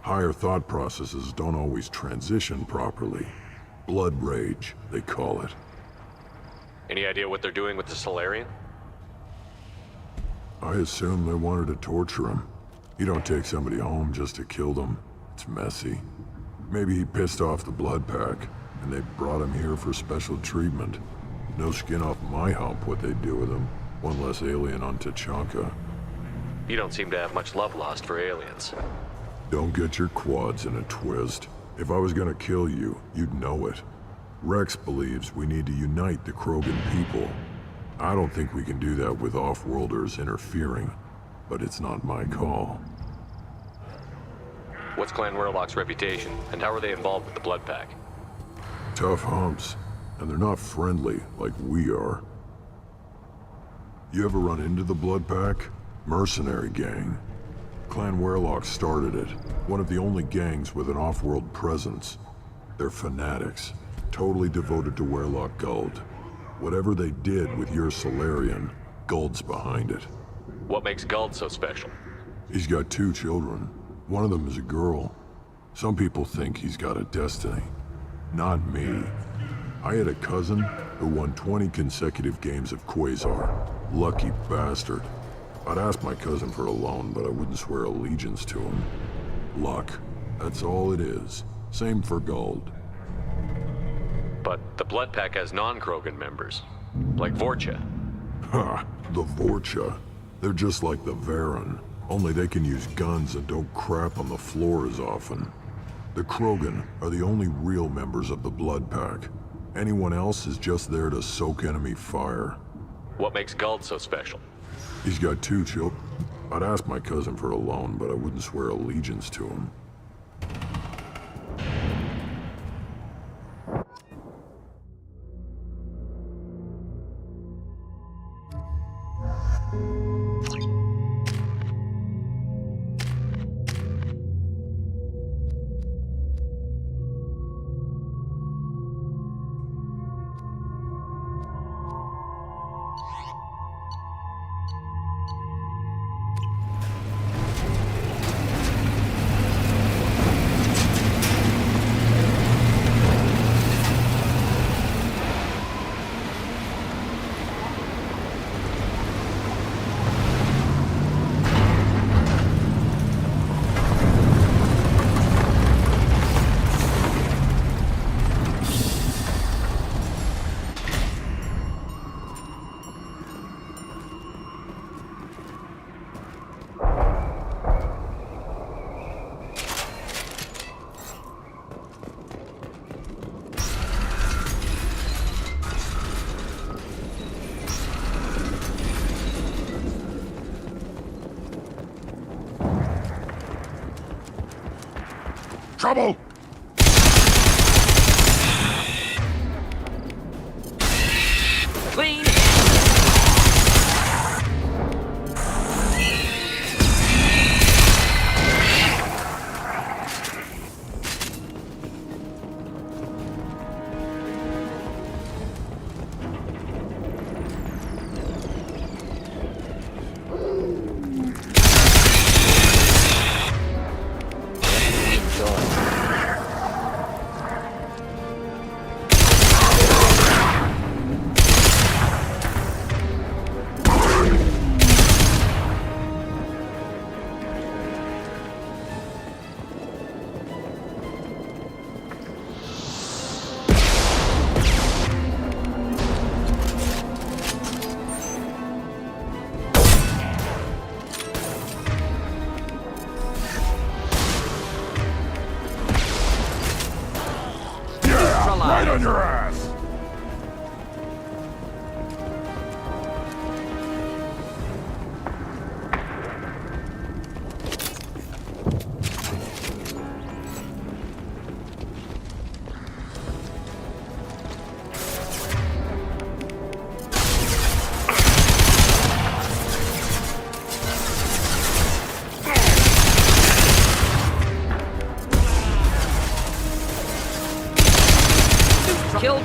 Higher thought processes don't always transition properly. Blood rage, they call it. Any idea what they're doing with the Solarian? I assume they wanted to torture him. You don't take somebody home just to kill them. It's messy. Maybe he pissed off the Bloodpack, and they brought him here for special treatment. No skin off my hump what they'd do with him. One less alien on Tachanka. You don't seem to have much love lost for aliens. Don't get your quads in a twist. If I was gonna kill you, you'd know it. Rex believes we need to unite the Krogan people. I don't think we can do that with off-worlders interfering, but it's not my call. What's Clan Werlock's reputation, and how are they involved with the Bloodpack? Tough humps, and they're not friendly like we are. You ever run into the Bloodpack? Mercenary gang. Clan Werlock started it, one of the only gangs with an off-world presence. They're fanatics, totally devoted to Werlock Guld. Whatever they did with your Solarian, Guld's behind it. What makes Guld so special? He's got 2 children. One of them is a girl. Some people think he's got a destiny. Not me. I had a cousin who won 20 consecutive games of Quasar. Lucky bastard. I'd ask my cousin for a loan, but I wouldn't swear allegiance to him. Luck. That's all it is. Same for Guld. But the Bloodpack has non-Krogan members, like Vorcha. Ha! The Vorcha. They're just like the Varen, only they can use guns and don't crap on the floor as often. The Krogan are the only real members of the Bloodpack. Anyone else is just there to soak enemy fire. What makes Guld so special? He's got 2 children. I'd ask my cousin for a loan, but I wouldn't swear allegiance to him. Trouble! Clean! Right on your ass!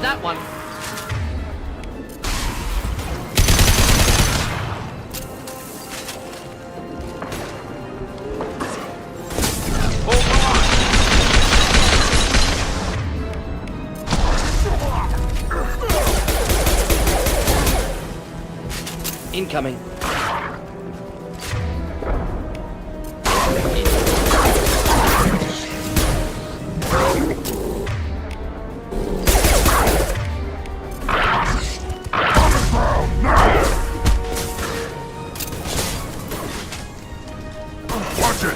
Avoided that one. Incoming. Watch it!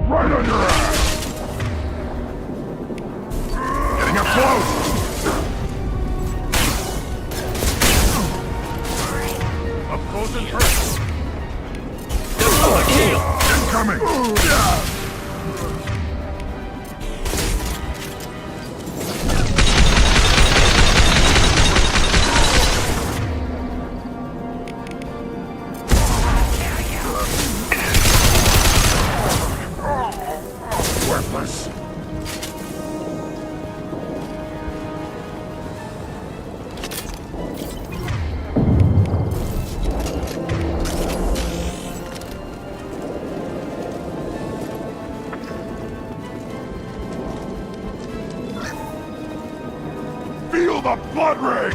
Right on your ass! Getting up close! Up close and personal. Incoming! Worthless. Feel the blood rage!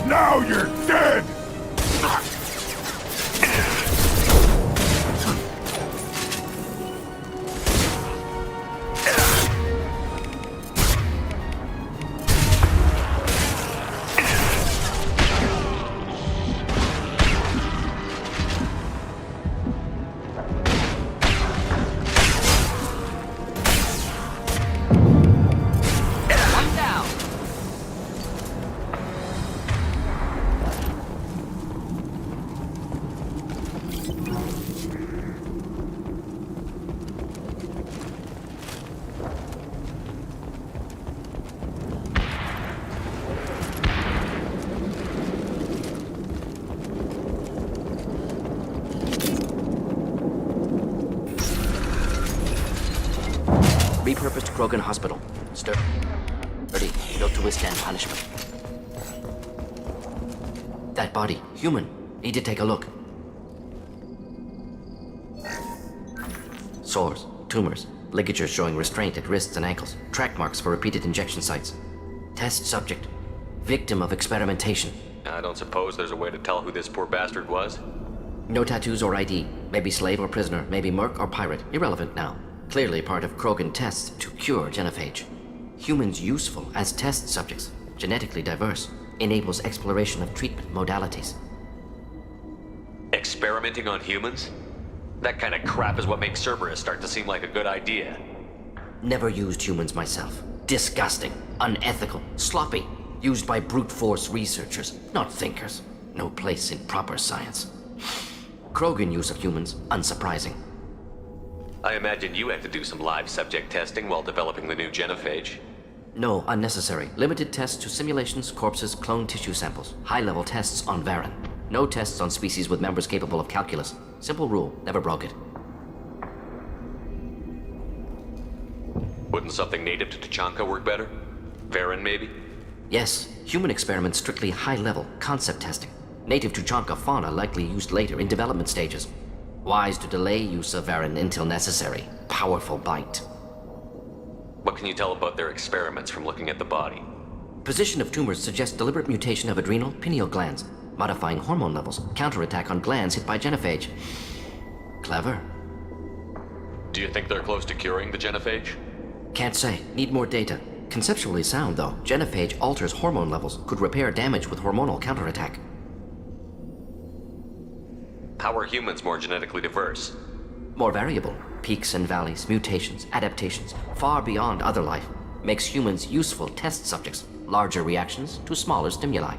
Now you're dead! Krogan Hospital. Sturdy, built to withstand punishment. That body, human. Need to take a look. Sores, tumors, ligatures showing restraint at wrists and ankles, track marks for repeated injection sites. Test subject, victim of experimentation. I don't suppose there's a way to tell who this poor bastard was? No tattoos or ID. Maybe slave or prisoner, maybe merc or pirate. Irrelevant now. Clearly part of Krogan tests to cure genophage. Humans useful as test subjects, genetically diverse, enables exploration of treatment modalities. Experimenting on humans? That kind of crap is what makes Cerberus start to seem like a good idea. Never used humans myself. Disgusting, unethical, sloppy. Used by brute force researchers, not thinkers. No place in proper science. Krogan use of humans, unsurprising. I imagine you had to do some live subject testing while developing the new genophage. No, unnecessary. Limited tests to simulations, corpses, cloned tissue samples. High-level tests on Varen. No tests on species with members capable of calculus. Simple rule, never broke it. Wouldn't something native to Tachanka work better? Varen, maybe? Yes, human experiments strictly high-level, concept testing. Native Tachanka fauna likely used later in development stages. Wise to delay use of Varen until necessary. Powerful bite. What can you tell about their experiments from looking at the body? Position of tumors suggests deliberate mutation of adrenal, pineal glands, modifying hormone levels, counterattack on glands hit by genophage. Clever. Do you think they're close to curing the genophage? Can't say. Need more data. Conceptually sound, though. Genophage alters hormone levels, could repair damage with hormonal counterattack. How are humans more genetically diverse? More variable. Peaks and valleys, mutations, adaptations, far beyond other life. Makes humans useful test subjects. Larger reactions to smaller stimuli.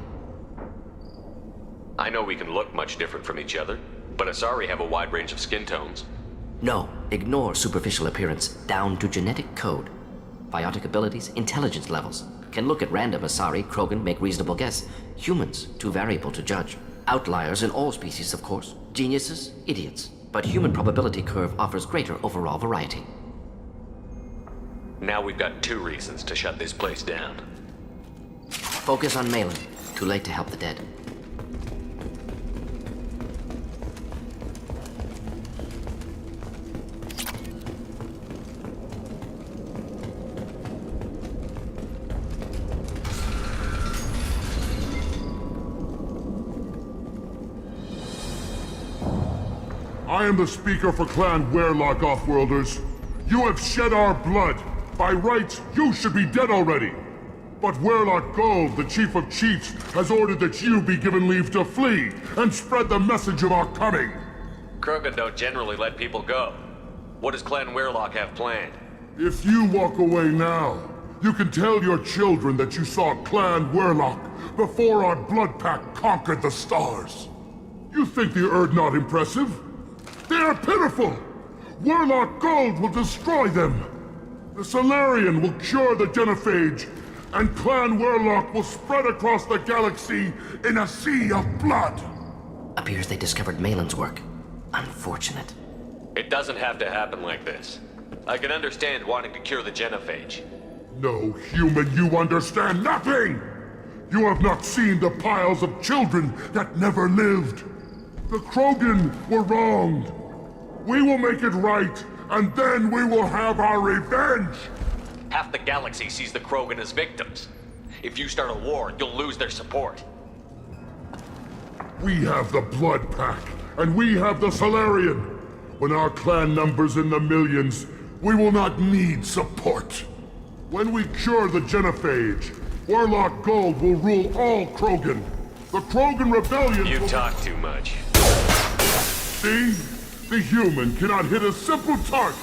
I know we can look much different from each other, but Asari have a wide range of skin tones. No, ignore superficial appearance, down to genetic code. Biotic abilities, intelligence levels. Can look at random Asari, Krogan, make reasonable guess. Humans, too variable to judge. Outliers in all species, of course. Geniuses, idiots. But human probability curve offers greater overall variety. Now we've got 2 reasons to shut this place down. Focus on Malin. Too late to help the dead. I am the speaker for Clan Werlock, Offworlders. You have shed our blood. By rights, you should be dead already. But Werlock Gold, the Chief of Chiefs, has ordered that you be given leave to flee and spread the message of our coming. Krogan don't generally let people go. What does Clan Werlock have planned? If you walk away now, you can tell your children that you saw Clan Werlock before our blood pact conquered the stars. You think the Erd not impressive? They are pitiful! Werlock Gold will destroy them! The Solarian will cure the genophage, and Clan Werlock will spread across the galaxy in a sea of blood! Appears they discovered Malin's work. Unfortunate. It doesn't have to happen like this. I can understand wanting to cure the genophage. No, human, you understand nothing! You have not seen the piles of children that never lived. The Krogan were wronged. We will make it right, and then we will have our revenge! Half the galaxy sees the Krogan as victims. If you start a war, you'll lose their support. We have the Blood Pack, and we have the Solarian. When our clan numbers in the millions, we will not need support. When we cure the genophage, Werlock Gold will rule all Krogan. The Krogan Rebellion You will... talk too much. See? The human cannot hit a simple target.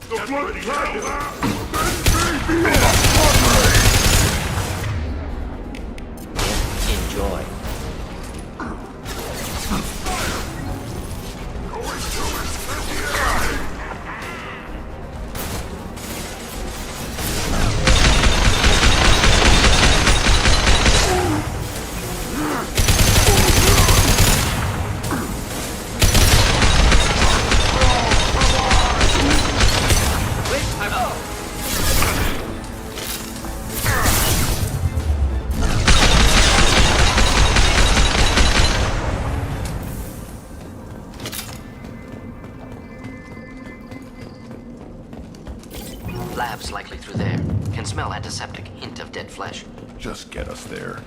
The blood Enjoy. Most likely through there. Can smell antiseptic, hint of dead flesh. Just get us there.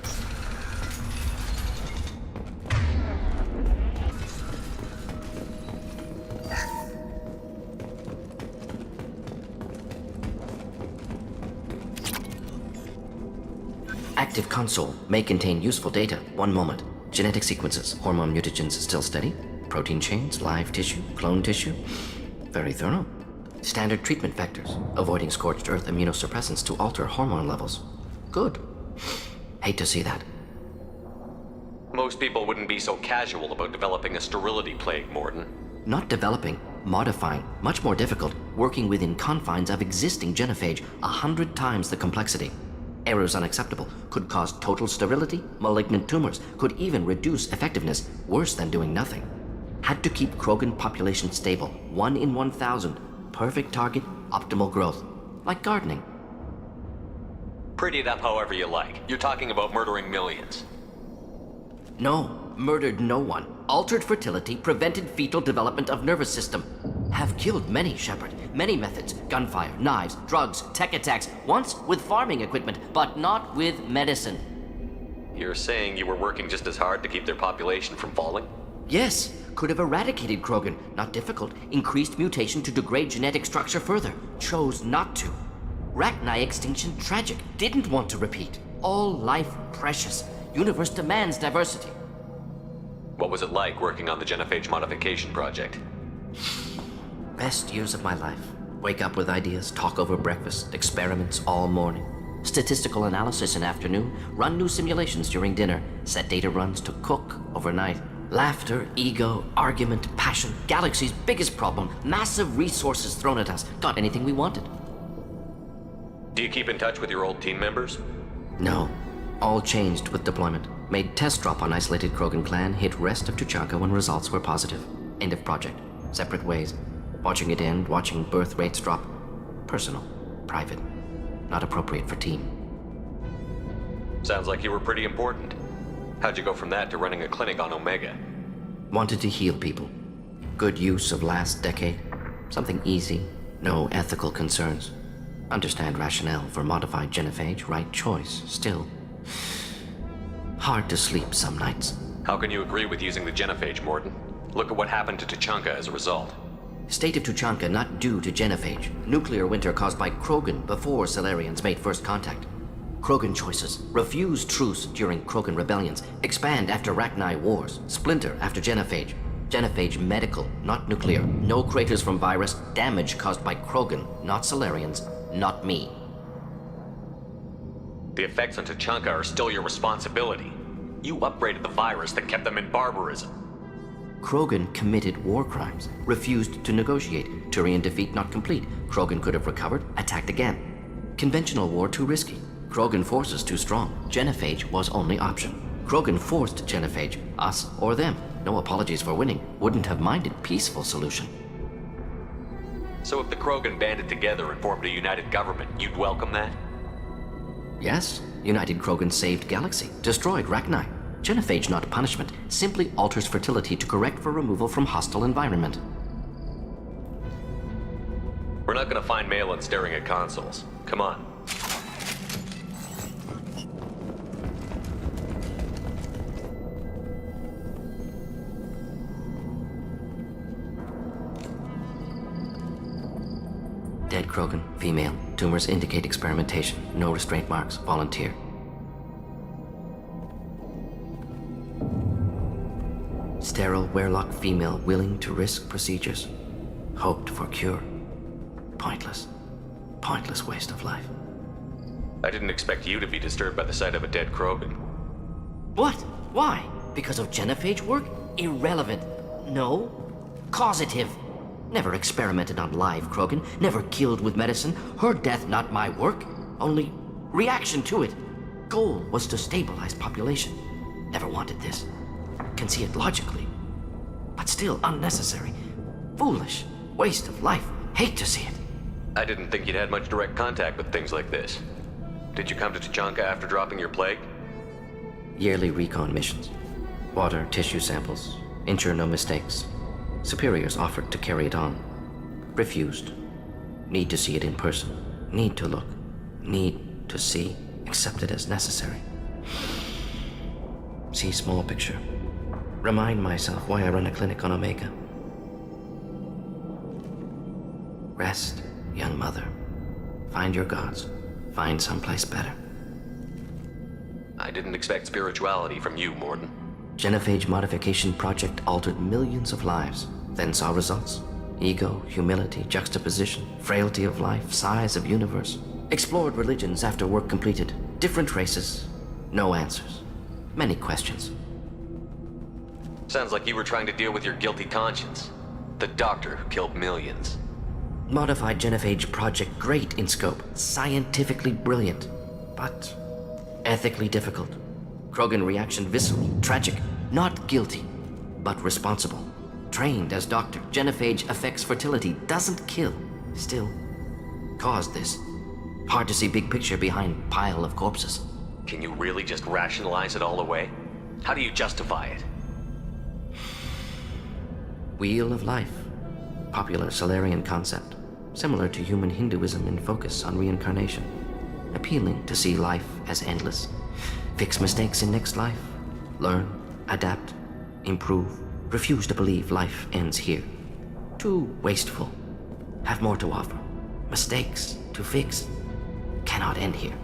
Active console may contain useful data. One moment. Genetic sequences, hormone mutagens still steady. Protein chains, live tissue, clone tissue. Very thorough. Standard treatment vectors, avoiding scorched earth immunosuppressants to alter hormone levels. Good. Hate to see that. Most people wouldn't be so casual about developing a sterility plague, Morden. Not developing, modifying, much more difficult, working within confines of existing genophage, 100 times the complexity. Errors unacceptable, could cause total sterility, malignant tumors, could even reduce effectiveness, worse than doing nothing. Had to keep Krogan population stable, 1 in 1,000. Perfect target, optimal growth. Like gardening. Pretty it up however you like. You're talking about murdering millions. No, murdered no one. Altered fertility, prevented fetal development of nervous system. Have killed many, Shepard. Many methods. Gunfire, knives, drugs, tech attacks. Once with farming equipment, but not with medicine. You're saying you were working just as hard to keep their population from falling? Yes, could have eradicated Krogan. Not difficult. Increased mutation to degrade genetic structure further. Chose not to. Rachni extinction tragic. Didn't want to repeat. All life precious. Universe demands diversity. What was it like working on the genophage modification project? Best years of my life. Wake up with ideas, talk over breakfast, experiments all morning. Statistical analysis in afternoon, run new simulations during dinner, set data runs to cook overnight. Laughter, ego, argument, passion, galaxy's biggest problem, massive resources thrown at us. Got anything we wanted. Do you keep in touch with your old team members? No. All changed with deployment. Made test drop on isolated Krogan clan, hit rest of Tuchanka when results were positive. End of project. Separate ways. Watching it end, watching birth rates drop. Personal. Private. Not appropriate for team. Sounds like you were pretty important. How'd you go from that to running a clinic on Omega? Wanted to heal people. Good use of last decade. Something easy. No ethical concerns. Understand rationale for modified genophage, right choice. Still. Hard to sleep some nights. How can you agree with using the genophage, Morden? Look at what happened to Tuchanka as a result. State of Tuchanka not due to genophage. Nuclear winter caused by Krogan before Salarians made first contact. Krogan choices. Refuse truce during Krogan rebellions. Expand after Rachni wars. Splinter after genophage. Genophage medical, not nuclear. No craters from virus. Damage caused by Krogan, not Salarians, not me. The effects on Tuchanka are still your responsibility. You upgraded the virus that kept them in barbarism. Krogan committed war crimes, refused to negotiate. Turian defeat not complete. Krogan could have recovered, attacked again. Conventional war too risky. Krogan forces too strong. Genophage was only option. Krogan forced genophage, us or them. No apologies for winning. Wouldn't have minded peaceful solution. So if the Krogan banded together and formed a united government, you'd welcome that? Yes, United Krogan saved Galaxy, destroyed Rachni. Genophage not punishment, simply alters fertility to correct for removal from hostile environment. We're not gonna find Malin staring at consoles. Come on. Dead Krogan, female. Tumors indicate experimentation. No restraint marks. Volunteer. Sterile, werelock female willing to risk procedures. Hoped for cure. Pointless. Pointless waste of life. I didn't expect you to be disturbed by the sight of a dead Krogan. What? Why? Because of genophage work? Irrelevant. No. Causative. Never experimented on live Krogan. Never killed with medicine. Her death not my work. Only reaction to it. Goal was to stabilize population. Never wanted this. Can see it logically. But still unnecessary. Foolish. Waste of life. Hate to see it. I didn't think you'd had much direct contact with things like this. Did you come to Tuchanka after dropping your plague? Yearly recon missions. Water, tissue samples. Ensure no mistakes. Superiors offered to carry it on. Refused. Need to see it in person. Need to look. Need to see. Accepted as necessary. See small picture. Remind myself why I run a clinic on Omega. Rest, young mother. Find your gods. Find someplace better. I didn't expect spirituality from you, Morden. Genophage modification project altered millions of lives, then saw results. Ego, humility, juxtaposition, frailty of life, size of universe. Explored religions after work completed. Different races. No answers. Many questions. Sounds like you were trying to deal with your guilty conscience. The doctor who killed millions. Modified genophage project great in scope. Scientifically brilliant. But ethically difficult. Krogan reaction visceral, tragic. Not guilty, but responsible. Trained as doctor, genophage affects fertility, doesn't kill. Still, caused this. Hard to see big picture behind pile of corpses. Can you really just rationalize it all away? How do you justify it? Wheel of life. Popular Solarian concept. Similar to human Hinduism in focus on reincarnation. Appealing to see life as endless. Fix mistakes in next life. Learn, adapt, improve. Refuse to believe life ends here. Too wasteful. Have more to offer. Mistakes to fix. Cannot end here.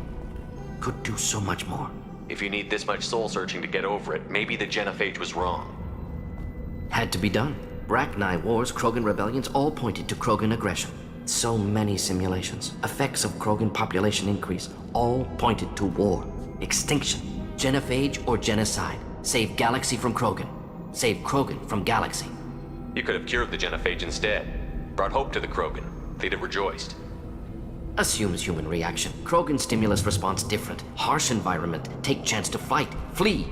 Could do so much more. If you need this much soul searching to get over it, maybe the genophage was wrong. Had to be done. Bracknai wars, Krogan rebellions, all pointed to Krogan aggression. So many simulations. Effects of Krogan population increase. All pointed to war. Extinction. Genophage or genocide. Save galaxy from Krogan. Save Krogan from galaxy. You could have cured the genophage instead. Brought hope to the Krogan. They'd have rejoiced. Assumes human reaction. Krogan stimulus response different. Harsh environment. Take chance to fight. Flee.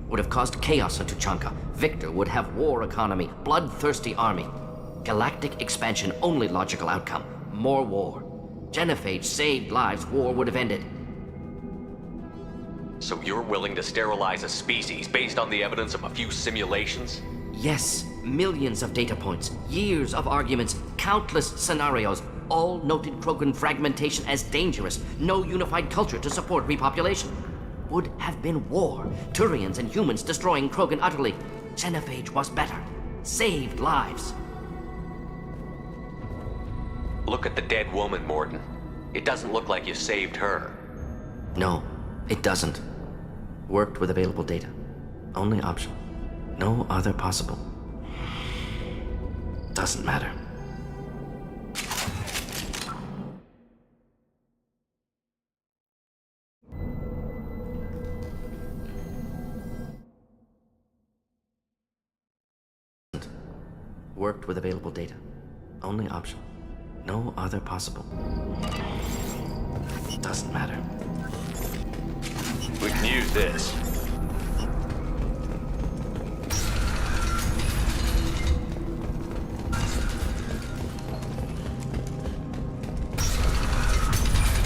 Would have caused chaos on Tuchanka. Victor would have war economy. Bloodthirsty army. Galactic expansion only logical outcome. More war. Genophage saved lives. War would have ended. So you're willing to sterilize a species based on the evidence of a few simulations? Yes. Millions of data points. Years of arguments. Countless scenarios. All noted Krogan fragmentation as dangerous. No unified culture to support repopulation. Would have been war. Turians and humans destroying Krogan utterly. Genophage was better. Saved lives. Look at the dead woman, Morden. It doesn't look like you saved her. No, it doesn't. Worked with available data. Only option. No other possible. Doesn't matter. Worked with available data. Only option. No other possible. Doesn't matter. We can use this.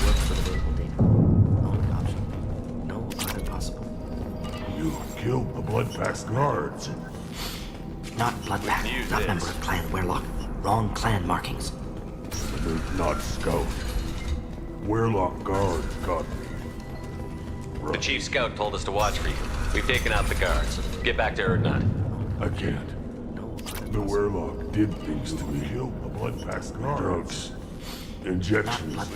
Worked with available data. Only option. No other possible. You killed the Bloodpack's guards. Not Bloodpack. Not member of Clan Werlock. Wrong clan markings. They're not Scout. Werlock guard got me. The Chief Scout told us to watch for you. We've taken out the guards. Get back to Erdnot. I can't. The Werlock did things to me. Killed the Bloodpack's guards. Drugs. Injections. Not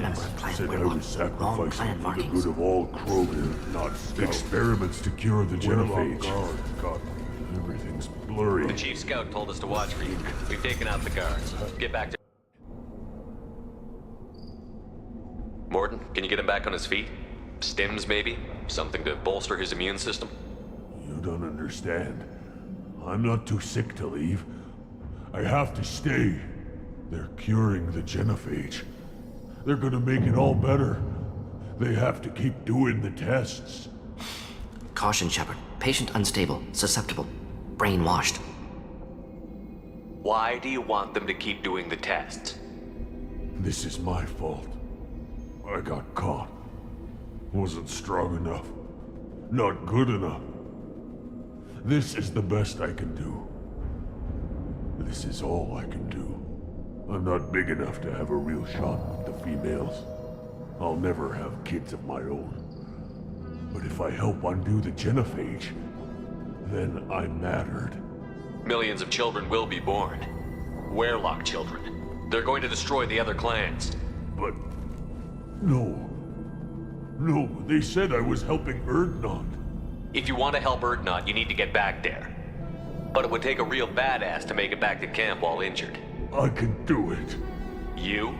member of Clan Said I Werlock. was Wrong sacrificing clan for the markings. good of all Krogan, not Scout. Experiments to cure the genophage. Werlock guard got me. Everything's blurry. The Chief Scout told us to watch for you. We've taken out the guards. Get back to... Morden, can you get him back on his feet? Stims, maybe? Something to bolster his immune system? You don't understand. I'm not too sick to leave. I have to stay. They're curing the genophage. They're gonna make it all better. They have to keep doing the tests. Caution, Shepard. Patient unstable, susceptible, brainwashed. Why do you want them to keep doing the tests? This is my fault. I got caught. Wasn't strong enough. Not good enough. This is the best I can do. This is all I can do. I'm not big enough to have a real shot with the females. I'll never have kids of my own. But if I help undo the genophage, then I'm mattered. Millions of children will be born. Werelock children. They're going to destroy the other clans. But... No, they said I was helping Erdnot. If you want to help Erdnot, you need to get back there. But it would take a real badass to make it back to camp while injured. I can do it. You?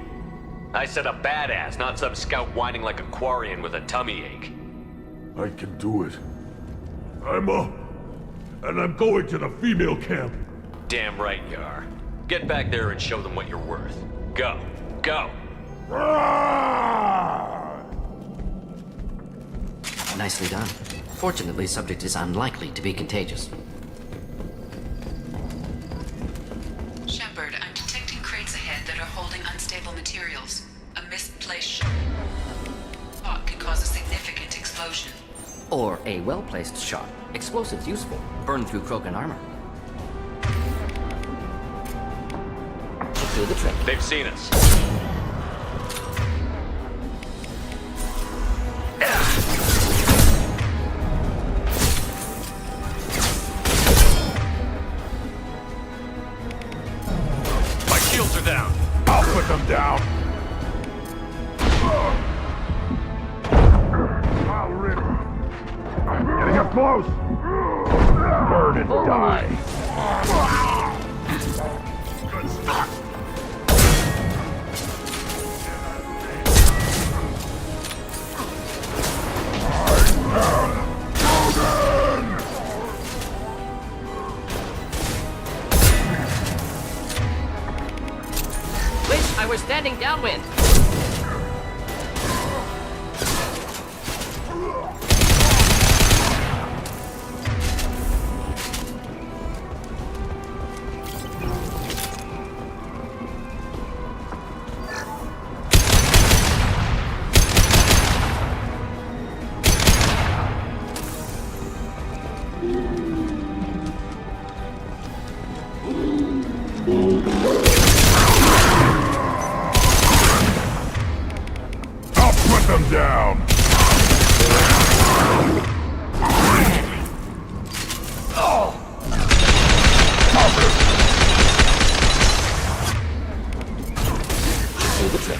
I said a badass, not some scout whining like a Quarian with a tummy ache. I can do it. I'm up. And I'm going to the female camp. Damn right you are. Get back there and show them what you're worth. Go. Go! Nicely done. Fortunately, subject is unlikely to be contagious. Shepard, I'm detecting crates ahead that are holding unstable materials. A misplaced shot can cause a significant explosion. Or a well-placed shot. Explosives useful. Burn through Krogan armor. Should do the trick. They've seen us. My shields are down. I'll put them down. I'll rip. Getting up close. Burn and die. Good stuff. Wish I were standing downwind. Down. Do the trick.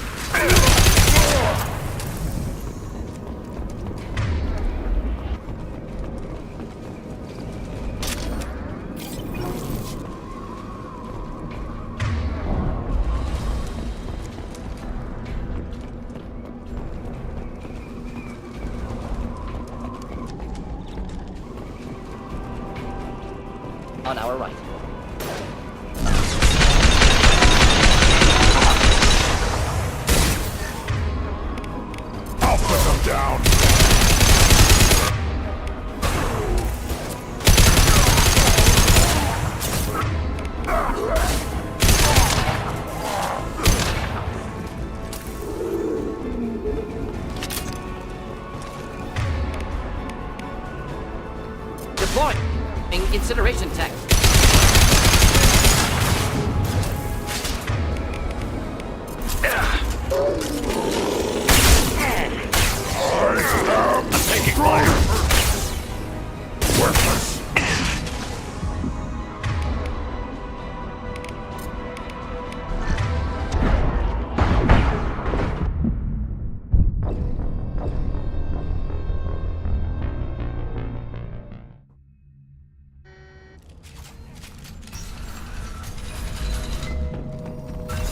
On our right. I'll put them down. Deploy. Incineration tech. I'm taking fire. Worthless.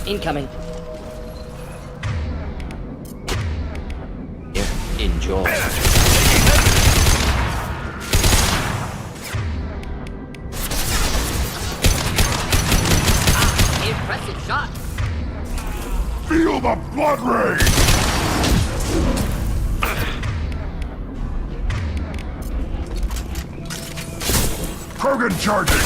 Incoming. Here, enjoy. Impressive shot. Feel the blood rain. Krogan charging.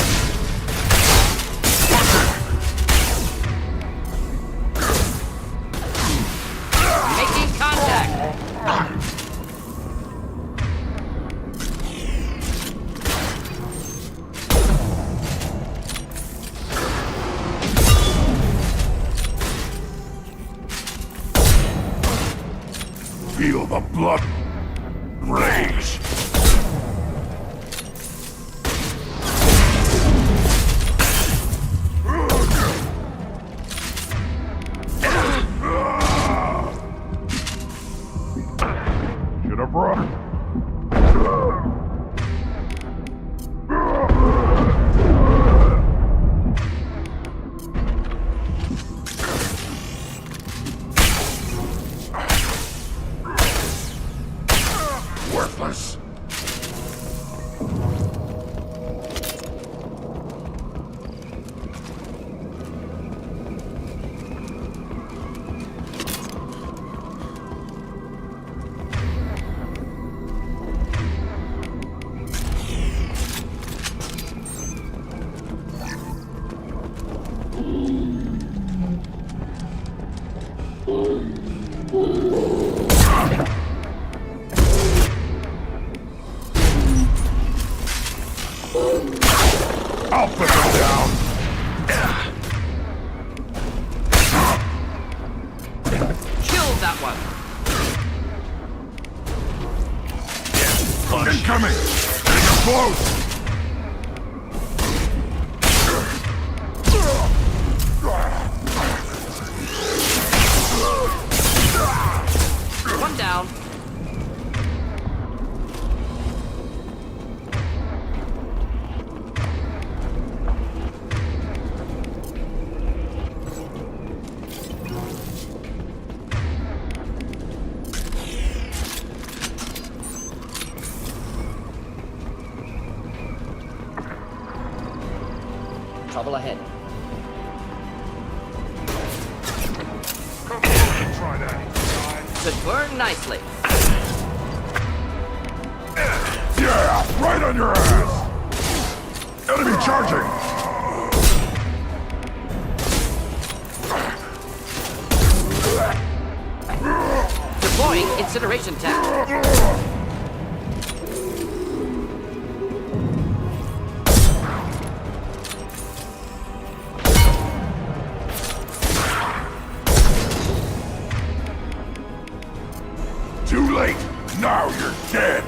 Making contact. blood rage. Should have run. Worthless. I'll put them down. Kill that one. Incoming! Getting close! One down. Trouble ahead. Try that. Could burn nicely. Yeah! Right on your ass! Enemy charging! Deploying incineration tech. Too late! Now you're dead!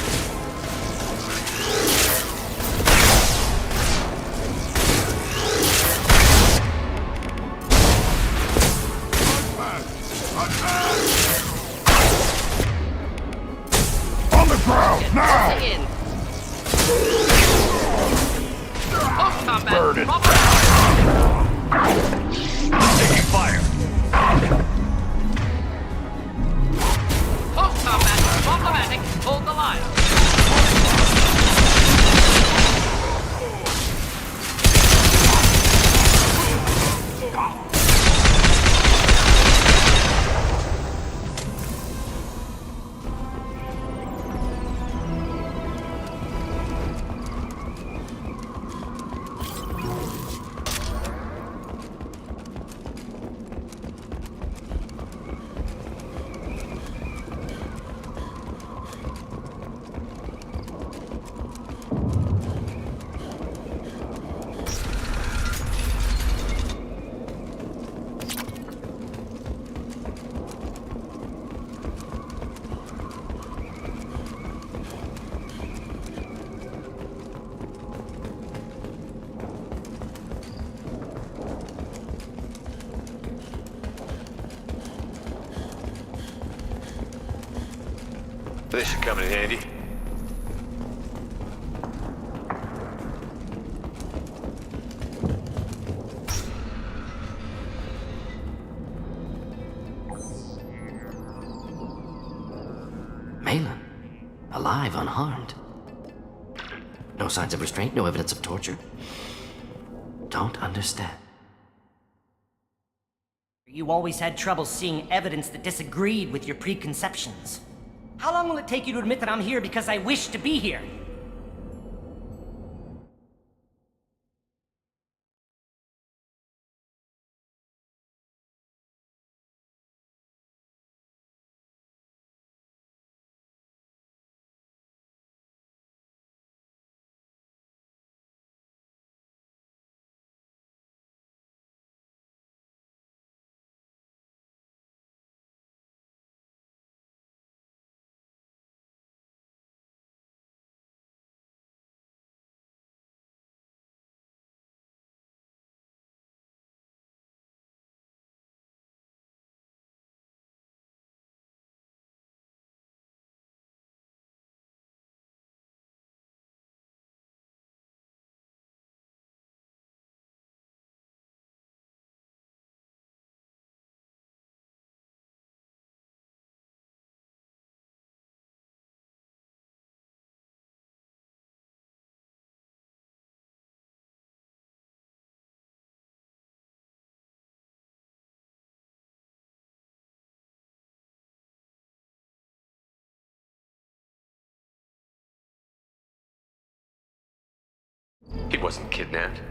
On the ground, now! In. Close combat. Burn it. Taking fire! Close combat. Problematic. Hold the line. This should come in handy. Malin. Alive, unharmed. No signs of restraint, no evidence of torture. Don't understand. You always had trouble seeing evidence that disagreed with your preconceptions. How long will it take you to admit that I'm here because I wish to be here? He wasn't kidnapped.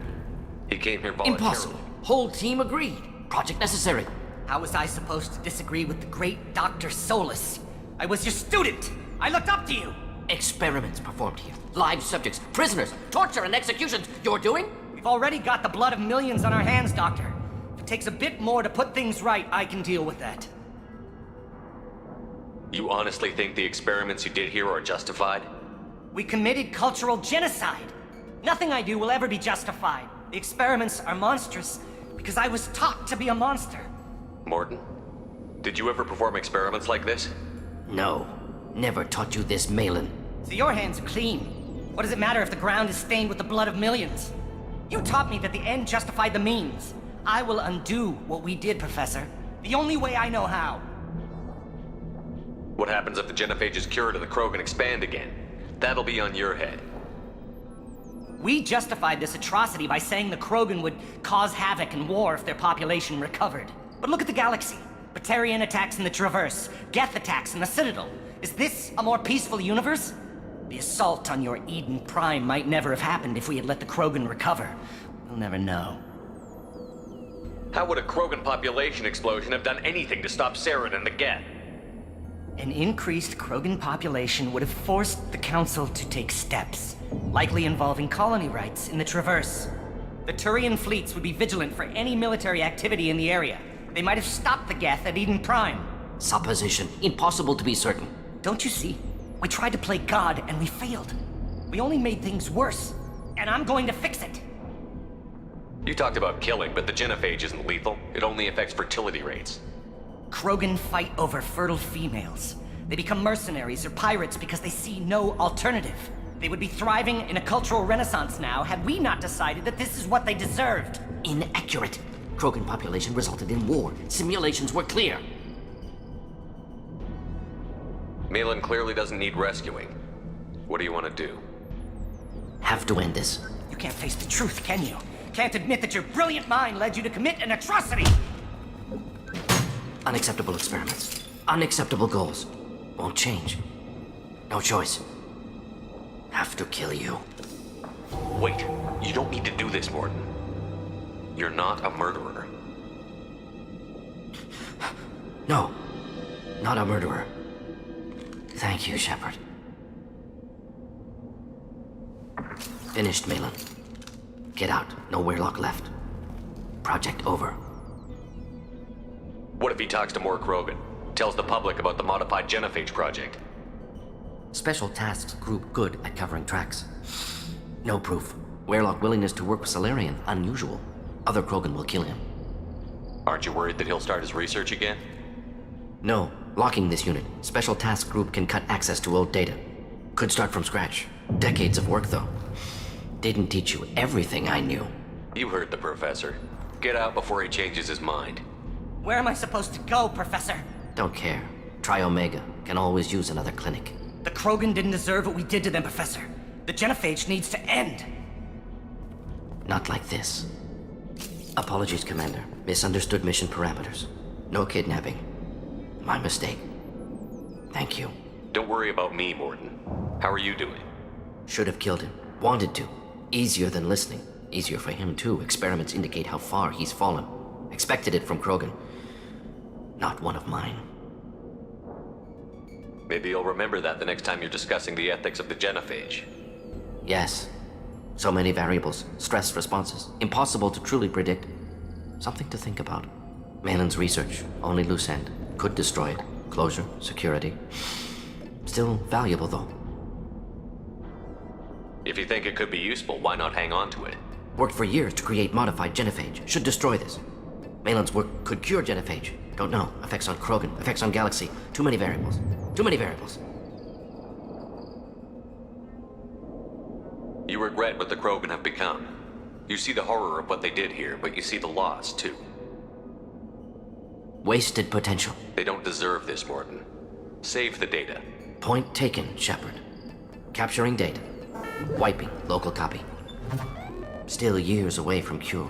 He came here voluntarily. Impossible. Whole team agreed. Project necessary. How was I supposed to disagree with the great Dr. Solus? I was your student! I looked up to you! Experiments performed here. Live subjects, prisoners, torture and executions. You're doing? We've already got the blood of millions on our hands, Doctor. If it takes a bit more to put things right, I can deal with that. You honestly think the experiments you did here are justified? We committed cultural genocide. Nothing I do will ever be justified. The experiments are monstrous because I was taught to be a monster. Morton, did you ever perform experiments like this? No. Never taught you this, Malin. So your hands are clean. What does it matter if the ground is stained with the blood of millions? You taught me that the end justified the means. I will undo what we did, Professor. The only way I know how. What happens if the genophage is cured and the Krogan expand again? That'll be on your head. We justified this atrocity by saying the Krogan would cause havoc and war if their population recovered. But look at the galaxy. Batarian attacks in the Traverse, Geth attacks in the Citadel. Is this a more peaceful universe? The assault on your Eden Prime might never have happened if we had let the Krogan recover. We'll never know. How would a Krogan population explosion have done anything to stop Saren and the Geth? An increased Krogan population would have forced the Council to take steps, likely involving colony rights in the Traverse. The Turian fleets would be vigilant for any military activity in the area. They might have stopped the Geth at Eden Prime. Supposition. Impossible to be certain. Don't you see? We tried to play God and we failed. We only made things worse. And I'm going to fix it. You talked about killing, but the genophage isn't lethal. It only affects fertility rates. Krogan fight over fertile females. They become mercenaries or pirates because they see no alternative. They would be thriving in a cultural renaissance now had we not decided that this is what they deserved. Inaccurate. Krogan population resulted in war. Simulations were clear. Malin clearly doesn't need rescuing. What do you want to do? Have to end this. You can't face the truth, can you? Can't admit that your brilliant mind led you to commit an atrocity! Unacceptable experiments. Unacceptable goals. Won't change. No choice. Have to kill you. Wait, you don't need to do this, Morton. You're not a murderer. No. Not a murderer. Thank you, Shepard. Finished, Malin. Get out. No Weirlock left. Project over. What if he talks to more Krogan? Tells the public about the modified genophage project? Special Tasks Group good at covering tracks. No proof. Weirlock willingness to work with Salarian, unusual. Other Krogan will kill him. Aren't you worried that he'll start his research again? No. Locking this unit. Special Task Group can cut access to old data. Could start from scratch. Decades of work, though. Didn't teach you everything I knew. You heard the professor. Get out before he changes his mind. Where am I supposed to go, Professor? Don't care. Try Omega. Can always use another clinic. The Krogan didn't deserve what we did to them, Professor. The genophage needs to end. Not like this. Apologies, Commander. Misunderstood mission parameters. No kidnapping. My mistake. Thank you. Don't worry about me, Morton. How are you doing? Should have killed him. Wanted to. Easier than listening. Easier for him, too. Experiments indicate how far he's fallen. Expected it from Krogan. Not one of mine. Maybe you'll remember that the next time you're discussing the ethics of the genophage. Yes. So many variables. Stress responses. Impossible to truly predict. Something to think about. Malin's research. Only loose end. Could destroy it. Closure. Security. Still valuable, though. If you think it could be useful, why not hang on to it? Worked for years to create modified genophage. Should destroy this. Malin's work could cure genophage. Don't know. Effects on Krogan. Effects on Galaxy. Too many variables. Too many variables. You regret what the Krogan have become. You see the horror of what they did here, but you see the loss, too. Wasted potential. They don't deserve this, Morton. Save the data. Point taken, Shepard. Capturing data. Wiping local copy. Still years away from cure,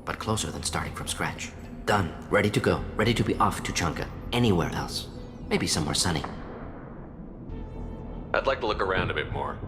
but closer than starting from scratch. Done. Ready to go. Ready to be off to Chunka. Anywhere else. Maybe somewhere sunny. I'd like to look around a bit more.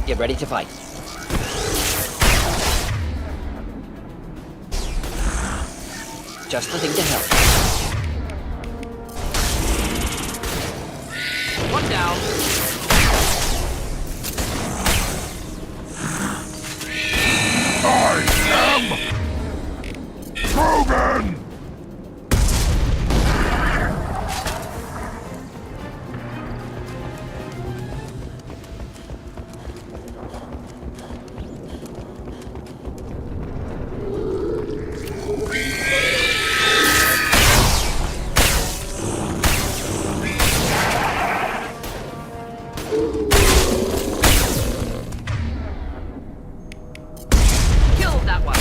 Get ready to fight. Just the thing to help. One down. I am Krogan! Kill that one.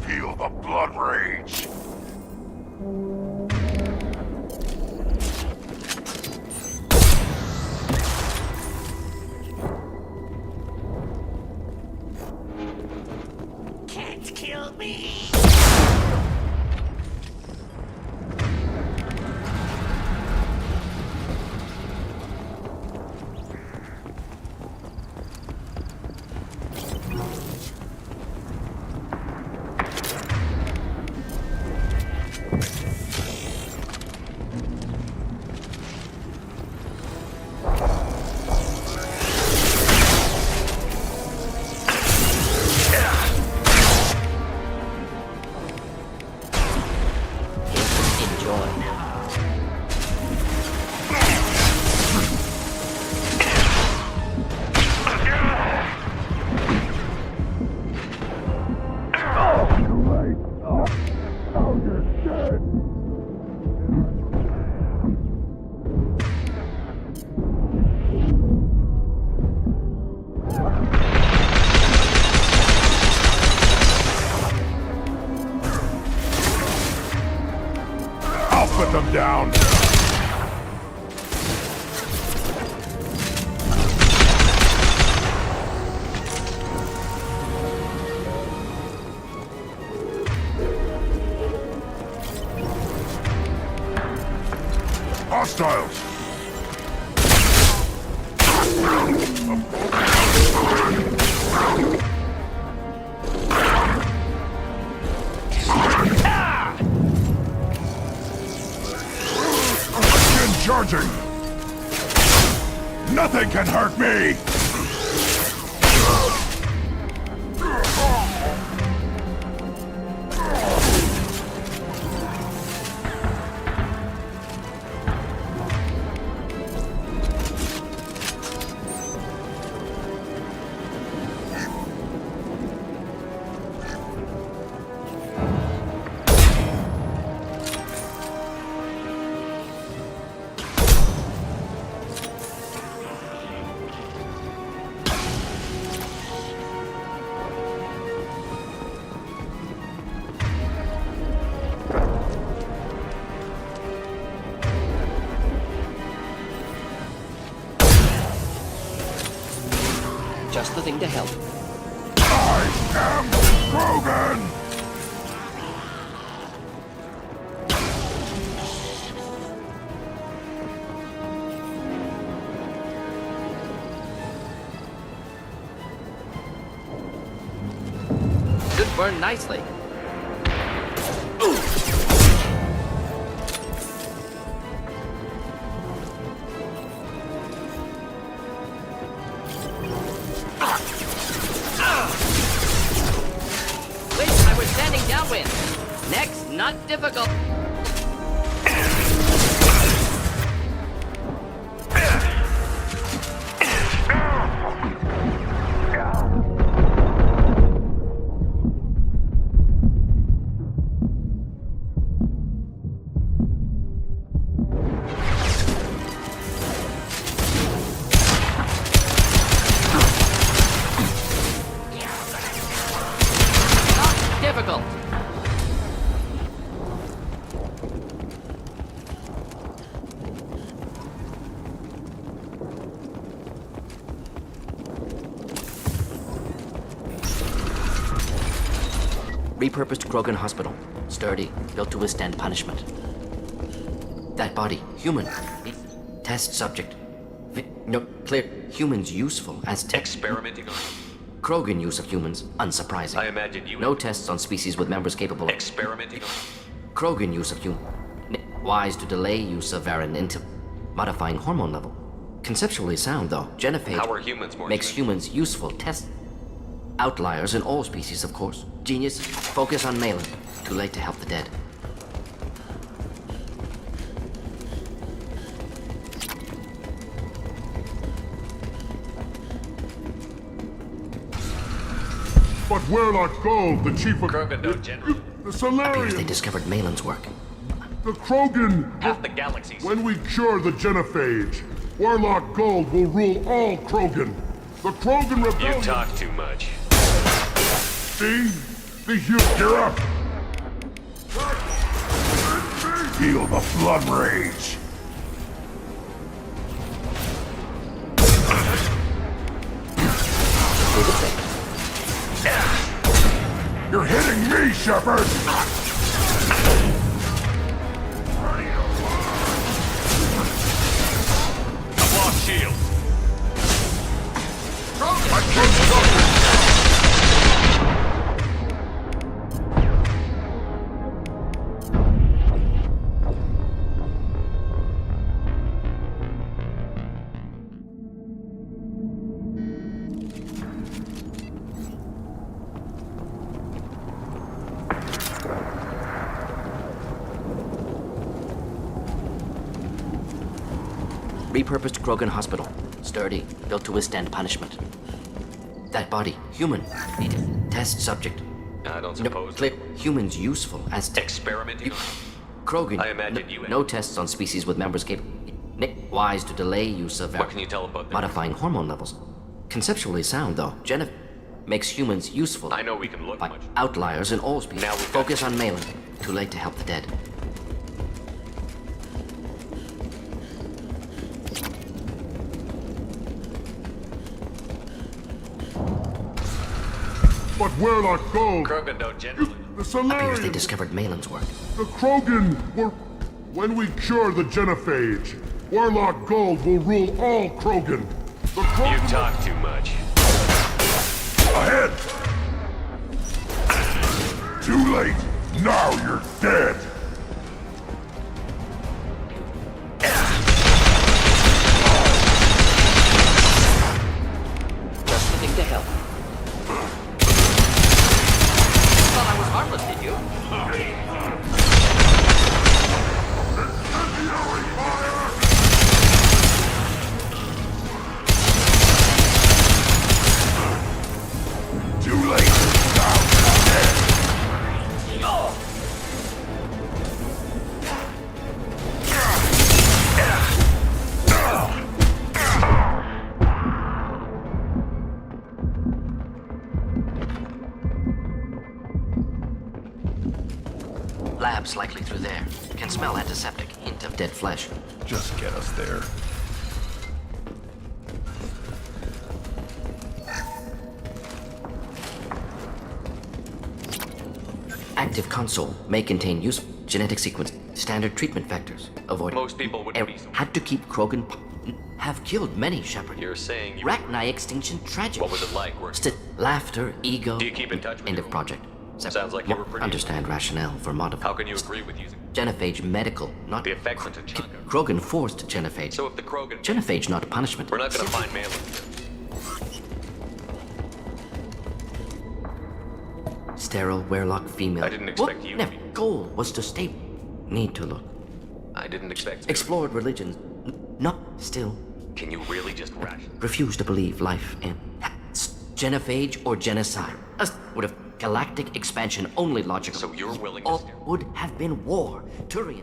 Feel the blood rage. Can't kill me. I'll put them down. Hostiles! Again charging! Nothing can hurt me! Just the thing to help. I am Krogan! Should burn nicely. Wish I were standing downwind. Next, not difficult. Difficult. Repurposed Krogan hospital. Sturdy, built to withstand punishment. That body, human. Test subject. No, clear. Humans useful as Experimenting on... Krogan use of humans, unsurprising. I imagine you... No tests on species with members capable of... Experimenting on... Krogan use of human... Wise to delay use of Varen until... Modifying hormone level. Conceptually sound, though. Genophage... How are humans more... Makes humans useful. Test... Outliers in all species, of course. Genius. Focus on Malin. Too late to help the dead. But Warlock Gold, the chief of... Krogan don't generally... The Appears Solarian... they discovered Malin's work. The Krogan... Half the galaxy's... When we cure the genophage, Warlock Gold will rule all Krogan. The Krogan rebellion... You talk too much. See? The Gear up! Feel the blood rage. You're hitting me, Shepard! I've lost shield. I can't stop it! Repurposed Krogan hospital. Sturdy, built to withstand punishment. That body, human. Test subject. I don't No, suppose... clear. Humans useful as... Experimenting on... Krogan. I imagine you... No tests on species with members capable... Wise to delay use of... What can you tell about them? Modifying hormone levels. Conceptually sound, though. Makes humans useful. I know we can look much. Outliers in all species. Now we Focus on Malin. Too late to help the dead. But Warlock Gold... Krogan don't generally... The Appears Solarian... they discovered Malin's work. The Krogan will... When we cure the genophage, Warlock Gold will rule all Krogan. The Krogan... You talk too much. Ahead! Too late! Now you're dead! Just living to help. Thought I was harmless, did you? Too late! Now you're dead! Labs likely through there. Can smell antiseptic. Hint of dead flesh. Just get us there. Active console may contain useful genetic sequence. Standard treatment factors. Avoid. Most people wouldn't be... Had to keep Krogan. Have killed many, Shepard. You're saying you... Rachni extinction tragic. What was it like working? Laughter, ego. Do you keep in touch with End your... of project. Sounds like you were pretty... Understand rationale for modifying. How can you agree with using... Genophage medical, not... The effects of T'Chaka. Krogan forced genophage. So if the Krogan... Genophage, not punishment. We're not gonna find Malin. Sterile Werlock female. I didn't expect you to Never. be... Goal was to stay. Need to look. I didn't expect... Explored religions. Not still. Can you really just ration? Refuse to believe life in genophage or genocide. Would have galactic expansion only logical. So you're willing to... All would have been war. Turian.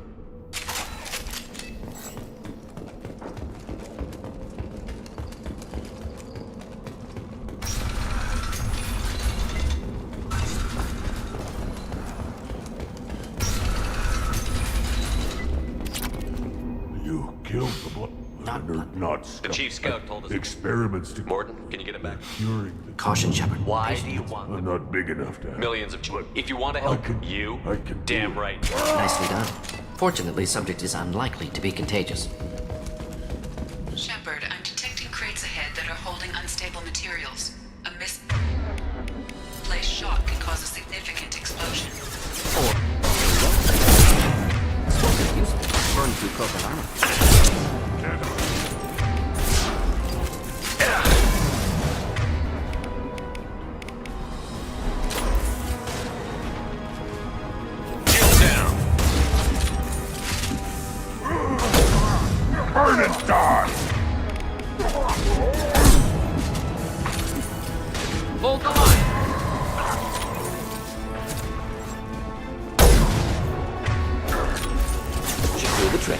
You killed the Not The chief scout told us. experiments to Morton, can you get it back? curing Caution, Shepard. Why do you want I'm not big enough to. millions of If you want to help, I can damn right. Nicely done. Fortunately, subject is unlikely to be contagious. Shepard, I'm detecting crates ahead that are holding unstable materials. A misplaced shock can cause a significant explosion. Burn through Krogan armor. Burn and die! Hold the line. Should do the trick.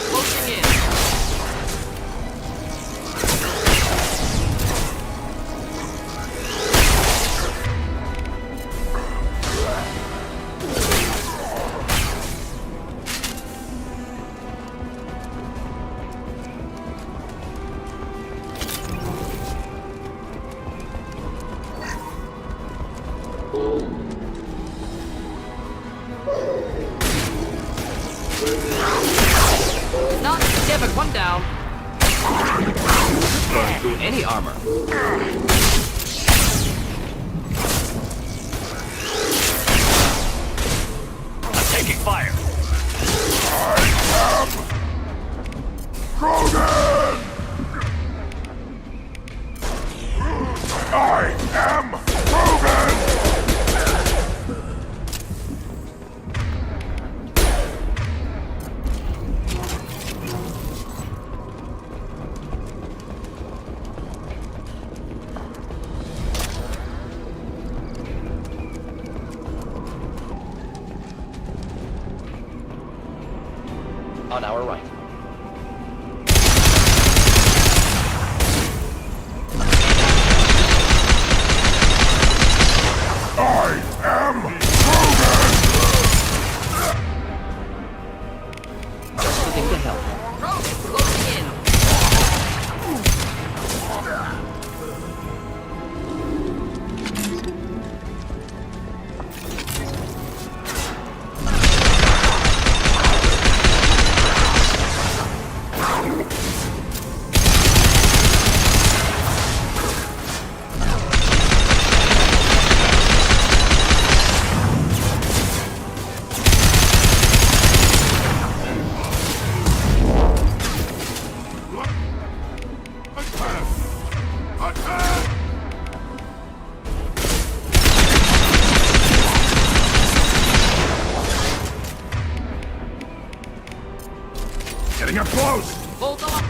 Closing in. Not Devon, one down. Burn through any armor. I'm taking fire. Krogan! I am Krogan! On our right. I am Krogan! Just looking to help. Getting up close! Hold on.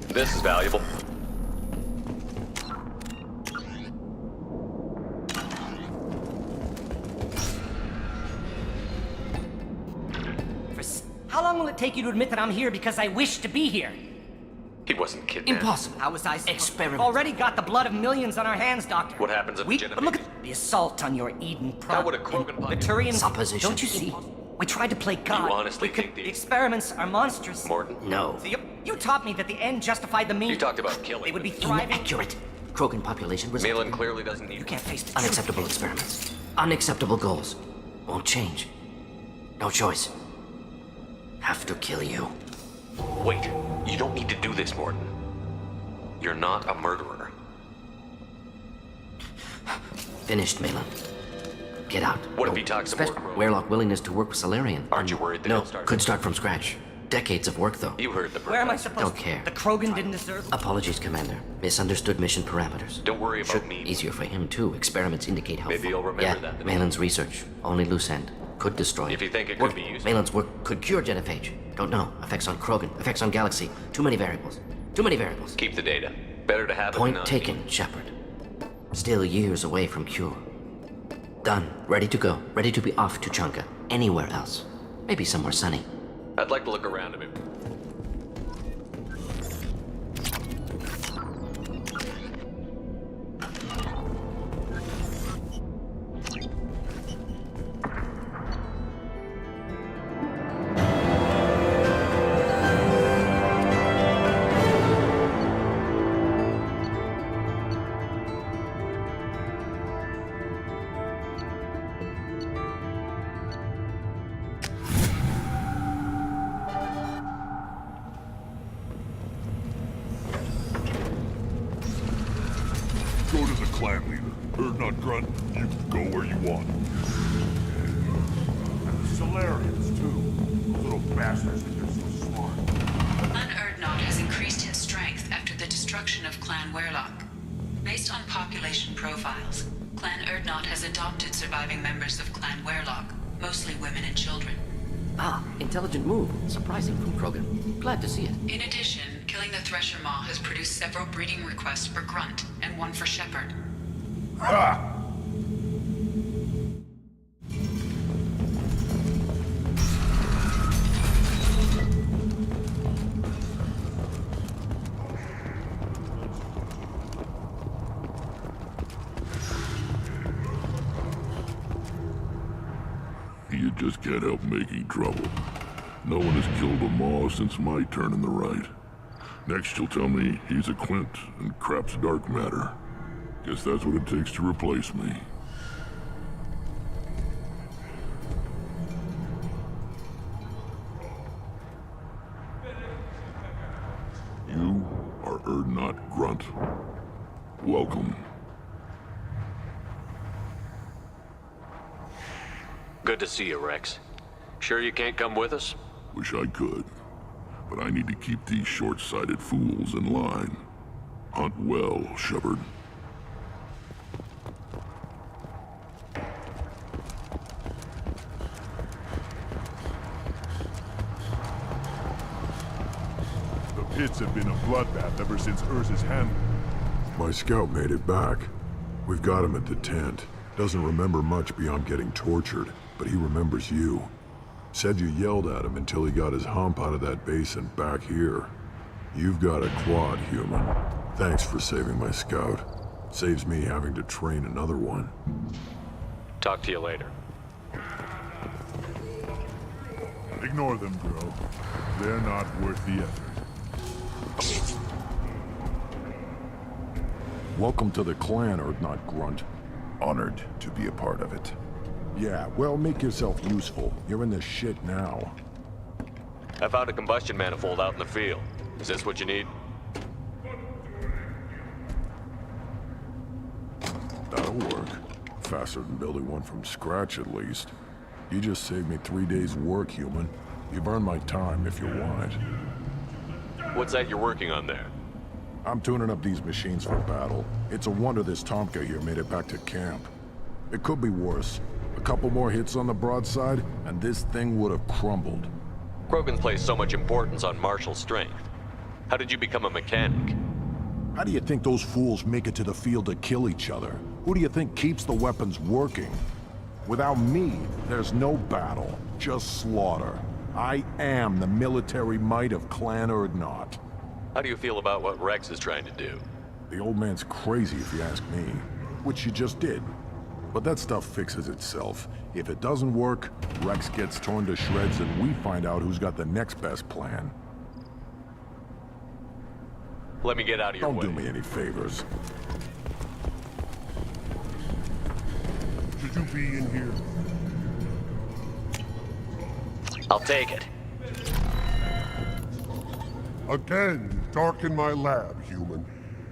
This is valuable. How long will it take you to admit that I'm here because I wish to be here? He wasn't kidnapped. Impossible. How was I supposed Experiment. We've already got the blood of millions on our hands, Doctor. What happens if But look at the assault on your Eden How product. would a Krogan The Turian... Supposition. Don't you see? We tried to play God. You honestly think the experiments are monstrous. Morton? No. So you taught me that the end justified the means. You talked about killing. They would be thriving. Inaccurate. Krogan population resulted Malin in clearly doesn't need. You can't face the unacceptable experiments. Unacceptable goals. Won't change. No choice. Have to kill you. Wait, you don't need to do this, Morton. You're not a murderer. Finished, Malin. Get out. What if he talks to Morton? Wearlock willingness to work with Solarian. Aren't you worried that No, he'll start? could start from scratch. Decades of work, though. You heard the Where am I professor. supposed Don't to? care. The Krogan didn't deserve. Apologies, Commander. Misunderstood mission parameters. Don't worry about me. Easier for him, too. Experiments indicate how Maybe far. you'll remember that. Malin's research. Only loose end. Could destroy. If you think it could be used. Malin's work could cure genophage. Don't know. Effects on Krogan. Effects on Galaxy. Too many variables. Too many variables. Keep the data. Better to have it Point than not. taken, Shepard. Still years away from cure. Done. Ready to go. Ready to be off to Chunka. Anywhere else. Maybe somewhere sunny. I'd like to look around a bit. Go to the clan leader. Urdnot Grunt, you can go where you want. Solarians, too. Those little bastards think they're so smart. Clan Urdnot has increased in strength after the destruction of Clan Werlock. Based on population profiles, Clan Urdnot has adopted surviving members of Clan Werlock, mostly women and children. Ah, intelligent move. Surprising from Krogan. Glad to see it. In addition, killing the Thresher Maw has produced several breeding requests for Grunt and one for Shepard. Ha! You just can't help making trouble. No one has killed a Maw since my turn in the right. Next you'll tell me he's a Quint and crap's dark matter. Guess that's what it takes to replace me. You are Urdnot Grunt. Welcome. Good to see you, Rex. Sure you can't come with us? Wish I could. But I need to keep these short-sighted fools in line. Hunt well, Shepard. The pits have been a bloodbath ever since Urza's hand. My scout made it back. We've got him at the tent. Doesn't remember much beyond getting tortured, but he remembers you. Said you yelled at him until he got his hump out of that basin back here. You've got a quad, human. Thanks for saving my scout. Saves me having to train another one. Talk to you later. Ignore them, bro. They're not worth the effort. Welcome to the clan, Urdnot Grunt. Honored to be a part of it. Yeah, well, make yourself useful. You're in this shit now. I found a combustion manifold out in the field. Is this what you need? That'll work. Faster than building one from scratch, at least. You just saved me 3 days' work, human. You've earned my time if you want it. What's that you're working on there? I'm tuning up these machines for battle. It's a wonder this Tomka here made it back to camp. It could be worse. A couple more hits on the broadside, and this thing would have crumbled. Krogan place so much importance on martial strength. How did you become a mechanic? How do you think those fools make it to the field to kill each other? Who do you think keeps the weapons working? Without me, there's no battle, just slaughter. I am the military might of Clan Urdnot. How do you feel about what Rex is trying to do? The old man's crazy if you ask me, which you just did. But that stuff fixes itself. If it doesn't work, Rex gets torn to shreds and we find out who's got the next best plan. Let me get out of your way. Don't do me any favors. Should you be in here? I'll take it. Again, darken my lab, human.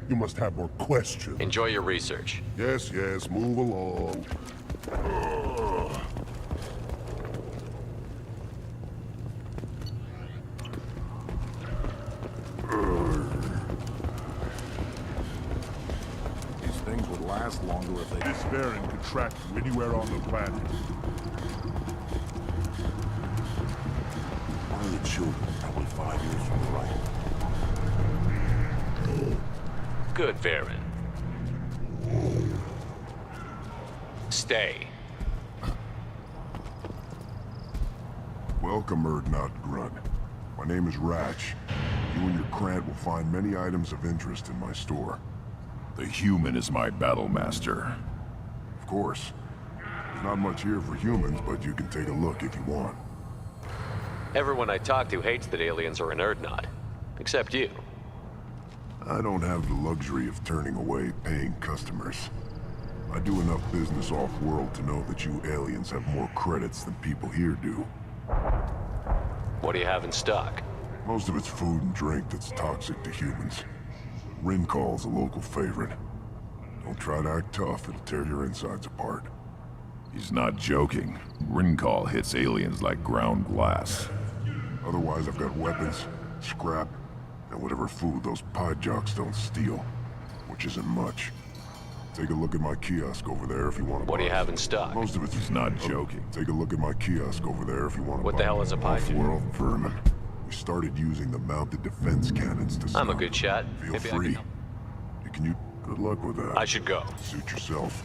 You must have more questions. Enjoy your research. Yes, yes, move along. last longer if they... This variant could track you anywhere on the planet. One of the children, probably 5 years from the right. Good, Varen. Stay. Welcome, Erdnot Grunt. My name is Ratch. You and your Krant will find many items of interest in my store. The human is my battle master. Of course. There's not much here for humans, but you can take a look if you want. Everyone I talk to hates that aliens are an Erdnot. Except you. I don't have the luxury of turning away paying customers. I do enough business off-world to know that you aliens have more credits than people here do. What do you have in stock? Most of it's food and drink that's toxic to humans. Rincall's a local favorite. Don't try to act tough, it'll tear your insides apart. He's not joking. Rincall hits aliens like ground glass. Otherwise, I've got weapons, scrap, and whatever food those pod jocks don't steal. Which isn't much. Take a look at my kiosk over there if you want to buy. What do you have in stock? Most of it's... He's not joking. Take a look at my kiosk over there if you want to buy. What the hell is a pie? Off-world vermin. We started using the mounted defense cannons to stop. I'm a good shot. Feel Maybe free. Can you... Good luck with that. I should go. Suit yourself.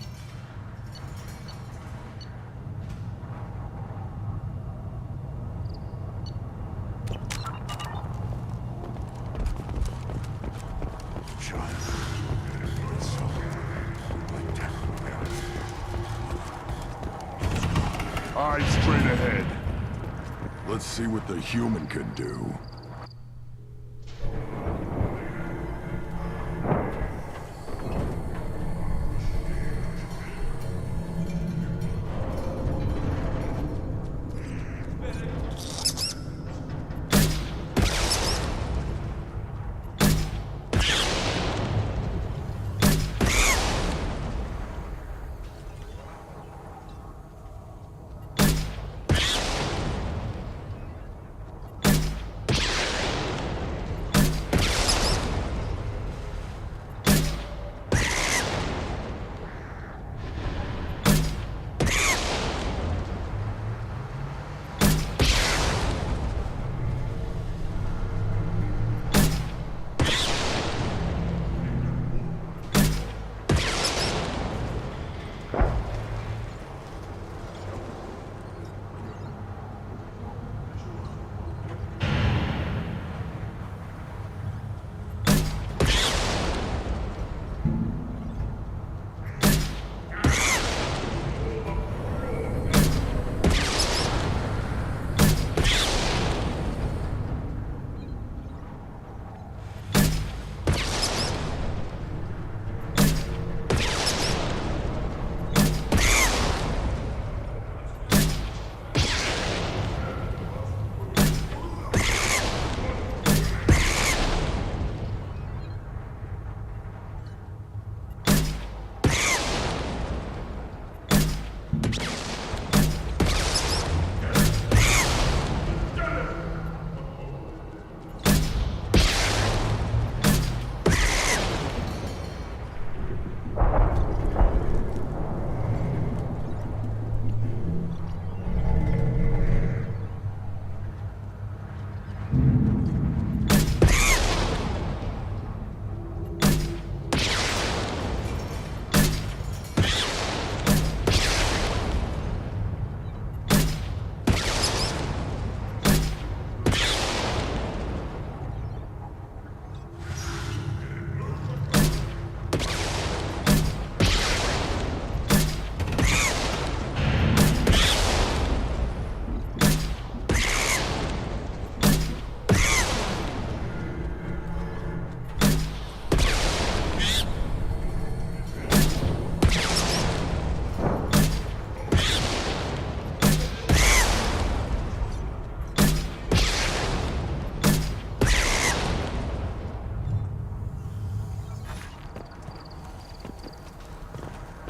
Eyes straight ahead. Let's see what the human can do.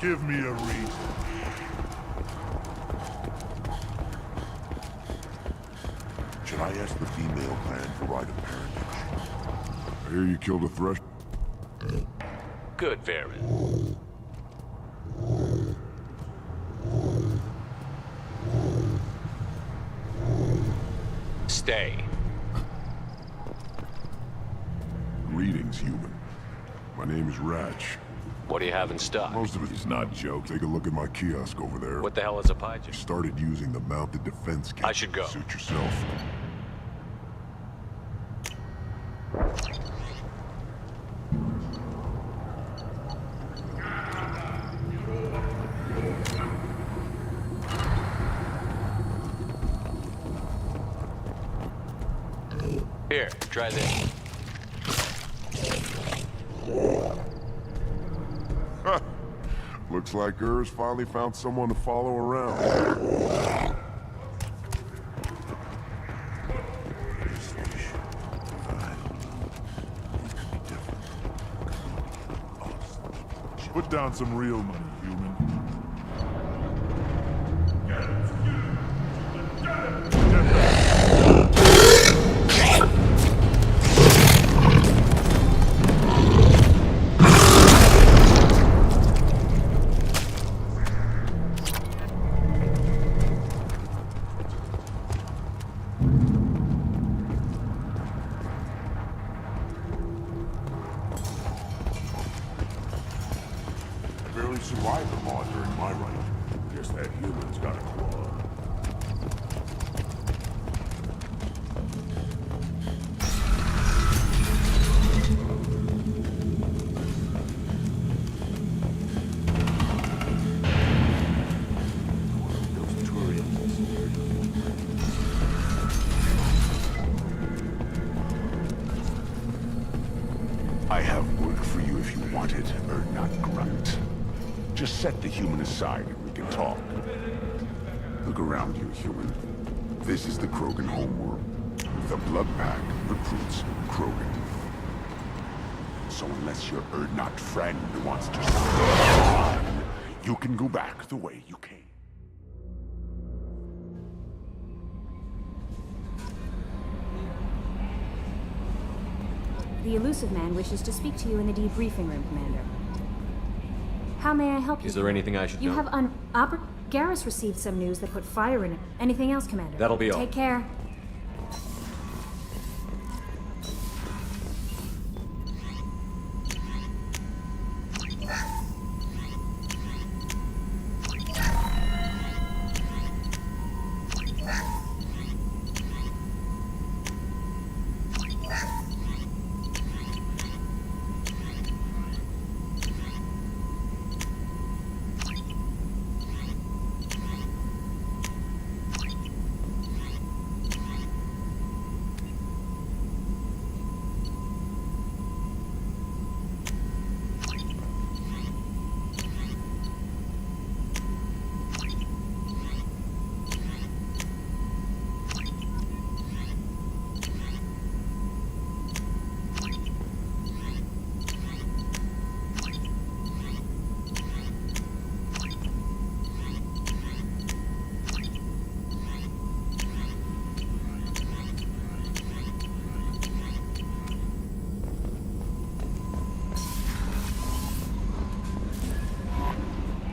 Give me a reason. Should I ask the female clan for right of parentage? I hear you killed a thresh. Good, Varen. stay. Greetings, human. My name is Ratch. What do you have in stock? Most of it is not joke. Take a look at my kiosk over there. What the hell is a Paijin? Started using the mounted defense kit. I should go. Suit yourself. Here, try this. Looks like Urs finally found someone to follow around. Put down some real money, human. Barely survived the law during my reign. Guess that human's got a claw. I have work for you if you want it, or not grunt. Just set the human aside and we can talk. Look around you, human. This is the Krogan homeworld. The Blood Pack recruits Krogan. So unless your Urdnot friend wants to stop, you can go back the way you came. The elusive man wishes to speak to you in the debriefing room, Commander. How may I help you? Is there anything I should know? You have Garrus received some news that put fire in it. Anything else, Commander? That'll be all. Take care.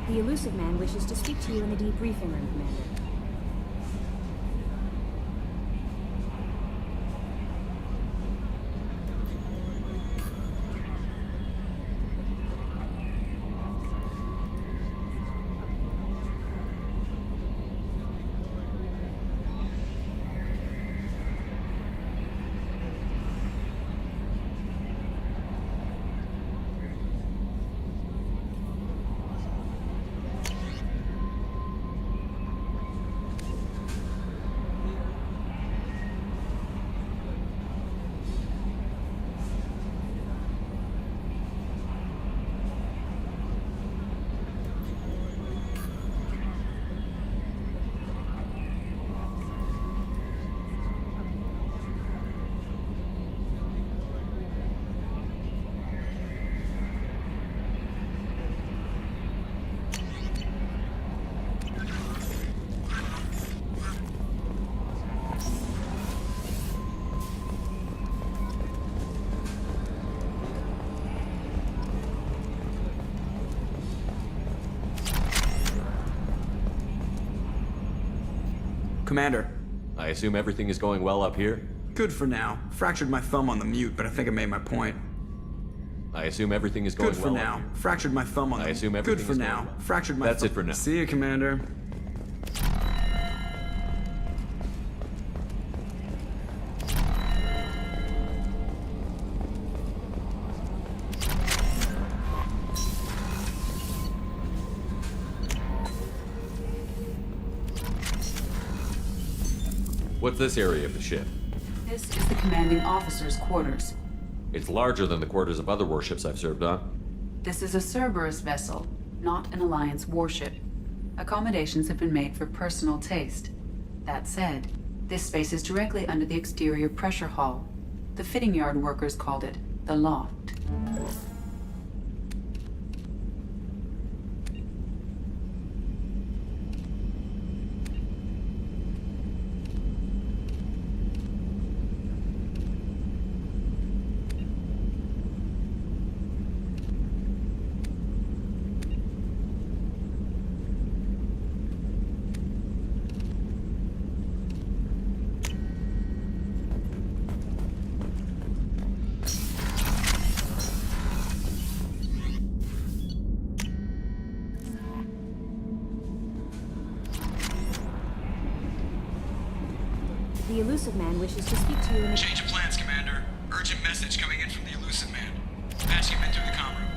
The elusive man wishes to speak to you in the debriefing room, Commander. Commander, I assume everything is going well up here? Good for now. Fractured my thumb on the mute, but I think I made my point. I assume everything is going Good well for now. up here. Fractured my thumb on the I assume Good everything for is now. going well. Fractured my That's thumb. it for now. See you, Commander. What's this area of the ship? This is the commanding officer's quarters. It's larger than the quarters of other warships I've served on. This is a Cerberus vessel, not an Alliance warship. Accommodations have been made for personal taste. That said, this space is directly under the exterior pressure hull. The fitting yard workers called it the loft. The Elusive Man wishes to speak to you in a... Change of plans, Commander. Urgent message coming in from the Elusive Man. Patching him into the comm room.